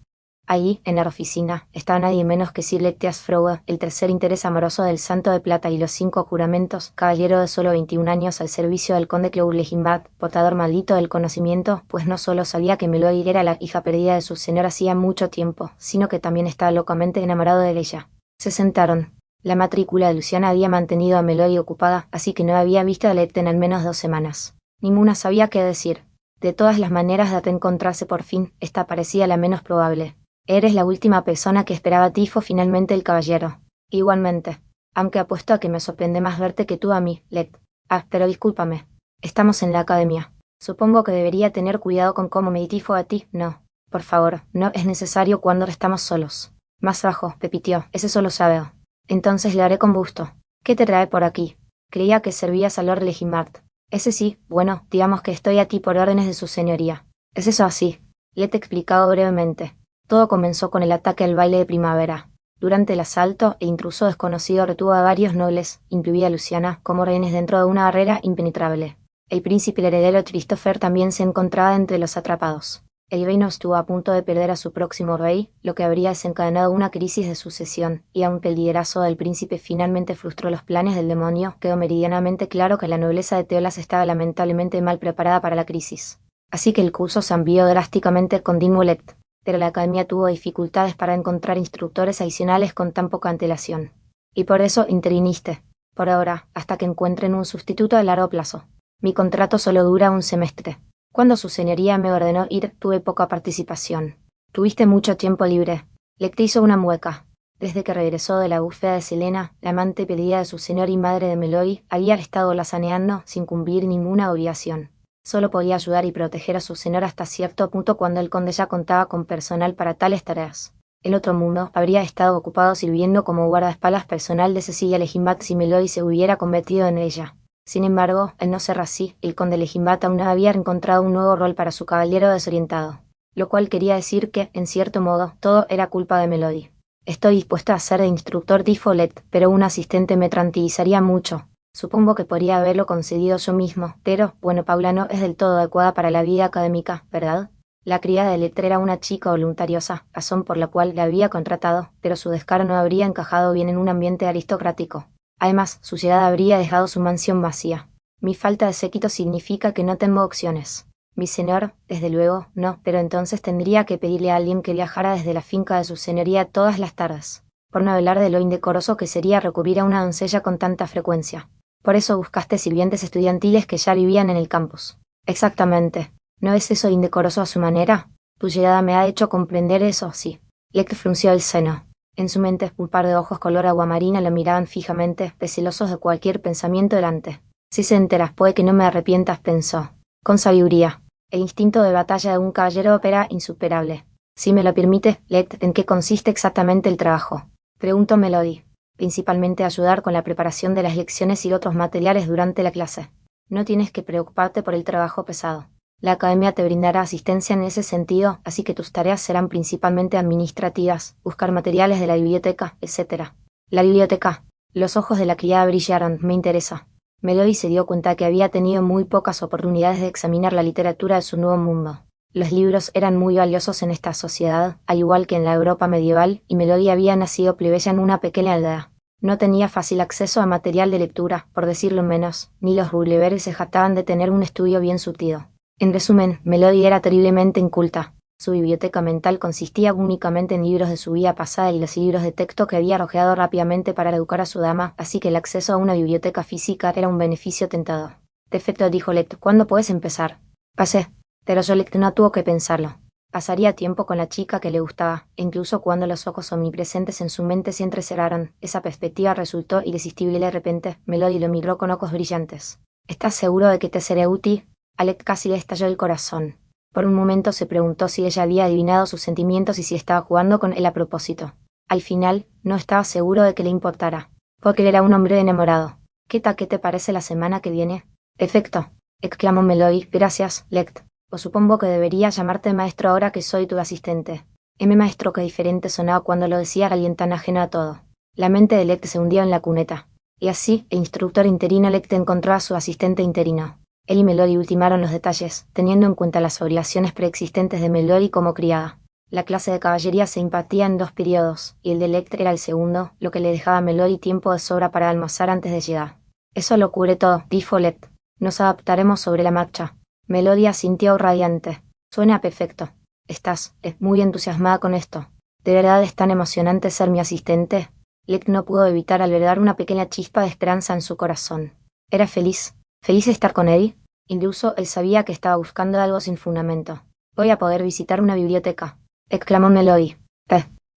Allí, en la oficina, estaba nadie menos que Sir Lettias Frowe, el tercer interés amoroso del Santo de Plata y los 5 juramentos, caballero de solo 21 años al servicio del conde Clough-Legimbad, portador maldito del conocimiento, pues no solo sabía que Melody era la hija perdida de su señor hacía mucho tiempo, sino que también estaba locamente enamorado de ella. Se sentaron. La matrícula de Luciana había mantenido a Melody ocupada, así que no había visto a Letty en al menos 2 semanas. Ninguna sabía qué decir. De todas las maneras de reencontrarse por fin, esta parecía la menos probable. Eres la última persona que esperaba, dijo finalmente el caballero. Igualmente. Aunque apuesto a que me sorprende más verte que tú a mí, Let. Ah, pero discúlpame. Estamos en la academia. Supongo que debería tener cuidado con cómo me tifo a ti, ¿no? Por favor, no es necesario cuando estamos solos. Más bajo, repitió, ese solo sabe. Entonces le haré con gusto. ¿Qué te trae por aquí? Creía que servías a Lord Legimart. Ese sí, bueno, digamos que estoy aquí por órdenes de su señoría. ¿Es eso así? Le he explicado brevemente. Todo comenzó con el ataque al baile de primavera. Durante el asalto, el intruso desconocido retuvo a varios nobles, incluida a Luciana, como rehenes dentro de una barrera impenetrable. El príncipe y el heredero Christopher también se encontraba entre los atrapados. El reino estuvo a punto de perder a su próximo rey, lo que habría desencadenado una crisis de sucesión, y aunque el liderazgo del príncipe finalmente frustró los planes del demonio, quedó meridianamente claro que la nobleza de Teolas estaba lamentablemente mal preparada para la crisis. Así que el curso se amplió drásticamente con Dinmulet, pero la academia tuvo dificultades para encontrar instructores adicionales con tan poca antelación. Y por eso interviniste, por ahora, hasta que encuentren un sustituto a largo plazo. Mi contrato solo dura un semestre. Cuando su señoría me ordenó ir, tuve poca participación. Tuviste mucho tiempo libre. Lecte hizo una mueca. Desde que regresó de la búsqueda de Selena, la amante pedida de su señor y madre de Meloy, había estado lazaneando sin cumplir ninguna obligación. Solo podía ayudar y proteger a su señor hasta cierto punto cuando el conde ya contaba con personal para tales tareas. El otro mundo habría estado ocupado sirviendo como guardaespaldas personal de Cecilia Legimbat si Meloy se hubiera convertido en ella. Sin embargo, al no ser así, el conde Legimbat aún no había encontrado un nuevo rol para su caballero desorientado. Lo cual quería decir que, en cierto modo, todo era culpa de Melody. Estoy dispuesta a ser de instructor de Follett, pero un asistente me tranquilizaría mucho. Supongo que podría haberlo concedido yo mismo, pero, bueno, Paula no es del todo adecuada para la vida académica, ¿verdad? La criada de Lettre era una chica voluntariosa, razón por la cual la había contratado, pero su descaro no habría encajado bien en un ambiente aristocrático. Además, su llegada habría dejado su mansión vacía. Mi falta de séquito significa que no tengo opciones. Mi señor, desde luego, no, pero entonces tendría que pedirle a alguien que viajara desde la finca de su señoría todas las tardes, por no hablar de lo indecoroso que sería recurrir a una doncella con tanta frecuencia. Por eso buscaste sirvientes estudiantiles que ya vivían en el campus. Exactamente. ¿No es eso indecoroso a su manera? Tu llegada me ha hecho comprender eso, sí. Leck frunció el seno. En su mente, un par de ojos color aguamarina lo miraban fijamente, recelosos de cualquier pensamiento delante. Si se enteras, puede que no me arrepientas, pensó. Con sabiduría. El instinto de batalla de un caballero era insuperable. Si me lo permite, Leck, ¿en qué consiste exactamente el trabajo? Preguntó Melody. Principalmente ayudar con la preparación de las lecciones y otros materiales durante la clase. No tienes que preocuparte por el trabajo pesado. La academia te brindará asistencia en ese sentido, así que tus tareas serán principalmente administrativas, buscar materiales de la biblioteca, etc. La biblioteca. Los ojos de la criada brillaron, me interesa. Melody se dio cuenta que había tenido muy pocas oportunidades de examinar la literatura de su nuevo mundo. Los libros eran muy valiosos en esta sociedad, al igual que en la Europa medieval, y Melody había nacido plebeya en una pequeña aldea. No tenía fácil acceso a material de lectura, por decirlo menos, ni los Gulliver se jactaban de tener un estudio bien surtido. En resumen, Melody era terriblemente inculta. Su biblioteca mental consistía únicamente en libros de su vida pasada y los libros de texto que había arrojado rápidamente para educar a su dama, así que el acceso a una biblioteca física era un beneficio tentador. Perfecto, dijo Leck, ¿cuándo puedes empezar? Pasé. Pero Leck no tuvo que pensarlo. Pasaría tiempo con la chica que le gustaba, e incluso cuando los ojos omnipresentes en su mente se entrecerraron, esa perspectiva resultó irresistible de repente. Melody lo miró con ojos brillantes. ¿Estás seguro de que te seré útil? A Leck casi le estalló el corazón. Por un momento se preguntó si ella había adivinado sus sentimientos y si estaba jugando con él a propósito. Al final, no estaba seguro de que le importara. Porque él era un hombre enamorado. ¿Qué te parece la semana que viene? Perfecto, exclamó Melody. Gracias, Leck. O supongo que debería llamarte maestro ahora que soy tu asistente. Maestro, qué diferente sonaba cuando lo decía alguien tan ajeno a todo. La mente de Leck se hundió en la cuneta. Y así, el instructor interino Leck encontró a su asistente interino. Él y Melody ultimaron los detalles, teniendo en cuenta las obligaciones preexistentes de Melody como criada. La clase de caballería se impartía en 2 periodos, y el de Leck era el segundo, lo que le dejaba a Melody tiempo de sobra para almorzar antes de llegar. Eso lo cubre todo, dijo Leck. Nos adaptaremos sobre la marcha. Melody asintió radiante. Suena perfecto. Estás muy entusiasmada con esto. ¿De verdad es tan emocionante ser mi asistente? Leck no pudo evitar albergar una pequeña chispa de esperanza en su corazón. Era feliz. ¿Feliz de estar con Eddie? Incluso él sabía que estaba buscando algo sin fundamento. Voy a poder visitar una biblioteca, exclamó Melody.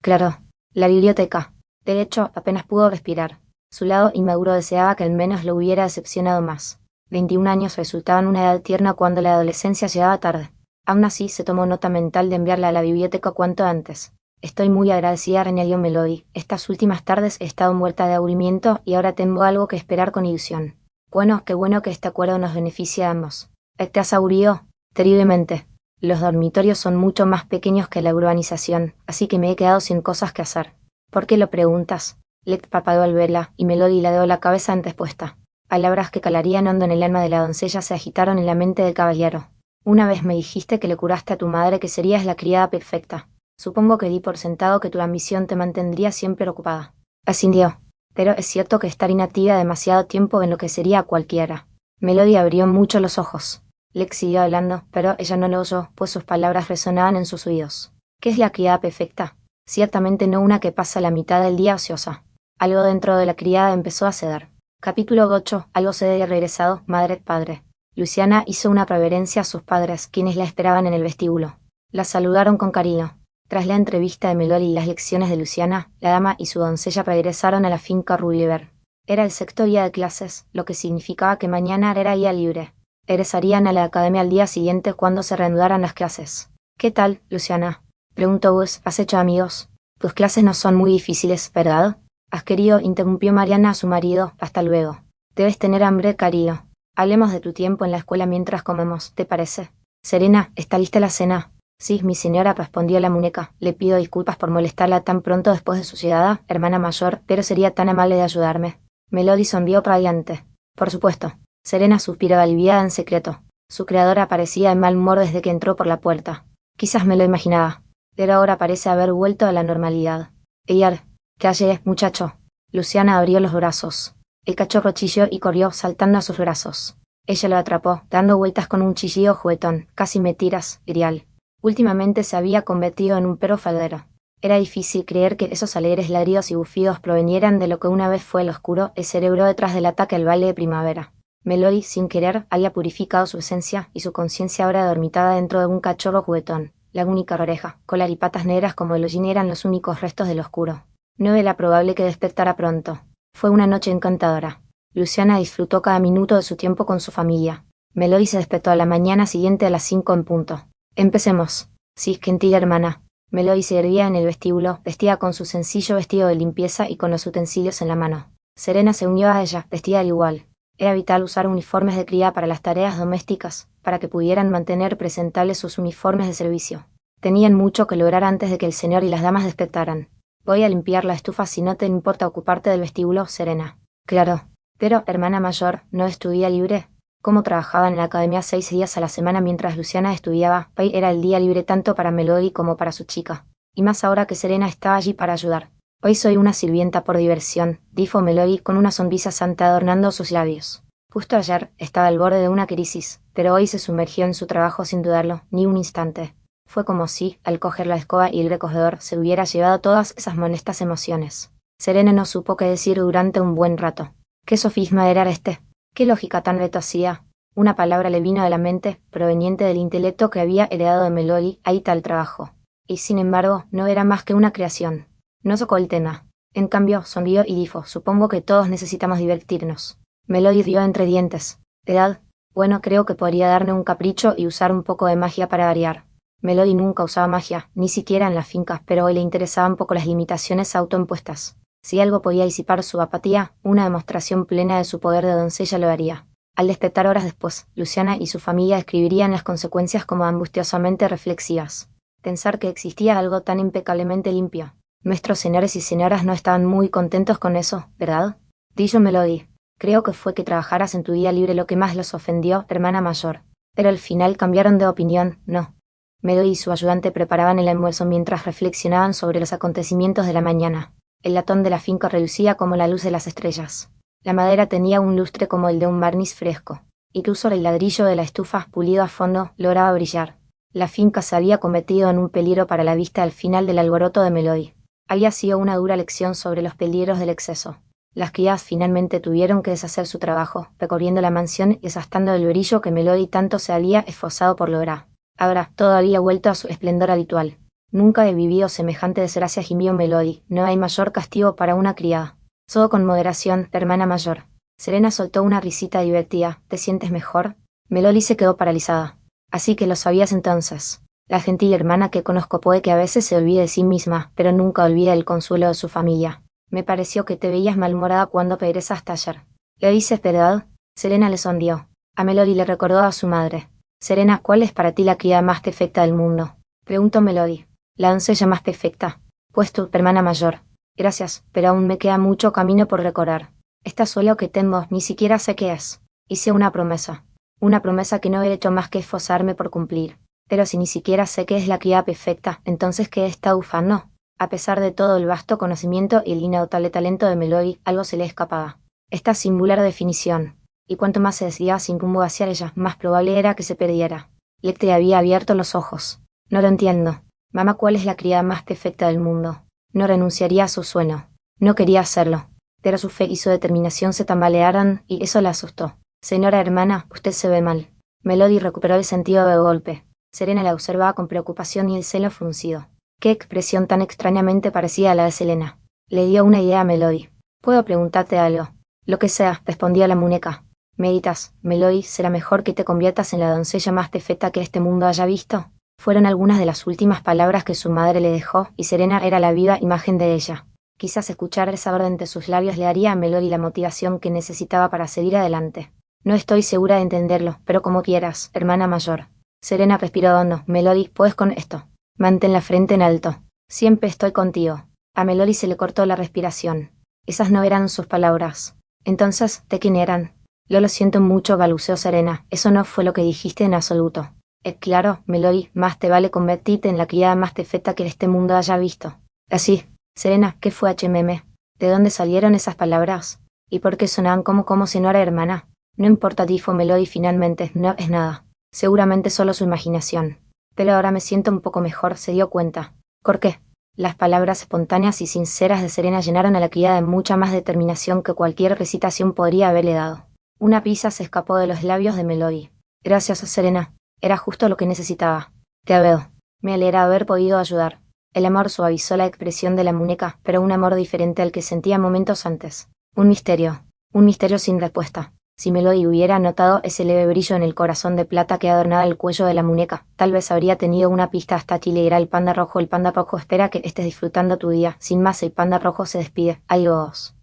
Claro, la biblioteca. De hecho, apenas pudo respirar. Su lado inmaduro deseaba que al menos lo hubiera decepcionado más. 21 años resultaban una edad tierna cuando la adolescencia llegaba tarde. Aún así, se tomó nota mental de enviarla a la biblioteca cuanto antes. Estoy muy agradecida, añadió Melody. Estas últimas tardes he estado muerta de aburrimiento y ahora tengo algo que esperar con ilusión. Bueno, qué bueno que este acuerdo nos beneficie a ambos. ¿Te has aburrido? Terriblemente. Los dormitorios son mucho más pequeños que la urbanización, así que me he quedado sin cosas que hacer. ¿Por qué lo preguntas? Led papadeó al verla, y Melody ladeó la cabeza en respuesta. Palabras que calarían hondo en el alma de la doncella se agitaron en la mente del caballero. Una vez me dijiste que le curaste a tu madre que serías la criada perfecta. Supongo que di por sentado que tu ambición te mantendría siempre ocupada. Asintió. Pero es cierto que estar inactiva demasiado tiempo enloquecería a cualquiera. Melody abrió mucho los ojos. Lex siguió hablando, pero ella no lo oyó, pues sus palabras resonaban en sus oídos. ¿Qué es la criada perfecta? Ciertamente no una que pasa la mitad del día ociosa. Algo dentro de la criada empezó a ceder. Capítulo 8. Algo se había regresado, madre-padre. Luciana hizo una reverencia a sus padres, quienes la esperaban en el vestíbulo. La saludaron con cariño. Tras la entrevista de Melody y las lecciones de Luciana, la dama y su doncella regresaron a la finca Ruliver. Era el sexto día de clases, lo que significaba que mañana era día libre. Regresarían a la academia al día siguiente cuando se reanudaran las clases. ¿Qué tal, Luciana? Preguntó Gus. ¿Has hecho amigos? Tus clases no son muy difíciles, ¿verdad? ¿Has querido? Interrumpió Mariana a su marido. Hasta luego. Debes tener hambre, cariño. Hablemos de tu tiempo en la escuela mientras comemos, ¿te parece? Serena, ¿está lista la cena? Sí, mi señora, respondió la muñeca. Le pido disculpas por molestarla tan pronto después de su llegada, hermana mayor, pero sería tan amable de ayudarme. Melody sonrió radiante. Por supuesto. Serena suspiró aliviada en secreto. Su creadora parecía en mal humor desde que entró por la puerta. Quizás me lo imaginaba. Pero ahora parece haber vuelto a la normalidad. Eyar, calle, muchacho. Luciana abrió los brazos. El cachorro chilló y corrió, saltando a sus brazos. Ella lo atrapó, dando vueltas con un chillido juguetón. Casi me tiras, grial. Últimamente se había convertido en un perro faldero. Era difícil creer que esos alegres ladridos y bufidos provenieran de lo que una vez fue el oscuro, el cerebro detrás del ataque al baile de primavera. Melody, sin querer, había purificado su esencia y su conciencia ahora dormitada dentro de un cachorro juguetón. La única oreja, colar y patas negras como el hollín eran los únicos restos del oscuro. No era probable que despertara pronto. Fue una noche encantadora. Luciana disfrutó cada minuto de su tiempo con su familia. Melody se despertó a la mañana siguiente a las 5 en punto. Empecemos. Sí, gentil hermana. Melody se erguía en el vestíbulo, vestida con su sencillo vestido de limpieza y con los utensilios en la mano. Serena se unió a ella, vestida al igual. Era vital usar uniformes de cría para las tareas domésticas, para que pudieran mantener presentables sus uniformes de servicio. Tenían mucho que lograr antes de que el señor y las damas despertaran. Voy a limpiar la estufa si no te importa ocuparte del vestíbulo, Serena. Claro. Pero, hermana mayor, ¿no es tu día libre? Como trabajaba en la academia 6 días a la semana mientras Luciana estudiaba, hoy era el día libre tanto para Melody como para su chica. Y más ahora que Serena estaba allí para ayudar. Hoy soy una sirvienta por diversión, dijo Melody con una sonrisa santa adornando sus labios. Justo ayer estaba al borde de una crisis, pero hoy se sumergió en su trabajo sin dudarlo, ni un instante. Fue como si, al coger la escoba y el recogedor, se hubiera llevado todas esas molestas emociones. Serena no supo qué decir durante un buen rato. ¿Qué sofisma era este? ¿Qué lógica tan retorcida? Una palabra le vino de la mente, proveniente del intelecto que había heredado de Melody, ahí tal trabajo. Y sin embargo, no era más que una creación. No socó el tema. En cambio, sonrió y dijo, supongo que todos necesitamos divertirnos. Melody rió entre dientes. ¿Edad? Bueno, creo que podría darme un capricho y usar un poco de magia para variar. Melody nunca usaba magia, ni siquiera en las fincas, pero hoy le interesaban poco las limitaciones autoimpuestas. Si algo podía disipar su apatía, una demostración plena de su poder de doncella lo haría. Al despertar horas después, Luciana y su familia escribirían las consecuencias como angustiosamente reflexivas. Pensar que existía algo tan impecablemente limpio. Nuestros señores y señoras no estaban muy contentos con eso, ¿verdad? Dijo Melody. Creo que fue que trabajaras en tu día libre lo que más los ofendió, hermana mayor. Pero al final cambiaron de opinión, ¿no? Melody y su ayudante preparaban el almuerzo mientras reflexionaban sobre los acontecimientos de la mañana. El latón de la finca relucía como la luz de las estrellas. La madera tenía un lustre como el de un barniz fresco. Incluso el ladrillo de la estufa, pulido a fondo, lograba brillar. La finca se había convertido en un peligro para la vista al final del alboroto de Melody. Había sido una dura lección sobre los peligros del exceso. Las criadas finalmente tuvieron que deshacer su trabajo, recorriendo la mansión y desastando el brillo que Melody tanto se había esforzado por lograr. Ahora, todo había vuelto a su esplendor habitual. Nunca he vivido semejante desgracia, gimió Melody. No hay mayor castigo para una criada. Solo con moderación, hermana mayor. Serena soltó una risita divertida. ¿Te sientes mejor? Melody se quedó paralizada. Así que lo sabías entonces. La gentil hermana que conozco puede que a veces se olvide de sí misma, pero nunca olvida el consuelo de su familia. Me pareció que te veías malhumorada cuando regresaste ayer. ¿Lo dices verdad? Serena le sonrió. A Melody le recordó a su madre. Serena, ¿cuál es para ti la criada más perfecta del mundo? Preguntó Melody. La doncella más perfecta. Pues tu hermana mayor. Gracias, pero aún me queda mucho camino por recorrer. Esta suelo que tengo, ni siquiera sé qué es. Hice una promesa. Una promesa que no he hecho más que esforzarme por cumplir. Pero si ni siquiera sé qué es la criada perfecta, entonces ¿qué está ufano? A pesar de todo el vasto conocimiento y el inagotable talento de Melody, algo se le escapaba. Esta singular definición. Y cuanto más se desviaba sin rumbo hacia ella, más probable era que se perdiera. Lecter había abierto los ojos. No lo entiendo. Mamá, ¿cuál es la criada más perfecta del mundo? No renunciaría a su sueño. No quería hacerlo. Pero su fe y su determinación se tambalearon, y eso la asustó. Señora hermana, usted se ve mal. Melody recuperó el sentido de golpe. Serena la observaba con preocupación y el celo fruncido. Qué expresión tan extrañamente parecida a la de Selena. Le dio una idea a Melody. ¿Puedo preguntarte algo? Lo que sea, respondía la muñeca. Meditas, Melody, ¿será mejor que te conviertas en la doncella más perfecta que este mundo haya visto? Fueron algunas de las últimas palabras que su madre le dejó, y Serena era la viva imagen de ella. Quizás escuchar esa orden de sus labios le daría a Melody la motivación que necesitaba para seguir adelante. No estoy segura de entenderlo, pero como quieras, hermana mayor. Serena respiró hondo. Melody, puedes con esto. Mantén la frente en alto. Siempre estoy contigo. A Melody se le cortó la respiración. Esas no eran sus palabras. Entonces, ¿de quién eran? Lo siento mucho, balbuceó Serena. Eso no fue lo que dijiste en absoluto. Claro, Melody, más te vale convertirte en la criada más perfecta que este mundo haya visto. Así. Serena, ¿qué fue HMM? ¿De dónde salieron esas palabras? ¿Y por qué sonaban como si no era hermana? No importa, dijo Melody finalmente, no es nada. Seguramente solo su imaginación. Pero ahora me siento un poco mejor, se dio cuenta. ¿Por qué? Las palabras espontáneas y sinceras de Serena llenaron a la criada de mucha más determinación que cualquier recitación podría haberle dado. Una risa se escapó de los labios de Melody. Gracias, Serena. Era justo lo que necesitaba. Te veo. Me alegra haber podido ayudar. El amor suavizó la expresión de la muñeca, pero un amor diferente al que sentía momentos antes. Un misterio sin respuesta. Si Melody hubiera notado ese leve brillo en el corazón de plata que adornaba el cuello de la muñeca, tal vez habría tenido una pista hasta Chile. Era el panda rojo. El panda rojo espera que estés disfrutando tu día. Sin más, el panda rojo se despide. Adiós.